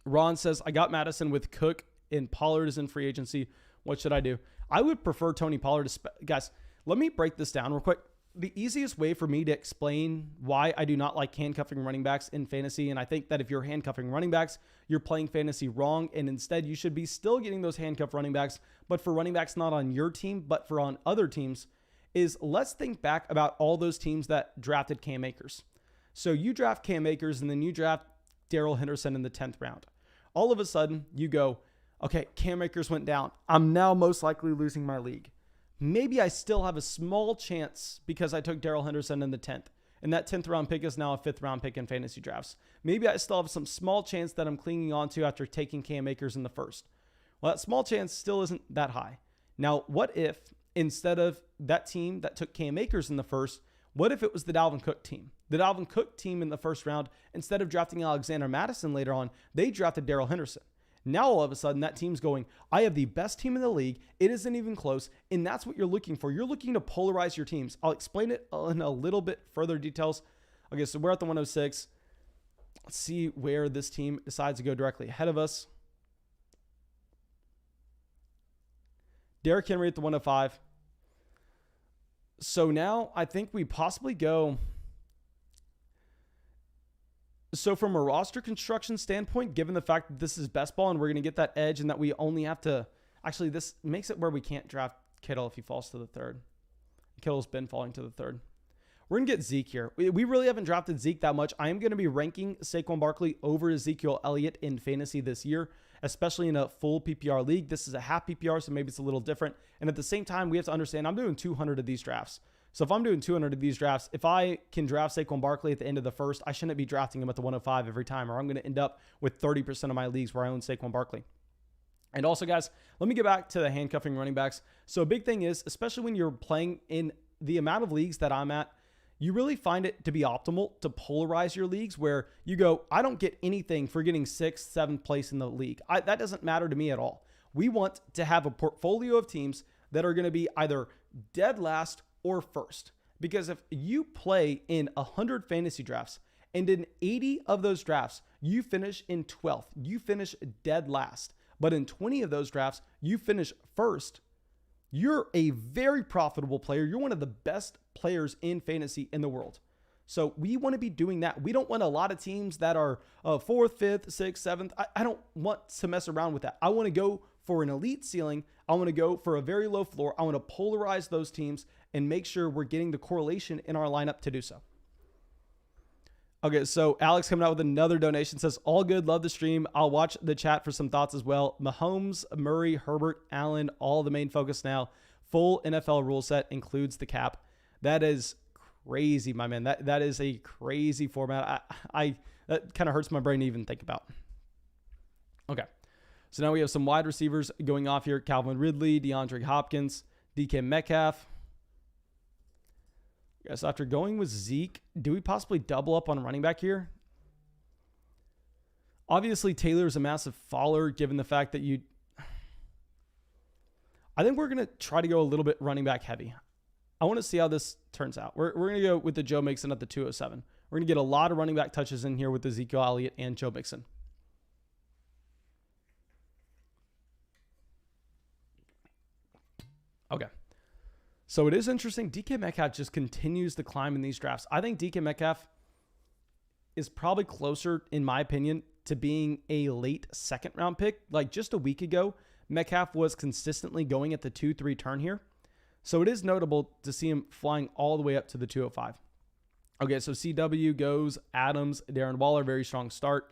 Ron says, I got Madison with Cook and Pollard is in free agency. What should I do? I would prefer Tony Pollard. Guys, let me break this down real quick. The easiest way for me to explain why I do not like handcuffing running backs in fantasy, and I think that if you're handcuffing running backs, you're playing fantasy wrong, and instead you should be still getting those handcuff running backs, but for running backs not on your team, but for on other teams, is let's think back about all those teams that drafted Cam Akers. So you draft Cam Akers, and then you draft Darrell Henderson in the 10th round. All of a sudden, you go, okay, Cam Akers went down. I'm now most likely losing my league. maybe I still have a small chance because I took Darrell Henderson in the 10th. And that 10th round pick is now a 5th round pick in fantasy drafts. Maybe I still have some small chance that I'm clinging on to after taking Cam Akers in the 1st. Well, that small chance still isn't that high. Now, what if instead of that team that took Cam Akers in the 1st, what if it was the Dalvin Cook team? The Dalvin Cook team in the 1st round, instead of drafting Alexander Mattison later on, they drafted Darrell Henderson. Now, all of a sudden, that team's going, I have the best team in the league. It isn't even close. And that's what you're looking for. You're looking to polarize your teams. I'll explain it in a little bit further details. Okay, so we're at the 106. Let's see where this team decides to go directly ahead of us. Derrick Henry at the 105. So now I think we possibly go. So from a roster construction standpoint, given the fact that this is best ball and we're going to get that edge and that we only have to, actually this makes it where we can't draft Kittle if he falls to the 3rd. Kittle's been falling to the 3rd. We're going to get Zeke here. We really haven't drafted Zeke that much. I am going to be ranking Saquon Barkley over Ezekiel Elliott in fantasy this year, especially in a full PPR league. This is a half PPR, so maybe it's a little different. And at the same time, we have to understand I'm doing 200 of these drafts. So if I'm doing 200 of these drafts, if I can draft Saquon Barkley at the end of the 1st, I shouldn't be drafting him at the 105 every time, or I'm going to end up with 30% of my leagues where I own Saquon Barkley. And also, guys, let me get back to the handcuffing running backs. So a big thing is, especially when you're playing in the amount of leagues that I'm at, you really find it to be optimal to polarize your leagues where you go, I don't get anything for getting 6th, 7th place in the league. That doesn't matter to me at all. We want to have a portfolio of teams that are going to be either dead last or 1st. Because if you play in 100 fantasy drafts and in 80 of those drafts, you finish in 12th, you finish dead last. But in 20 of those drafts, you finish 1st. You're a very profitable player. You're one of the best players in fantasy in the world. So we want to be doing that. We don't want a lot of teams that are 4th, 5th, 6th, 7th. I don't want to mess around with that. I want to go for an elite ceiling. I want to go for a very low floor. I want to polarize those teams and make sure we're getting the correlation in our lineup to do so. Okay, so Alex coming out with another donation, says, all good, love the stream. I'll watch the chat for some thoughts as well. Mahomes, Murray, Herbert, Allen, all the main focus now. Full NFL rule set includes the cap. That is crazy, my man. That is a crazy format. That kind of hurts my brain to even think about. Okay, so now we have some wide receivers going off here. Calvin Ridley, DeAndre Hopkins, DK Metcalf. So after going with Zeke, do we possibly double up on running back here? Obviously, Taylor is a massive faller given the fact that I think we're going to try to go a little bit running back heavy. I want to see how this turns out. We're going to go with the Joe Mixon at the 207. We're going to get a lot of running back touches in here with Ezekiel Elliott and Joe Mixon. Okay. So it is interesting. DK Metcalf just continues to climb in these drafts. I think DK Metcalf is probably closer, in my opinion, to being a late 2nd round pick. Like just a week ago, Metcalf was consistently going at the 2-3 turn here. So it is notable to see him flying all the way up to the 205. Okay, so CW goes Adams, Darren Waller, very strong start.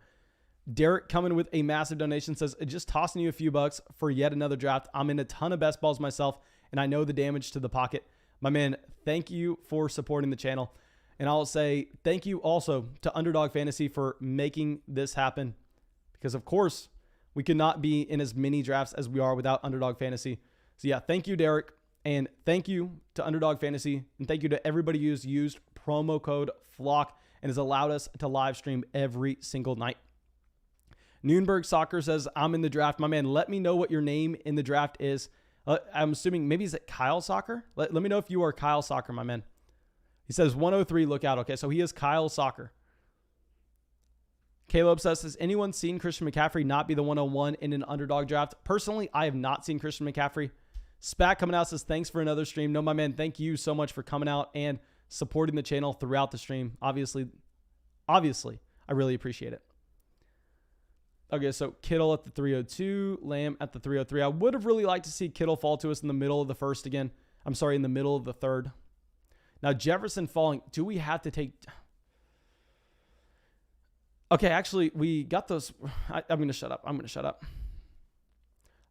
Derek coming with a massive donation, says, just tossing you a few bucks for yet another draft. I'm in a ton of best balls myself, and I know the damage to the pocket. My man, thank you for supporting the channel. And I'll say thank you also to Underdog Fantasy for making this happen. Because, of course, we could not be in as many drafts as we are without Underdog Fantasy. So, yeah, thank you, Derek. And thank you to Underdog Fantasy. And thank you to everybody who's used promo code FLOCK and has allowed us to live stream every single night. Noonberg Soccer says, I'm in the draft. My man, let me know what your name in the draft is. I'm assuming maybe is it Kyle Soccer? Let me know if you are Kyle Soccer, my man. He says 103, look out. Okay, so he is Kyle Soccer. Caleb says, has anyone seen Christian McCaffrey not be the 101 in an underdog draft? Personally, I have not seen Christian McCaffrey. Spat coming out says, thanks for another stream. No, my man, thank you so much for coming out and supporting the channel throughout the stream. Obviously, I really appreciate it. Okay, so Kittle at the 302, Lamb at the 303. I would have really liked to see Kittle fall to us in the middle of the 1st again. I'm sorry, in the middle of the 3rd. Now, Jefferson falling. Do we have to take... Okay, actually, we got those... I'm going to shut up.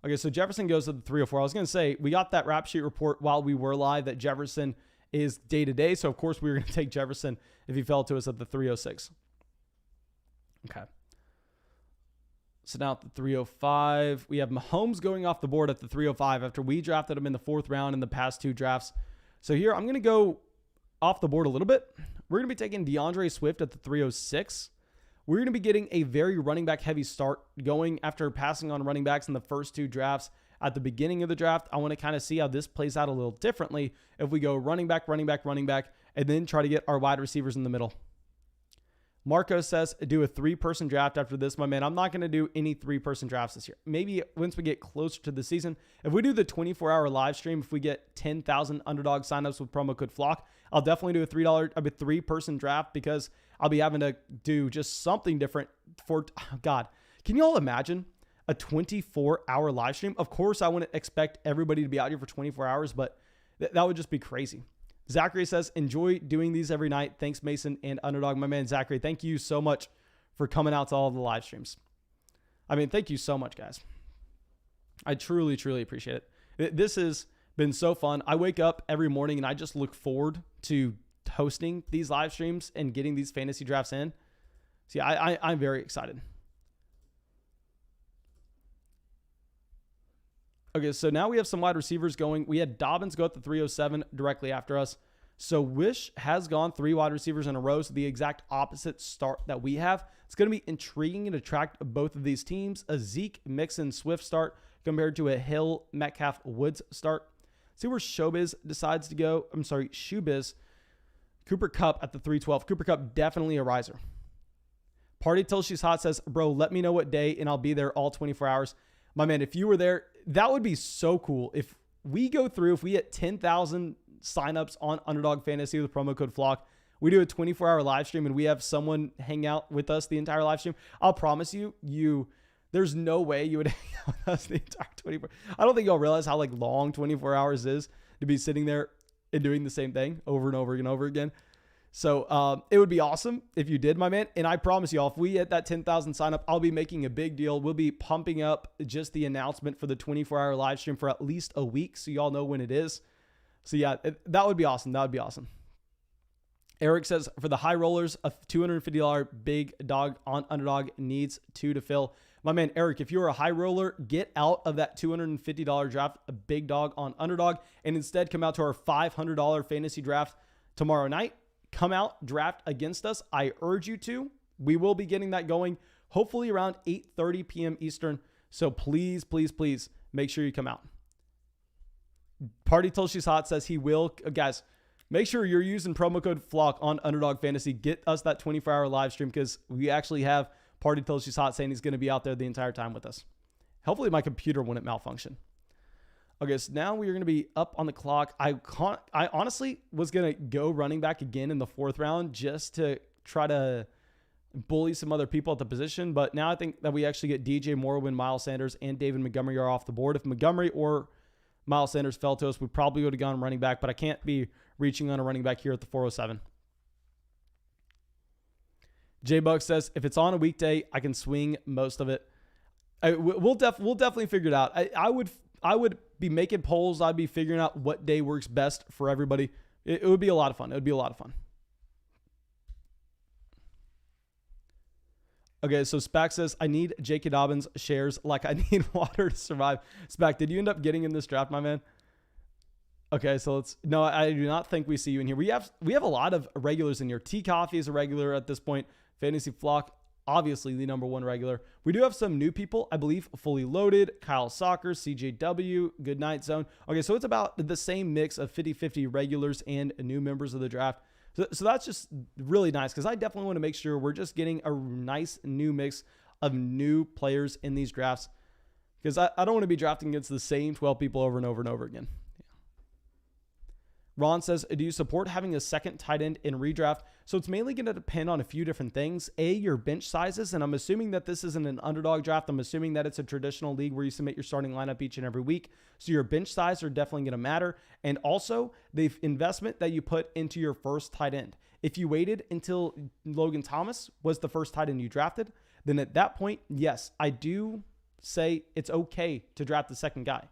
Okay, so Jefferson goes to the 304. I was going to say, we got that rap sheet report while we were live that Jefferson is day-to-day. So, of course, we were going to take Jefferson if he fell to us at the 306. Okay. So now at the 305, we have Mahomes going off the board at the 305 after we drafted him in the 4th round in the past 2 drafts. So here, I'm going to go off the board a little bit. We're going to be taking DeAndre Swift at the 306. We're going to be getting a very running back heavy start going after passing on running backs in the first 2 drafts. At the beginning of the draft, I want to kind of see how this plays out a little differently if we go running back, and then try to get our wide receivers in the middle. Marco says, do a 3-person draft after this. My man, I'm not going to do any 3-person drafts this year. Maybe once we get closer to the season, if we do the 24-hour live stream, if we get 10,000 Underdog signups with promo code FLOCK, I'll definitely do a 3-person draft because I'll be having to do just something different for, oh God, can you all imagine a 24-hour live stream? Of course, I wouldn't expect everybody to be out here for 24 hours, but that would just be crazy. Zachary says, enjoy doing these every night. Thanks, Mason and Underdog. My man, Zachary, thank you so much for coming out to all the live streams. I mean, thank you so much, guys. I truly, truly appreciate it. This has been so fun. I wake up every morning and I just look forward to hosting these live streams and getting these fantasy drafts in. See, I'm very excited. Okay, so now we have some wide receivers going. We had Dobbins go at the 307 directly after us. So Wish has gone 3 wide receivers in a row, so the exact opposite start that we have. It's going to be intriguing and attract both of these teams. A Zeke, Mixon, Swift start compared to a Hill, Metcalf, Woods start. See where Showbiz decides to go. I'm sorry, Shoebiz. Cooper Kupp at the 312. Cooper Kupp, definitely a riser. Party Till She's Hot says, bro, let me know what day and I'll be there all 24 hours. My man, if you were there, that would be so cool. If we go through, if we get 10,000 signups on Underdog Fantasy with promo code FLOCK, we do a 24-hour live stream and we have someone hang out with us the entire live stream. I'll promise you, there's no way you would hang out with us the entire 24. I don't think y'all realize how long 24 hours is to be sitting there and doing the same thing over and over and over again. So it would be awesome if you did, my man. And I promise y'all, if we hit that 10,000 sign up, I'll be making a big deal. We'll be pumping up just the announcement for the 24-hour live stream for at least a week, so y'all know when it is. So yeah, that would be awesome. That would be awesome. Eric says, for the high rollers, a $250 big dog on Underdog needs 2 to fill. My man, Eric, if you're a high roller, get out of that $250 draft, a big dog on Underdog, and instead come out to our $500 fantasy draft tomorrow night. Come out, draft against us. I urge you to. We will be getting that going hopefully around 8:30 p.m. Eastern. So please, please, please make sure you come out. Party Till She's Hot says he will. Guys, make sure you're using promo code FLOCK on Underdog Fantasy. Get us that 24-hour live stream because we actually have Party Till She's Hot saying he's going to be out there the entire time with us. Hopefully my computer wouldn't malfunction. Okay, so now we are going to be up on the clock. I honestly was going to go running back again in the 4th round just to try to bully some other people at the position. But now I think that we actually get DJ Moore when Miles Sanders and David Montgomery are off the board. If Montgomery or Miles Sanders fell to us, we probably would have gone running back, but I can't be reaching on a running back here at the 407. J-Buck says, if it's on a weekday, I can swing most of it. We'll definitely figure it out. I would be making polls. I'd be figuring out what day works best for everybody. It would be a lot of fun. It would be a lot of fun. Okay, so Spac says, I need J.K. Dobbins shares like I need water to survive. Spac, did you end up getting in this draft, my man? Okay, so no, I do not think we see you in here. We have a lot of regulars in here. T Coffee is a regular at this point. Fantasy Flock, obviously the #1 regular. We do have some new people, I believe. Fully Loaded, Kyle Soccer, CJW, Good Night Zone. Okay, so it's about the same mix of 50-50 regulars and new members of the draft. So that's just really nice because I definitely want to make sure we're just getting a nice new mix of new players in these drafts because I don't want to be drafting against the same 12 people over and over and over again. Yeah. Ron says, do you support having a second tight end in redraft? So it's mainly going to depend on a few different things. A, your bench sizes, and I'm assuming that this isn't an underdog draft. I'm assuming that it's a traditional league where you submit your starting lineup each and every week. So your bench size are definitely going to matter. And also the investment that you put into your first tight end. If you waited until Logan Thomas was the first tight end you drafted, then at that point, yes, I do say it's okay to draft the second guy.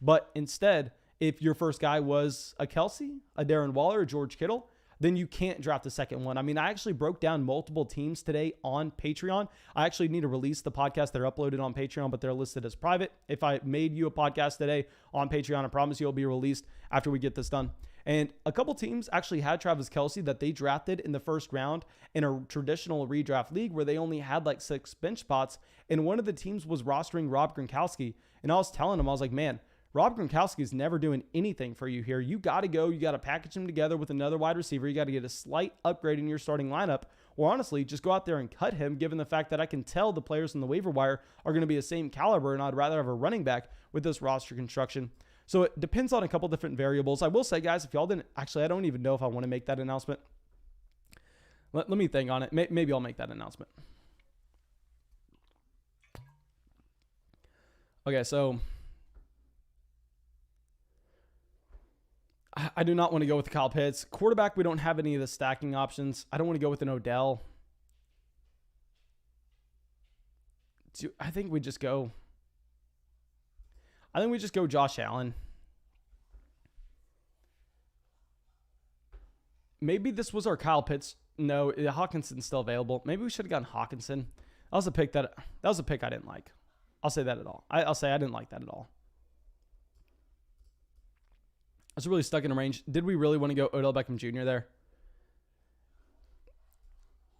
But instead, if your first guy was a Kelsey, a Darren Waller, a George Kittle, then you can't draft the second one. I mean, I actually broke down multiple teams today on Patreon. I actually need to release the podcast. They're uploaded on Patreon, but they're listed as private. If I made you a podcast today on Patreon, I promise you it'll be released after we get this done. And a couple teams actually had Travis Kelsey that they drafted in the first round in a traditional redraft league where they only had like 6 bench spots. And one of the teams was rostering Rob Gronkowski. And I was telling him, I was like, man, Rob Gronkowski is never doing anything for you here. You got to go. You got to package him together with another wide receiver. You got to get a slight upgrade in your starting lineup. Or honestly, just go out there and cut him, given the fact that I can tell the players in the waiver wire are going to be the same caliber, and I'd rather have a running back with this roster construction. So it depends on a couple different variables. I will say, guys, if y'all didn't, actually, I don't even know if I want to make that announcement. Let me think on it. Maybe I'll make that announcement. Okay, so I do not want to go with Kyle Pitts. Quarterback, we don't have any of the stacking options. I don't want to go with an Odell. I think we just go Josh Allen. Maybe this was our Kyle Pitts. No, Hawkinson's still available. Maybe we should have gotten Hawkinson. That was a pick I didn't like. I'll say that at all. I'll say I didn't like that at all. I was really stuck in a range. Did we really want to go Odell Beckham Jr. there?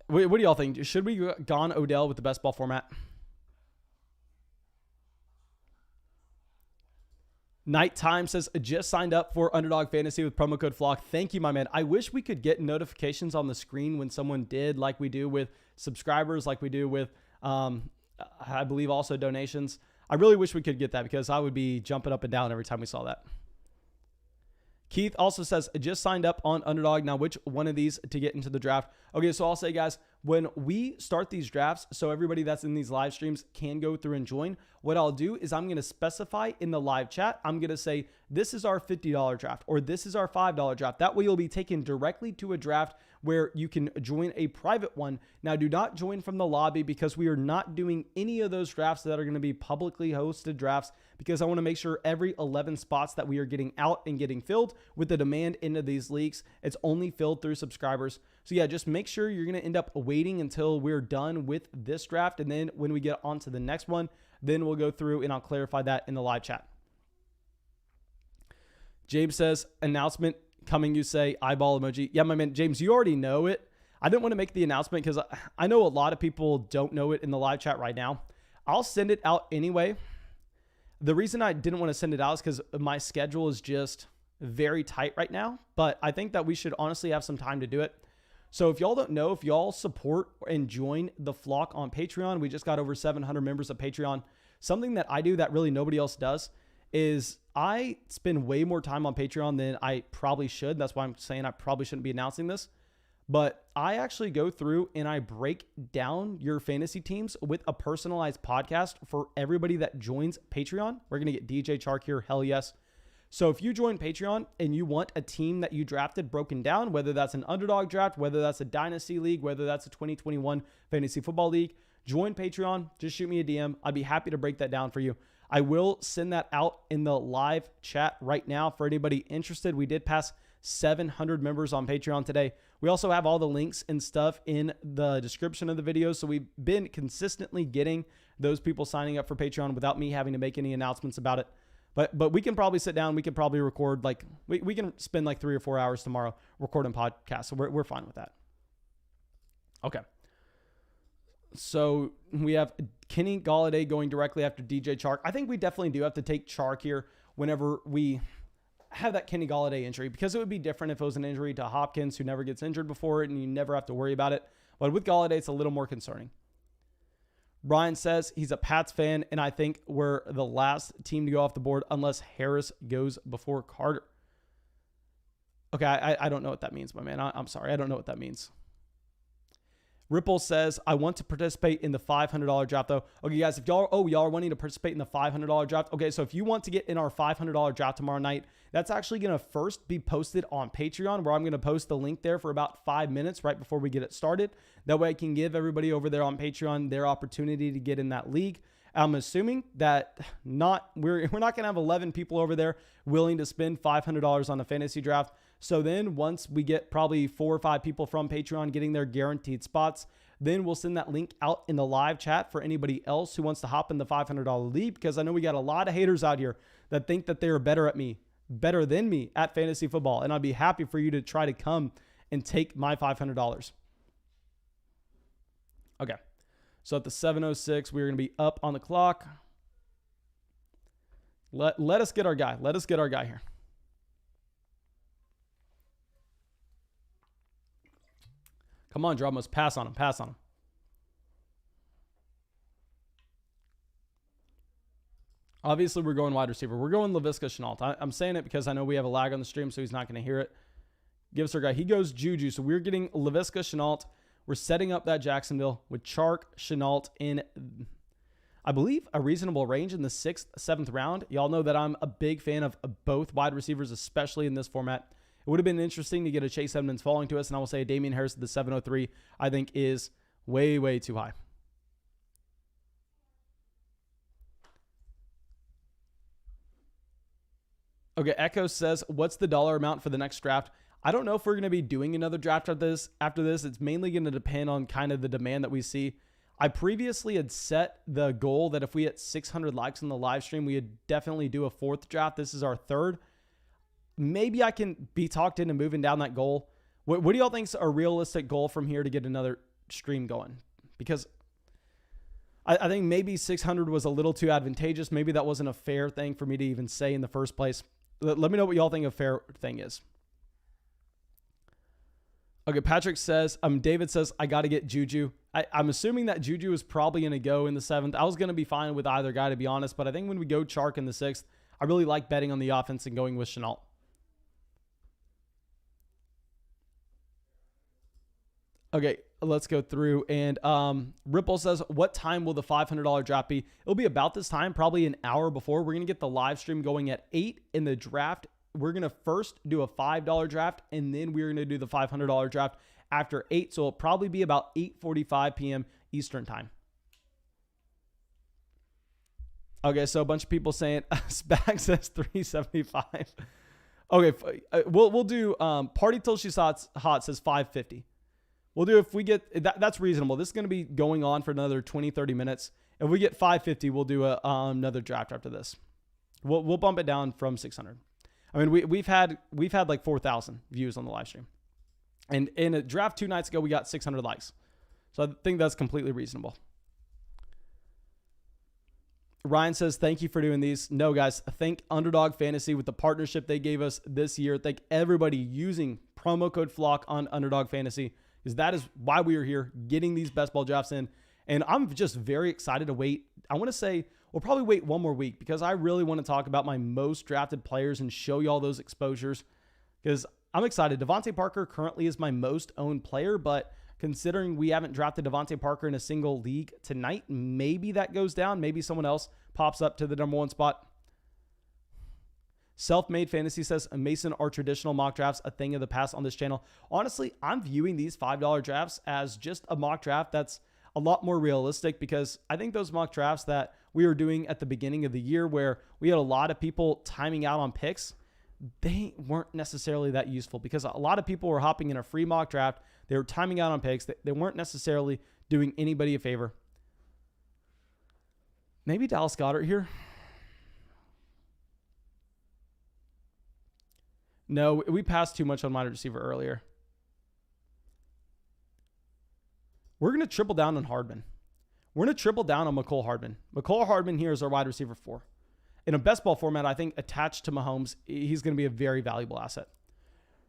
What do y'all think? Should we go gone Odell with the best ball format? Nighttime says, just signed up for Underdog Fantasy with promo code FLOCK. Thank you, my man. I wish we could get notifications on the screen when someone did, like we do with subscribers, like we do with, I believe, also donations. I really wish we could get that because I would be jumping up and down every time we saw that. Keith also says, just signed up on Underdog. Now, which one of these to get into the draft? Okay, so I'll say, guys, when we start these drafts, so everybody that's in these live streams can go through and join, what I'll do is I'm going to specify in the live chat, I'm going to say, this is our $50 draft, or this is our $5 draft. That way you'll be taken directly to a draft where you can join a private one. Now, do not join from the lobby because we are not doing any of those drafts that are going to be publicly hosted drafts because I want to make sure every 11 spots that we are getting out and getting filled with the demand into these leagues, it's only filled through subscribers. So yeah, just make sure you're going to end up waiting until we're done with this draft. And then when we get on to the next one, then we'll go through and I'll clarify that in the live chat. James says, announcement coming, you say, eyeball emoji. Yeah, my man, James, you already know it. I didn't want to make the announcement because I know a lot of people don't know it in the live chat right now. I'll send it out anyway. The reason I didn't want to send it out is because my schedule is just very tight right now, but I think that we should honestly have some time to do it. So if y'all don't know, if y'all support and join the flock on Patreon, we just got over 700 members of Patreon. Something that I do that really nobody else does is I spend way more time on Patreon than I probably should. That's why I'm saying I probably shouldn't be announcing this. But I actually go through and I break down your fantasy teams with a personalized podcast for everybody that joins Patreon. We're going to get DJ Chark here. Hell yes. So if you join Patreon and you want a team that you drafted broken down, whether that's an underdog draft, whether that's a dynasty league, whether that's a 2021 fantasy football league, join Patreon. Just shoot me a DM. I'd be happy to break that down for you. I will send that out in the live chat right now for anybody interested. We did pass 700 members on Patreon today. We also have all the links and stuff in the description of the video. So we've been consistently getting those people signing up for Patreon without me having to make any announcements about it. But we can probably sit down. We can probably record we can spend like 3 or 4 hours tomorrow recording podcasts. So we're fine with that. Okay. So we have Kenny Golladay going directly after DJ Chark. I think we definitely do have to take Chark here whenever we have that Kenny Golladay injury, because it would be different if it was an injury to Hopkins, who never gets injured before it and you never have to worry about it. But with Golladay, it's a little more concerning. Brian says he's a Pats fan, and I think we're the last team to go off the board unless Harris goes before Carter. Okay, I don't know what that means, my man. I'm sorry. I don't know what that means. Ripple says, I want to participate in the $500 draft, though. Okay, guys, if y'all are wanting to participate in the $500 draft. Okay, so if you want to get in our $500 draft tomorrow night, that's actually going to first be posted on Patreon, where I'm going to post the link there for about 5 minutes right before we get it started. That way I can give everybody over there on Patreon their opportunity to get in that league. I'm assuming that we're not going to have 11 people over there willing to spend $500 on a fantasy draft. So then once we get probably 4 or 5 people from Patreon getting their guaranteed spots, then we'll send that link out in the live chat for anybody else who wants to hop in the $500 league, because I know we got a lot of haters out here that think that they're better than me at fantasy football. And I'd be happy for you to try to come and take my $500. Okay. So at the 7:06, we're going to be up on the clock. Let us get our guy. Let us get our guy here. Come on, Dramos. Pass on him. Pass on him. Obviously, we're going wide receiver. We're going Laviska Shenault. I'm saying it because I know we have a lag on the stream, so he's not going to hear it. Give us our guy. He goes Juju. So we're getting Laviska Shenault. We're setting up that Jacksonville with Chark, Shenault in, I believe, a reasonable range in the 6th, 7th round. Y'all know that I'm a big fan of both wide receivers, especially in this format. It would have been interesting to get a Chase Edmonds falling to us, and I will say Damian Harris at the 703, I think, is way, way too high. Okay, Echo says, what's the dollar amount for the next draft? I don't know if we're going to be doing another draft after this. It's mainly going to depend on kind of the demand that we see. I previously had set the goal that if we hit 600 likes on the live stream, we would definitely do a 4th draft. This is our 3rd. Maybe I can be talked into moving down that goal. What do y'all think is a realistic goal from here to get another stream going? Because I think maybe 600 was a little too advantageous. Maybe that wasn't a fair thing for me to even say in the first place. Let me know what y'all think a fair thing is. Okay, Patrick says, David says, I got to get Juju. I'm assuming that Juju is probably going to go in the 7th. I was going to be fine with either guy, to be honest, but I think when we go Chark in the 6th, I really like betting on the offense and going with Shenault. Okay, let's go through. And Ripple says, what time will the $500 draft be? It'll be about this time, probably an hour before. We're going to get the live stream going at 8 in the draft. We're going to first do a $5 draft, and then we're going to do the $500 draft after 8. So it'll probably be about 8:45 p.m. Eastern time. Okay, so a bunch of people saying Spag says 375. Okay, we'll do Party Till She's Hot says 550. We'll do, if we get that's reasonable. This is going to be going on for another 20-30 minutes. If we get 550, we'll do another draft after this. We'll bump it down from 600. I mean, we've had like 4,000 views on the live stream. And in a draft 2 nights ago, we got 600 likes. So I think that's completely reasonable. Ryan says, thank you for doing these. No, guys, thank Underdog Fantasy with the partnership they gave us this year. Thank everybody using promo code FLOCK on Underdog Fantasy, because that is why we are here, getting these best ball drafts in. And I'm just very excited to wait. I want to say we'll probably wait one more week, because I really want to talk about my most drafted players and show you all those exposures, because I'm excited. Devontae Parker currently is my most owned player, but considering we haven't drafted Devontae Parker in a single league tonight, maybe that goes down. Maybe someone else pops up to the number 1 spot. Self-Made Fantasy says, Mason, are traditional mock drafts a thing of the past on this channel? Honestly, I'm viewing these $5 drafts as just a mock draft that's a lot more realistic, because I think those mock drafts that we were doing at the beginning of the year, where we had a lot of people timing out on picks, they weren't necessarily that useful, because a lot of people were hopping in a free mock draft. They were timing out on picks. They weren't necessarily doing anybody a favor. Maybe Dallas Goedert here. No, we passed too much on wide receiver earlier. We're going to triple down on Hardman. We're going to triple down on McCole Hardman. McCole Hardman here is our wide receiver 4. In a best ball format, I think attached to Mahomes, he's going to be a very valuable asset.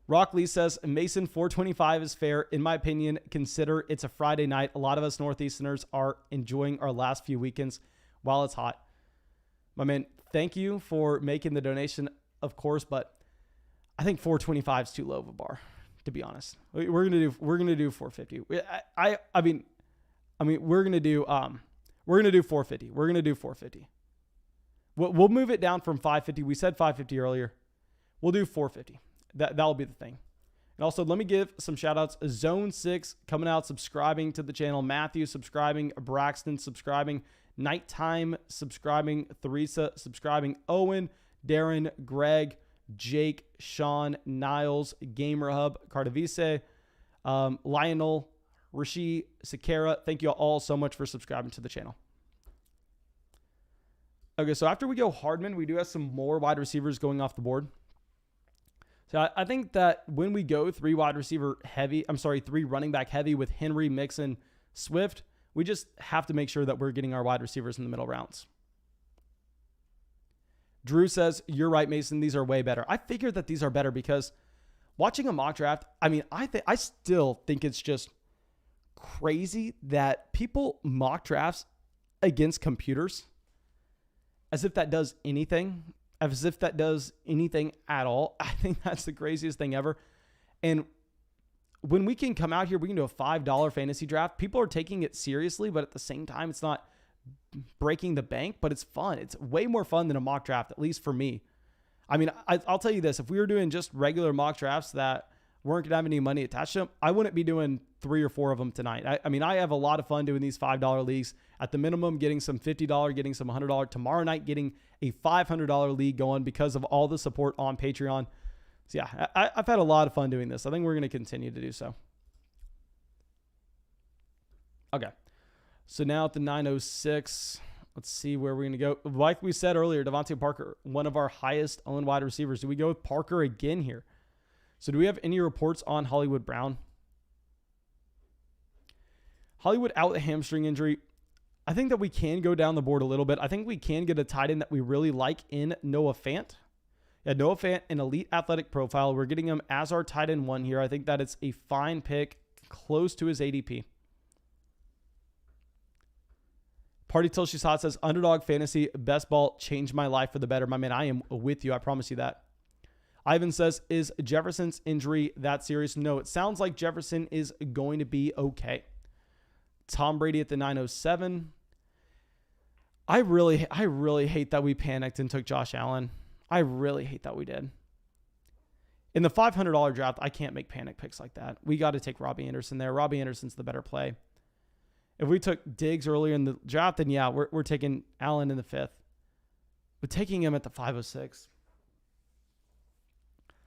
Rock Lee says, Mason, 425 is fair. In my opinion, consider it's a Friday night. A lot of us Northeasterners are enjoying our last few weekends while it's hot. My man, thank you for making the donation, of course, but I think 425 is too low of a bar, to be honest. We're gonna do 450. I mean, we're gonna do 450. We're gonna do 450. We'll move it down from 550. We said 550 earlier. We'll do 450. That'll be the thing. And also, let me give some shout outs. Zone 6 coming out, subscribing to the channel. Matthew subscribing. Braxton subscribing. Nighttime subscribing. Theresa subscribing. Owen, Darren, Greg, Jake, Sean, Niles, Gamer Hub, Cardavise, Lionel, Rishi, Sakara. Thank you all so much for subscribing to the channel. Okay, so after we go Hardman, we do have some more wide receivers going off the board. So I think that when we go three running back heavy with Henry, Mixon, Swift, we just have to make sure that we're getting our wide receivers in the middle rounds. Drew says, you're right, Mason. These are way better. I figured that these are better because watching a mock draft, I mean, I still think it's just crazy that people mock drafts against computers as if that does anything. As if that does anything at all. I think that's the craziest thing ever. And when we can come out here, we can do a $5 fantasy draft. People are taking it seriously, but at the same time, it's not breaking the bank, but it's fun. It's way more fun than a mock draft, at least for me. I mean, I'll tell you this. If we were doing just regular mock drafts that weren't going to have any money attached to them, I wouldn't be doing 3 or 4 of them tonight. I mean, I have a lot of fun doing these $5 leagues. At the minimum, getting some $50, getting some $100. Tomorrow night, getting a $500 league going because of all the support on Patreon. So yeah, I've had a lot of fun doing this. I think we're going to continue to do so. Okay. So now at the 906, let's see where we're going to go. Like we said earlier, Devontae Parker, one of our highest owned wide receivers. Do we go with Parker again here? So do we have any reports on Hollywood Brown? Hollywood out with a hamstring injury. I think that we can go down the board a little bit. I think we can get a tight end that we really like in Noah Fant. Yeah, Noah Fant, an elite athletic profile. We're getting him as our tight end 1 here. I think that it's a fine pick, close to his ADP. Party Till She's Hot says, Underdog Fantasy, best ball, changed my life for the better. My man, I am with you. I promise you that. Ivan says, is Jefferson's injury that serious? No, it sounds like Jefferson is going to be okay. Tom Brady at the 907. I really hate that we panicked and took Josh Allen. I really hate that we did. In the $500 draft, I can't make panic picks like that. We got to take Robbie Anderson there. Robbie Anderson's the better play. If we took Diggs earlier in the draft, then yeah, we're taking Allen in the 5th. But taking him at the 506,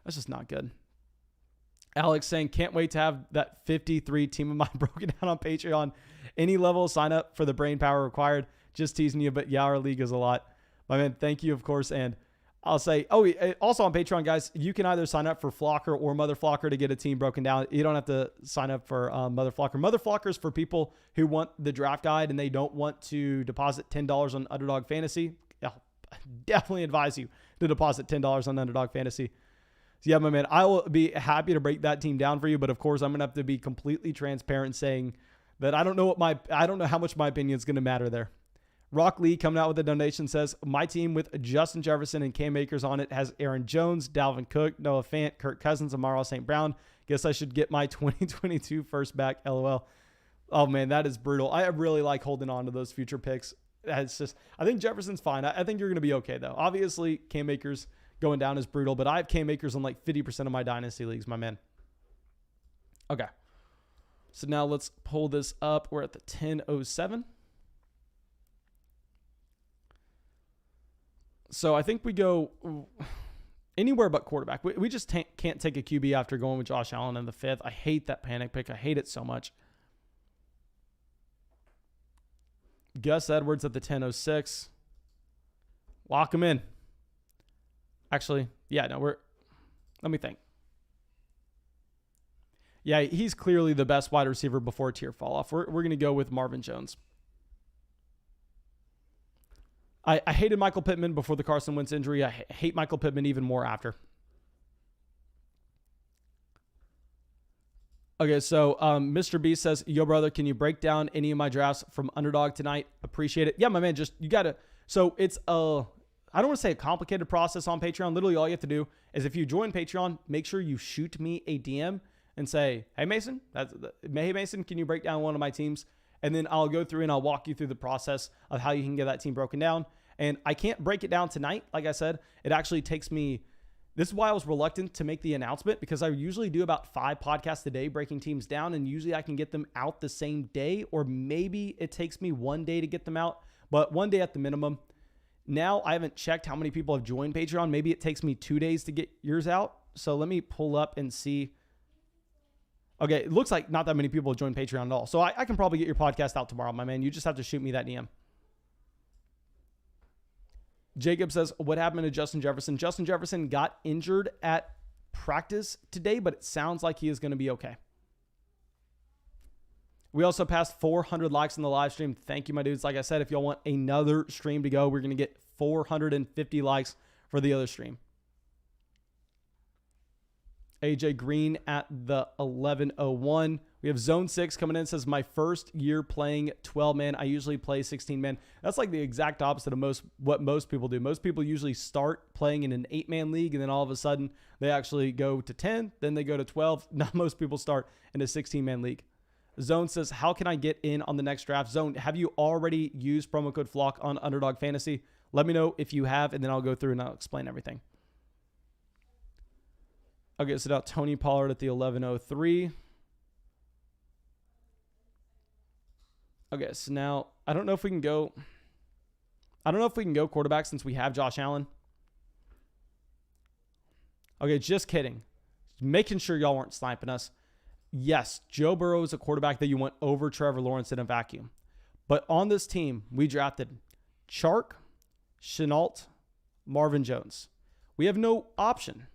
that's just not good. Alex saying, can't wait to have that 53 team of mine broken down on Patreon. Any level, sign up for the brain power required. Just teasing you, but yeah, our league is a lot. My man, thank you, of course. And I'll say, also on Patreon, guys, you can either sign up for Flocker or Mother Flocker to get a team broken down. You don't have to sign up for Mother Flocker. Mother Flocker is for people who want the draft guide and they don't want to deposit $10 on Underdog Fantasy. I'll definitely advise you to deposit $10 on Underdog Fantasy. So yeah, my man, I will be happy to break that team down for you. But of course, I'm going to have to be completely transparent saying that I don't know how much my opinion is going to matter there. Rock Lee coming out with a donation says, my team with Justin Jefferson and Cam Akers on it has Aaron Jones, Dalvin Cook, Noah Fant, Kirk Cousins, Amaro St. Brown. Guess I should get my 2022 first back, LOL. Oh man, that is brutal. I really like holding on to those future picks. It's just, I think Jefferson's fine. I think you're going to be okay though. Obviously, Cam Akers going down is brutal, but I have Cam Akers on like 50% of my dynasty leagues, my man. Okay. So now let's pull this up. We're at the 10:07. So I think we go anywhere but quarterback. We just can't take a QB after going with Josh Allen in the 5th. I hate that panic pick. I hate it so much. Gus Edwards at the 10:06. Lock him in. Actually, yeah, no, let me think. Yeah, he's clearly the best wide receiver before tier fall off. We're going to go with Marvin Jones. I hated Michael Pittman before the Carson Wentz injury. I hate Michael Pittman even more after. Okay, so Mr. B says, yo, brother, can you break down any of my drafts from Underdog tonight? Appreciate it. Yeah, my man, you got to. So it's I don't want to say a complicated process on Patreon. Literally all you have to do is if you join Patreon, make sure you shoot me a DM and say, hey, Mason, can you break down one of my teams? And then I'll go through and I'll walk you through the process of how you can get that team broken down. And I can't break it down tonight. Like I said, it actually takes me This is why I was reluctant to make the announcement, because I usually do about 5 podcasts a day breaking teams down, and usually I can get them out the same day, or maybe it takes me 1 day to get them out, but 1 day at the minimum. Now I haven't checked how many people have joined Patreon. Maybe it takes me 2 days to get yours out. So let me pull up and see. Okay, it looks like not that many people have joined Patreon at all. So I can probably get your podcast out tomorrow, my man. You just have to shoot me that DM. Jacob says, what happened to Justin Jefferson? Justin Jefferson got injured at practice today, but it sounds like he is going to be okay. We also passed 400 likes in the live stream. Thank you, my dudes. Like I said, if y'all want another stream to go, we're going to get 450 likes for the other stream. AJ Green at the 1101. We have Zone 6 coming in. Says, my first year playing 12-man. I usually play 16-man. That's like the exact opposite of what most people do. Most people usually start playing in an 8-man league, and then all of a sudden they actually go to 10, then they go to 12. Not most people start in a 16-man league. Zone says, how can I get in on the next draft? Zone, have you already used promo code FLOCK on Underdog Fantasy? Let me know if you have, and then I'll go through and I'll explain everything. Okay, so now Tony Pollard at the 1103. Okay, so now I don't know if we can go quarterback since we have Josh Allen. Okay, just kidding. Making sure y'all weren't sniping us. Yes, Joe Burrow is a quarterback that you want over Trevor Lawrence in a vacuum. But on this team, we drafted Chark, Shenault, Marvin Jones. We have no option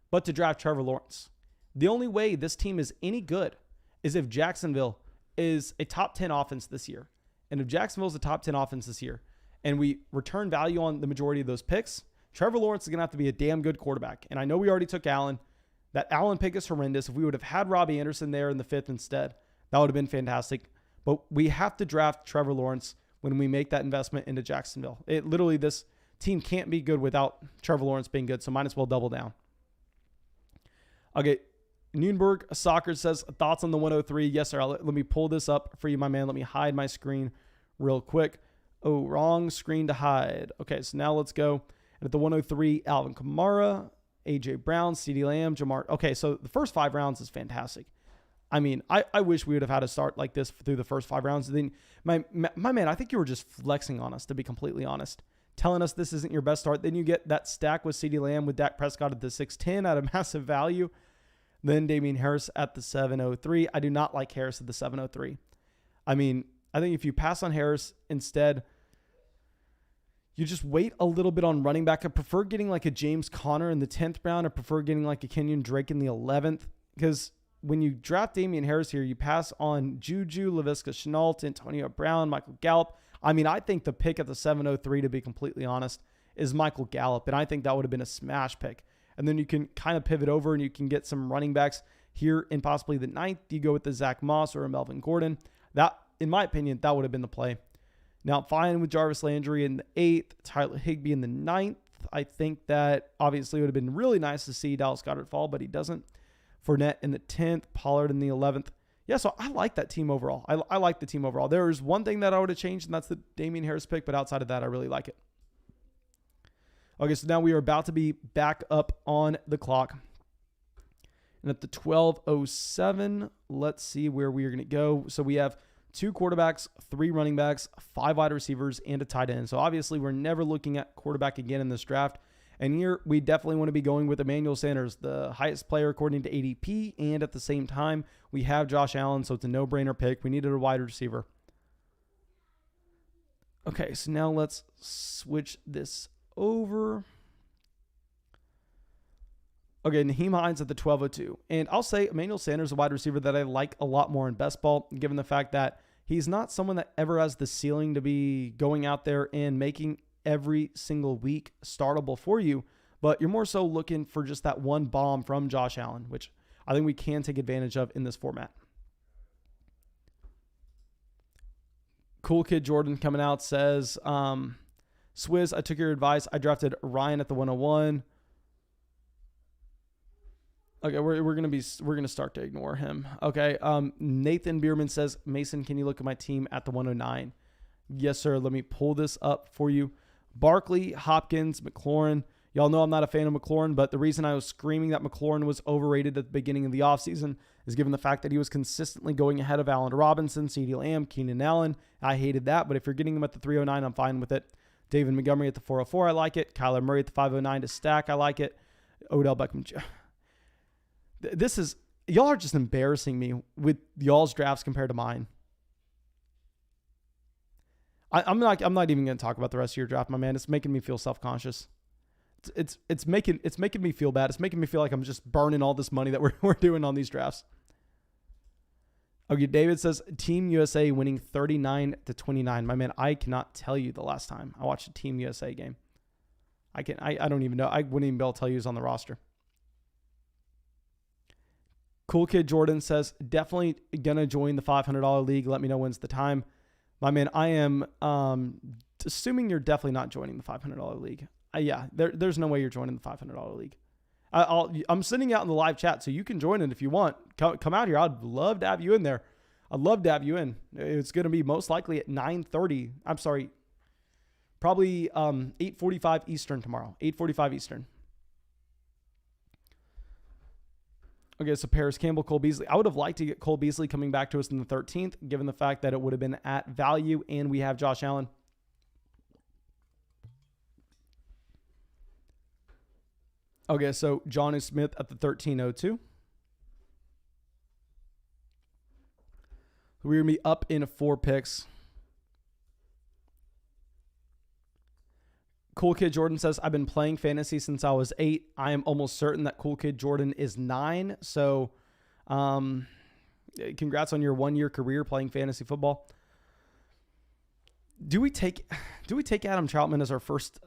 but to draft Trevor Lawrence. The only way this team is any good is if Jacksonville is a top 10 offense this year. And if Jacksonville is a top 10 offense this year and we return value on the majority of those picks, Trevor Lawrence is going to have to be a damn good quarterback. And I know we already took Allen. That Allen pick is horrendous. If we would have had Robbie Anderson there in the 5th instead, that would have been fantastic. But we have to draft Trevor Lawrence when we make that investment into Jacksonville. Literally, this team can't be good without Trevor Lawrence being good, so might as well double down. Okay, Nunberg Soccer says, thoughts on the 103? Yes, sir. Let me pull this up for you, my man. Let me hide my screen real quick. Oh, wrong screen to hide. Okay, so now let's go. And at the 103, Alvin Kamara, A.J. Brown, CeeDee Lamb, Jamar. Okay, so the first 5 rounds is fantastic. I mean, I wish we would have had a start like this through the first 5 rounds. Then, my man, I think you were just flexing on us, to be completely honest. Telling us this isn't your best start. Then you get that stack with CeeDee Lamb with Dak Prescott at the 610 at a massive value. Then Damian Harris at the 703. I do not like Harris at the 703. I mean, I think if you pass on Harris instead, you just wait a little bit on running back. I prefer getting like a James Conner in the 10th round. I prefer getting like a Kenyon Drake in the 11th. Because when you draft Damian Harris here, you pass on Juju, Laviska Shenault, Antonio Brown, Michael Gallup. I mean, I think the pick at the 703, to be completely honest, is Michael Gallup. And I think that would have been a smash pick. And then you can kind of pivot over and you can get some running backs here in possibly the 9th. You go with the Zach Moss or a Melvin Gordon. That, in my opinion, that would have been the play. Now, fine with Jarvis Landry in the 8th, Tyler Higbee in the 9th. I think that obviously would have been really nice to see Dallas Goedert fall, but he doesn't. Fournette in the 10th, Pollard in the 11th. Yeah, so I like that team overall. I like the team overall. There is one thing that I would have changed, and that's the Damian Harris pick, but outside of that, I really like it. Okay, so now we are about to be back up on the clock. And at the 12:07, let's see where we are going to go. So we have 2 quarterbacks, 3 running backs, 5 wide receivers, and a tight end. So obviously, we're never looking at quarterback again in this draft. And here, we definitely want to be going with Emmanuel Sanders, the highest player according to ADP. And at the same time, we have Josh Allen, so it's a no-brainer pick. We needed a wide receiver. Okay, so now let's switch this over. Okay, Naheem Hines at the 12:02. And I'll say Emmanuel Sanders is a wide receiver that I like a lot more in best ball, given the fact that he's not someone that ever has the ceiling to be going out there and making every single week startable for you, but you're more so looking for just that one bomb from Josh Allen, which I think we can take advantage of in this format. Cool Kid Jordan coming out says, Swizz, I took your advice. I drafted Ryan at the 101. Okay, we're gonna start to ignore him. Okay, Nathan Bierman says, Mason, can you look at my team at the 109? Yes, sir. Let me pull this up for you. Barkley, Hopkins, McLaurin, Y'all know I'm not a fan of McLaurin, but the reason I was screaming that McLaurin was overrated at the beginning of the offseason is given the fact that he was consistently going ahead of Allen Robinson, CeeDee Lamb, Keenan Allen. I hated that, but if you're getting him at the 309, I'm fine with it. David Montgomery at the 404, I like it. Kyler Murray at the 509 to stack, I like it. Odell Beckham. This is, y'all are just embarrassing me with y'all's drafts compared to mine. I'm not even going to talk about the rest of your draft, my man. It's making me feel self-conscious. It's making me feel bad. It's making me feel like I'm just burning all this money that we're doing on these drafts. Okay, David says Team USA winning 39-29. My man, I cannot tell you the last time I watched a Team USA game. I don't even know. I wouldn't even be able to tell you who's on the roster. Cool Kid Jordan says definitely gonna join the $500 league. Let me know when's the time. My man, I am assuming you're definitely not joining the $500 league. Yeah, there's no way you're joining the $500 league. I'm sitting out in the live chat, so you can join it if you want. Come out here. I'd love to have you in there. I'd love to have you in. It's going to be most likely at 9:30. I'm sorry, probably 8:45 Eastern tomorrow. 8:45 Eastern. Okay, so Paris Campbell, Cole Beasley. I would have liked to get Cole Beasley coming back to us in the 13th, given the fact that it would have been at value, and we have Josh Allen. Okay, so Jonnu Smith at the 1302. We're going to be up in 4 picks. Cool Kid Jordan says, I've been playing fantasy since I was 8. I am almost certain that Cool Kid Jordan is 9. So congrats on your 1-year career playing fantasy football. Do we take Adam Troutman as our first?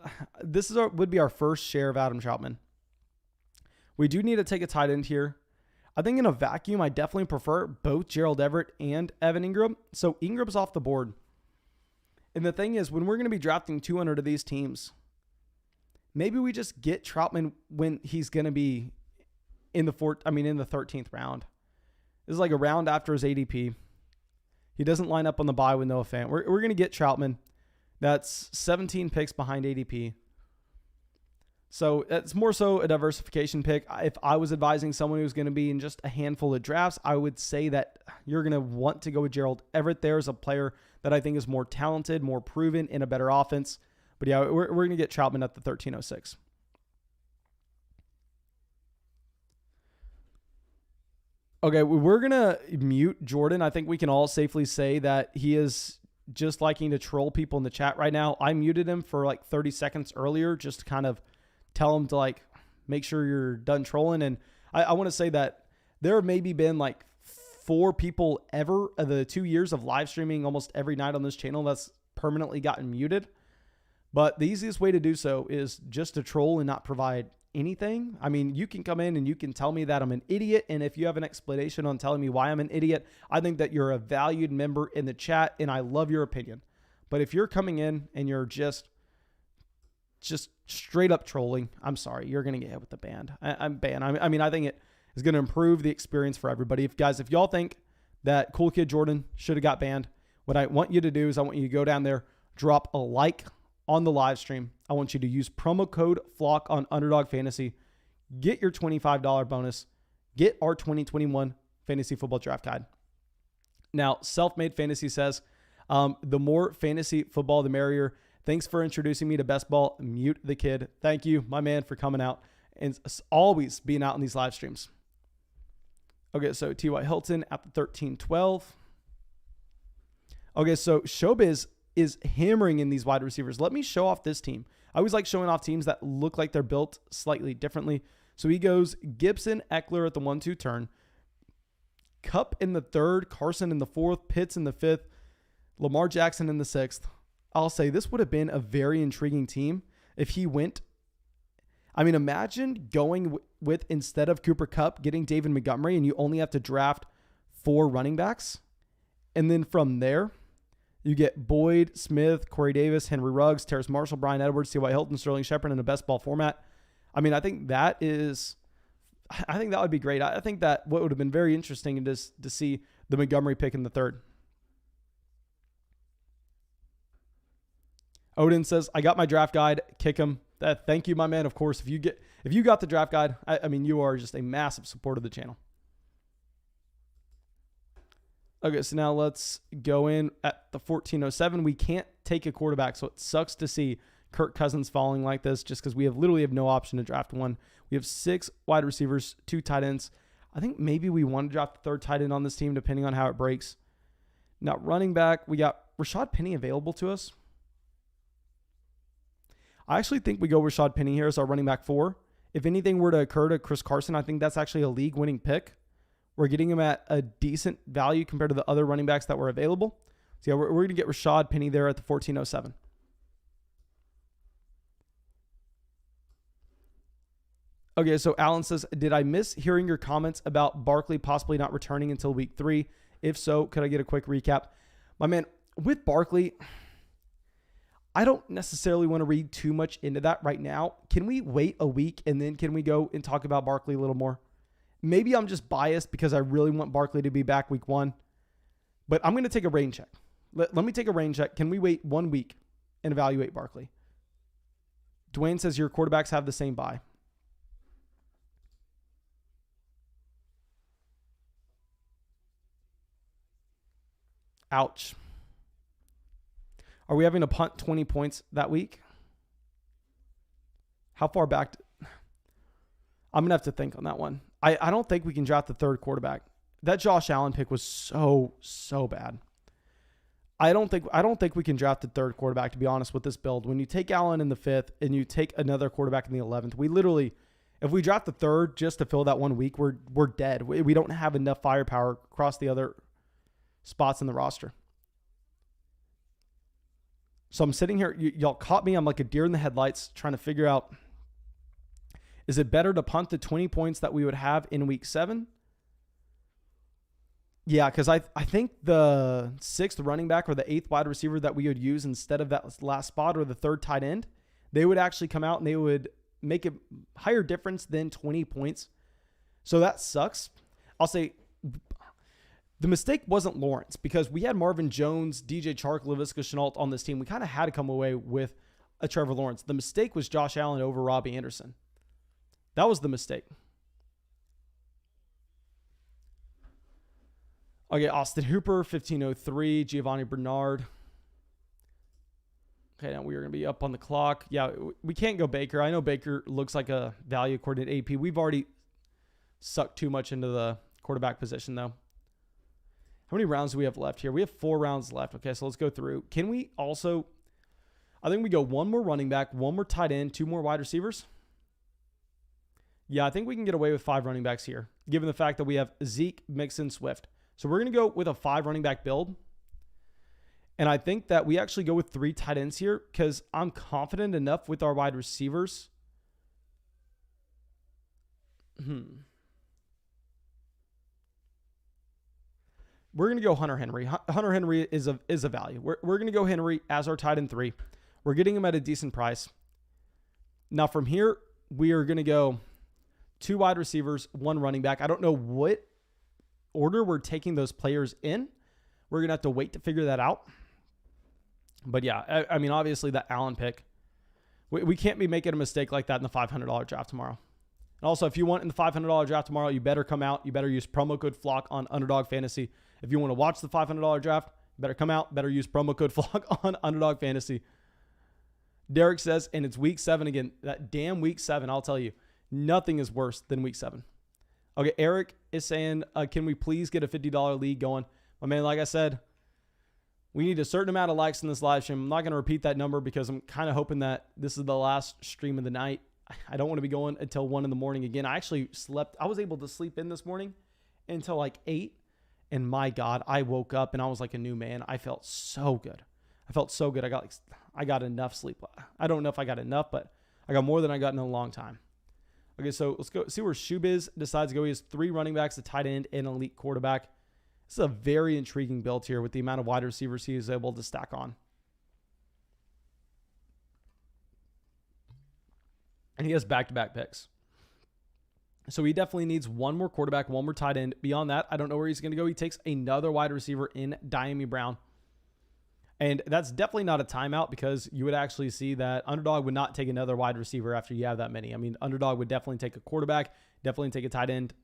This would be our first share of Adam Troutman. We do need to take a tight end here. I think in a vacuum, I definitely prefer both Gerald Everett and Evan Ingram. So Ingram's off the board. And the thing is, when we're going to be drafting 200 of these teams, maybe we just get Troutman when he's going to be in the 13th round. This is like a round after his ADP. He doesn't line up on the bye with Noah Fant. We're going to get Troutman. That's 17 picks behind ADP. So it's more so a diversification pick. If I was advising someone who's going to be in just a handful of drafts, I would say that you're going to want to go with Gerald Everett there as a player that I think is more talented, more proven, in a better offense. But yeah, we're going to get Troutman at the 1306. Okay, we're going to mute Jordan. I think we can all safely say that he is just liking to troll people in the chat right now. I muted him for like 30 seconds earlier just to kind of tell him to like make sure you're done trolling. And I want to say that there have maybe been like 4 people ever of the 2 years of live streaming almost every night on this channel that's permanently gotten muted. But the easiest way to do so is just to troll and not provide anything. I mean, you can come in and you can tell me that I'm an idiot. And if you have an explanation on telling me why I'm an idiot, I think that you're a valued member in the chat and I love your opinion. But if you're coming in and you're just straight up trolling, I'm sorry, you're going to get hit with the ban. I'm banned. I mean, I think it is going to improve the experience for everybody. If y'all think that Cool Kid Jordan should have got banned, what I want you to do is I want you to go down there, drop a like on the live stream. I want you to use promo code FLOCK on Underdog Fantasy. Get your $25 bonus. Get our 2021 Fantasy Football Draft Guide. Now, Self-Made Fantasy says, the more fantasy football, the merrier. Thanks for introducing me to Best Ball. Mute the kid. Thank you, my man, for coming out and always being out in these live streams. Okay, so T.Y. Hilton at the 1312. Okay, so Showbiz is hammering in these wide receivers. Let me show off this team. I always like showing off teams that look like they're built slightly differently. So he goes Gibson, Eckler at the 1-2 turn, Kupp in the 3rd, Carson in the 4th, Pitts in the 5th, Lamar Jackson in the 6th. I'll say this would have been a very intriguing team if he went. I mean, imagine going with, instead of Cooper Kupp, getting David Montgomery, and you only have to draft 4 running backs. And then from there, you get Boyd, Smith, Corey Davis, Henry Ruggs, Terrace Marshall, Brian Edwards, T.Y. Hilton, Sterling Shepard in a best ball format. I mean, I think that would be great. I think that what would have been very interesting is to see the Montgomery pick in the 3rd. Odin says, I got my draft guide. Kick him. Thank you, my man. Of course, if you got the draft guide, I mean, you are just a massive supporter of the channel. Okay, so now let's go in at the 1407. We can't take a quarterback, so it sucks to see Kirk Cousins falling like this just because we literally have no option to draft one. We have 6 wide receivers, 2 tight ends. I think maybe we want to draft the 3rd tight end on this team depending on how it breaks. Now, running back, we got Rashad Penny available to us. I actually think we go Rashad Penny here as our running back 4. If anything were to occur to Chris Carson, I think that's actually a league-winning pick. We're getting him at a decent value compared to the other running backs that were available. So yeah, we're going to get Rashad Penny there at the 1407. Okay, so Alan says, did I miss hearing your comments about Barkley possibly not returning until week 3? If so, could I get a quick recap? My man, with Barkley, I don't necessarily want to read too much into that right now. Can we wait a week and then can we go and talk about Barkley a little more? Maybe I'm just biased because I really want Barkley to be back week 1. But I'm going to take a rain check. Let me take a rain check. Can we wait 1 week and evaluate Barkley? Dwayne says your quarterbacks have the same bye. Ouch. Are we having to punt 20 points that week? How far back? I'm going to have to think on that one. I don't think we can draft the 3rd quarterback. That Josh Allen pick was so bad. I don't think we can draft the 3rd quarterback, to be honest, with this build. When you take Allen in the 5th and you take another quarterback in the 11th, we literally, if we draft the 3rd just to fill that 1 week, we're dead. We don't have enough firepower across the other spots in the roster. So I'm sitting here, y'all caught me. I'm like a deer in the headlights trying to figure out, is it better to punt the 20 points that we would have in week 7? Yeah, because I think the 6th running back or the 8th wide receiver that we would use instead of that last spot or the 3rd tight end, they would actually come out and they would make a higher difference than 20 points. So that sucks. I'll say the mistake wasn't Lawrence because we had Marvin Jones, DJ Chark, Laviska Shenault on this team. We kind of had to come away with a Trevor Lawrence. The mistake was Josh Allen over Robbie Anderson. That was the mistake. Okay, Austin Hooper, 1503, Giovanni Bernard. Okay, now we are going to be up on the clock. Yeah, we can't go Baker. I know Baker looks like a value according to AP. We've already sucked too much into the quarterback position, though. How many rounds do we have left here? We have 4 rounds left. Okay, so let's go through. Can we also, I think we go 1 more running back, 1 more tight end, 2 more wide receivers. Yeah, I think we can get away with 5 running backs here, given the fact that we have Zeke, Mixon, Swift. So we're going to go with a 5 running back build. And I think that we actually go with 3 tight ends here because I'm confident enough with our wide receivers. We're going to go Hunter Henry. Hunter Henry is a value. We're going to go Henry as our tight end 3. We're getting him at a decent price. Now from here, we are going to go 2 wide receivers, 1 running back. I don't know what order we're taking those players in. We're going to have to wait to figure that out. But yeah, I mean, obviously that Allen pick, we can't be making a mistake like that in the $500 draft tomorrow. And also, if you want in the $500 draft tomorrow, you better come out. You better use promo code FLOCK on Underdog Fantasy. If you want to watch the $500 draft, you better come out. Better use promo code FLOCK on Underdog Fantasy. Derek says, and it's week 7 again. That damn week 7, I'll tell you, nothing is worse than week 7. Okay, Eric is saying, can we please get a $50 league going? My man, like I said, we need a certain amount of likes in this live stream. I'm not going to repeat that number because I'm kind of hoping that this is the last stream of the night. I don't want to be going until 1 in the morning again. I actually slept. I was able to sleep in this morning until like 8. And my God, I woke up and I was like a new man. I felt so good. I got enough sleep. I don't know if I got enough, but I got more than I got in a long time. Okay, so let's go see where Shoebiz decides to go. He has 3 running backs, a tight end, and an elite quarterback. This is a very intriguing build here with the amount of wide receivers he is able to stack on. And he has back-to-back picks. So he definitely needs 1 more quarterback, 1 more tight end. Beyond that, I don't know where he's going to go. He takes another wide receiver in Diami Brown. And that's definitely not a timeout, because you would actually see that Underdog would not take another wide receiver after you have that many. I mean, Underdog would definitely take a quarterback, definitely take a tight end,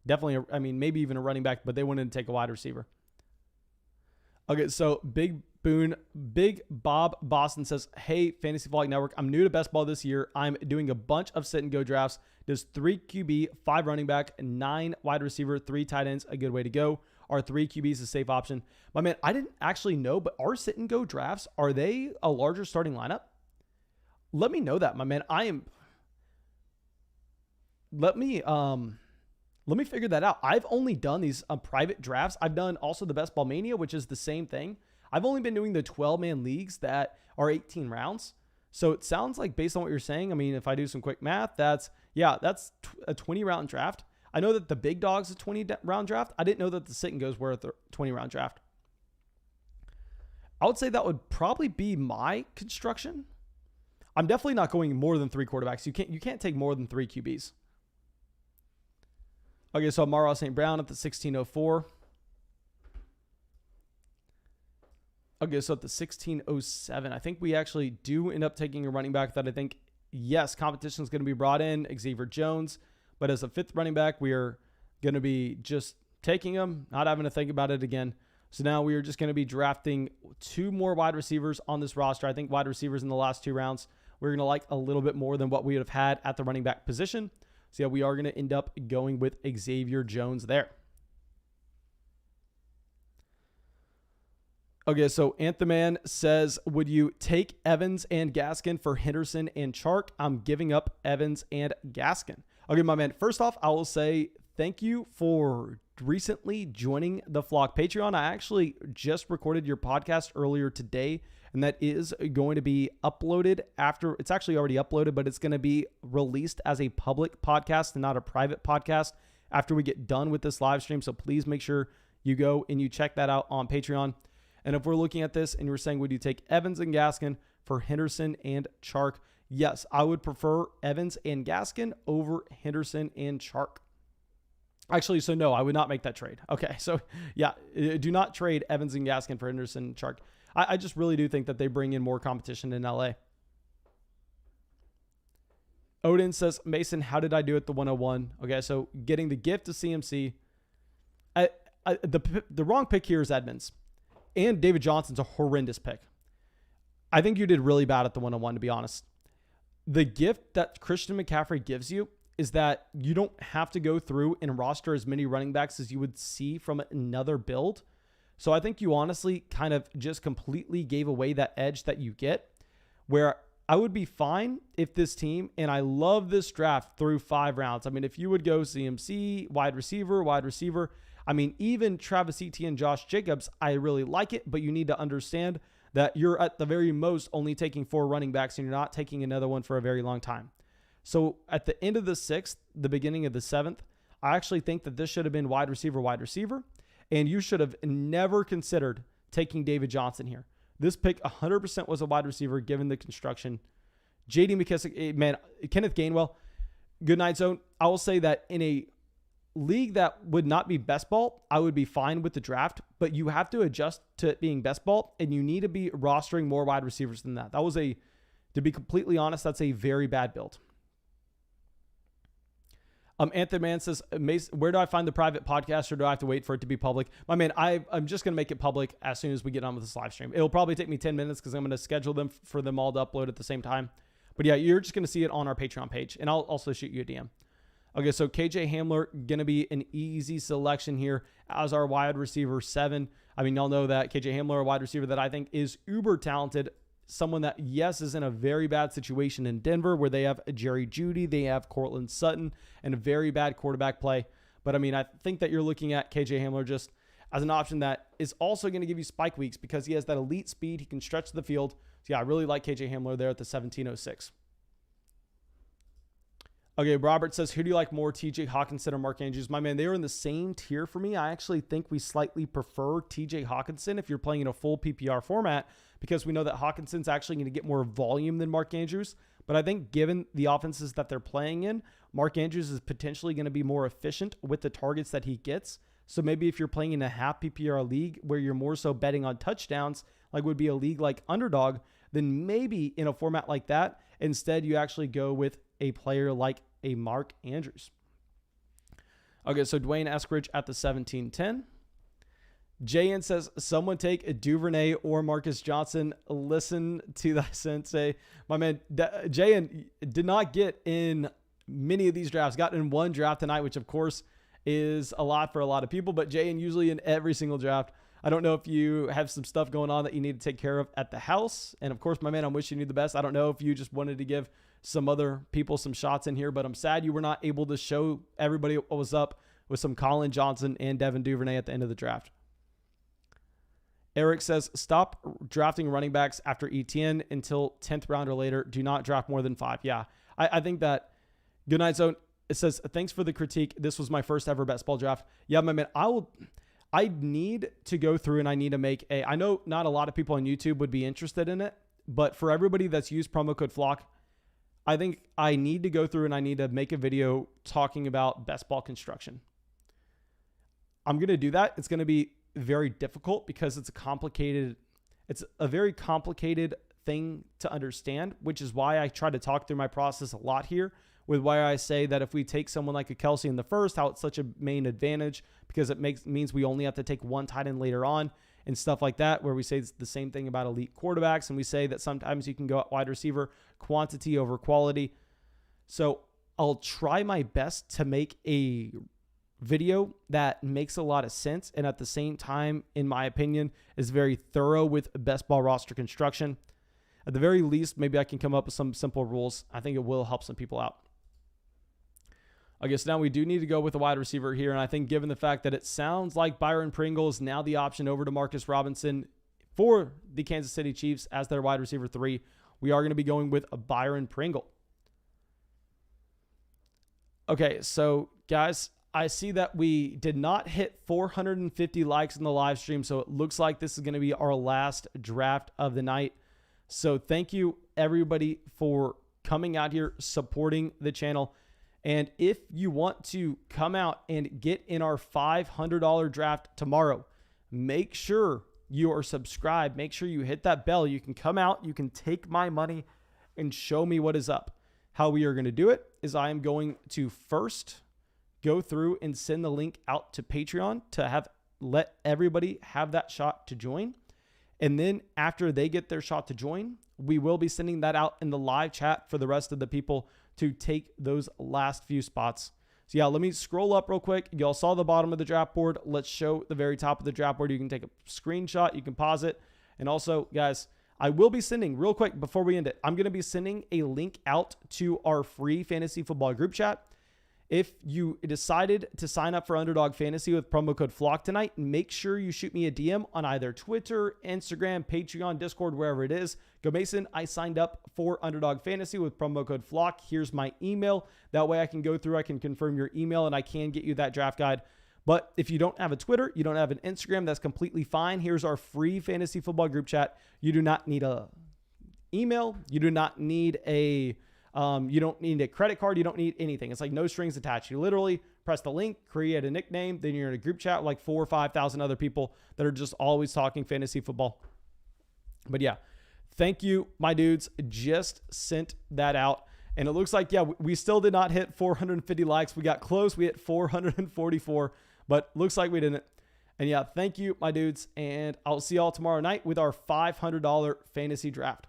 definitely, maybe even a running back, but they wouldn't take a wide receiver. Okay, so Big Bob Boston says, hey, Fantasy Flight Network, I'm new to best ball this year. I'm doing a bunch of sit and go drafts. Does 3 QB, 5 running back, 9 wide receiver, 3 tight ends a good way to go? Are 3 QBs a safe option? My man, I didn't actually know, but are sit and go drafts, are they a larger starting lineup? Let me know that, my man. Let me figure that out. I've only done these private drafts. I've done also the Best Ball Mania, which is the same thing. I've only been doing the 12-man leagues that are 18 rounds. So it sounds like, based on what you're saying, I mean, if I do some quick math, that's a 20-round draft. I know that the big dog's a 20-round draft. I didn't know that the sit and goes were a 20-round draft. I would say that would probably be my construction. I'm definitely not going more than 3 quarterbacks. You can't take more than 3 QBs. Okay, so Amara St. Brown at the 1604. Okay, so at the 1607, I think we actually do end up taking a running back that I think, yes, competition is going to be brought in, Xavier Jones. But as a 5th running back, we are going to be just taking him, not having to think about it again. So now we are just going to be drafting 2 more wide receivers on this roster. I think wide receivers in the last 2 rounds, we're going to like a little bit more than what we would have had at the running back position. So yeah, we are going to end up going with Xavier Jones there. Okay, so Anthonyman says, would you take Evans and Gaskin for Henderson and Chark? I'm giving up Evans and Gaskin. Okay, my man, first off, I will say thank you for recently joining the Flock Patreon. I actually just recorded your podcast earlier today, and that is going to be uploaded after. It's actually already uploaded, but it's going to be released as a public podcast and not a private podcast after we get done with this live stream. So please make sure you go and you check that out on Patreon. And if we're looking at this and you're saying, would you take Evans and Gaskin for Henderson and Chark? Yes, I would prefer Evans and Gaskin over Henderson and Chark. Actually, so no, I would not make that trade. Okay, so yeah, do not trade Evans and Gaskin for Henderson and Chark. I just really do think that they bring in more competition in LA. Odin says, Mason, how did I do at the 101? Okay, so getting the gift of CMC. The wrong pick here is Edmonds. And David Johnson's a horrendous pick. I think you did really bad at the 101, to be honest. The gift that Christian McCaffrey gives you is that you don't have to go through and roster as many running backs as you would see from another build. So I think you honestly kind of just completely gave away that edge that you get, where I would be fine if this team, and I love this draft through 5 rounds. I mean, if you would go CMC, wide receiver, I mean, even Travis Etienne and Josh Jacobs, I really like it, but you need to understand that you're at the very most only taking 4 running backs and you're not taking another one for a very long time. So at the end of the 6th, the beginning of the 7th, I actually think that this should have been wide receiver, and you should have never considered taking David Johnson here. This pick 100% was a wide receiver given the construction. J.D. McKissick, man, Kenneth Gainwell, good night zone. I will say that in a league that would not be best ball, I would be fine with the draft, but you have to adjust to it being best ball, and you need to be rostering more wide receivers than that. That was to be completely honest, that's a very bad build. Anthony Man says, where do I find the private podcast, or do I have to wait for it to be public? My man, I'm just going to make it public as soon as we get on with this live stream. It'll probably take me 10 minutes because I'm going to schedule them for them all to upload at the same time. But yeah, you're just going to see it on our Patreon page, and I'll also shoot you a DM. Okay, so KJ Hamler, going to be an easy selection here as our wide receiver 7. I mean, y'all know that KJ Hamler, a wide receiver that I think is uber talented. Someone that, yes, is in a very bad situation in Denver where they have Jerry Jeudy, they have Cortland Sutton, and a very bad quarterback play. But, I mean, I think that you're looking at KJ Hamler just as an option that is also going to give you spike weeks because he has that elite speed. He can stretch the field. So, yeah, I really like KJ Hamler there at the 1706. Okay, Robert says, who do you like more, TJ Hawkinson or Mark Andrews? My man, they are in the same tier for me. I actually think we slightly prefer TJ Hawkinson if you're playing in a full PPR format because we know that Hawkinson's actually going to get more volume than Mark Andrews. But I think given the offenses that they're playing in, Mark Andrews is potentially going to be more efficient with the targets that he gets. So maybe if you're playing in a half PPR league where you're more so betting on touchdowns, like would be a league like Underdog, then maybe in a format like that, instead you actually go with a player like a Mark Andrews. Okay, so Dwayne Eskridge at the 1710. JN says, someone take a Duvernay or Marcus Johnson. Listen to that sensei. My man, JN did not get in many of these drafts. Got in one draft tonight, which of course is a lot for a lot of people, but JN usually in every single draft. I don't know if you have some stuff going on that you need to take care of at the house. And of course, my man, I'm wishing you the best. I don't know if you just wanted to give some other people some shots in here, but I'm sad you were not able to show everybody what was up with some Colin Johnson and Devin Duvernay at the end of the draft. Eric says, stop drafting running backs after ETN until 10th round or later. Do not draft more than 5. Yeah, I think that. Good night, Zone. It says, thanks for the critique. This was my first ever best ball draft. Yeah, my man, I need to go through and I need to make I know not a lot of people on YouTube would be interested in it, but for everybody that's used promo code FLOCK, I think I need to go through and I need to make a video talking about best ball construction. I'm going to do that. It's going to be very difficult because it's a very complicated thing to understand, which is why I try to talk through my process a lot here, with why I say that if we take someone like a Kelsey in the first, how it's such a main advantage because it means we only have to take one tight end later on and stuff like that, where we say it's the same thing about elite quarterbacks. And we say that sometimes you can go at wide receiver quantity over quality. So I'll try my best to make a video that makes a lot of sense and at the same time, in my opinion, is very thorough with best ball roster construction. At the very least, maybe I can come up with some simple rules. I think it will help some people out. I guess now we do need to go with a wide receiver here, and I think given the fact that it sounds like Byron Pringle is now the option over to Marcus Robinson for the Kansas City Chiefs as their wide receiver 3, we are going to be going with a Byron Pringle. Okay, so guys, I see that we did not hit 450 likes in the live stream, so it looks like this is going to be our last draft of the night. So thank you, everybody, for coming out here, supporting the channel. And if you want to come out and get in our $500 draft tomorrow, make sure you are subscribed. Make sure you hit that bell. You can come out, you can take my money and show me what is up. How we are going to do it is I am going to first go through and send the link out to Patreon to let everybody have that shot to join. And then after they get their shot to join, we will be sending that out in the live chat for the rest of the people to take those last few spots. So yeah, let me scroll up real quick. Y'all saw the bottom of the draft board. Let's show the very top of the draft board. You can take a screenshot. You can pause it. And also, guys, I will be sending, real quick before we end it, I'm going to be sending a link out to our free fantasy football group chat. If you decided to sign up for Underdog Fantasy with promo code FLOCK tonight, make sure you shoot me a DM on either Twitter, Instagram, Patreon, Discord, wherever it is. Go, Mason, I signed up for Underdog Fantasy with promo code FLOCK. Here's my email. That way I can go through, I can confirm your email, and I can get you that draft guide. But if you don't have a Twitter, you don't have an Instagram, that's completely fine. Here's our free fantasy football group chat. You do not need a email. You do not need you don't need a credit card. You don't need anything. It's like no strings attached. You literally press the link, create a nickname, then you're in a group chat with like 4,000 or 5,000 other people that are just always talking fantasy football. But yeah, thank you, my dudes. Just sent that out. And it looks like, yeah, we still did not hit 450 likes. We got close. We hit 444, but looks like we didn't. And yeah, thank you, my dudes. And I'll see y'all tomorrow night with our $500 fantasy draft.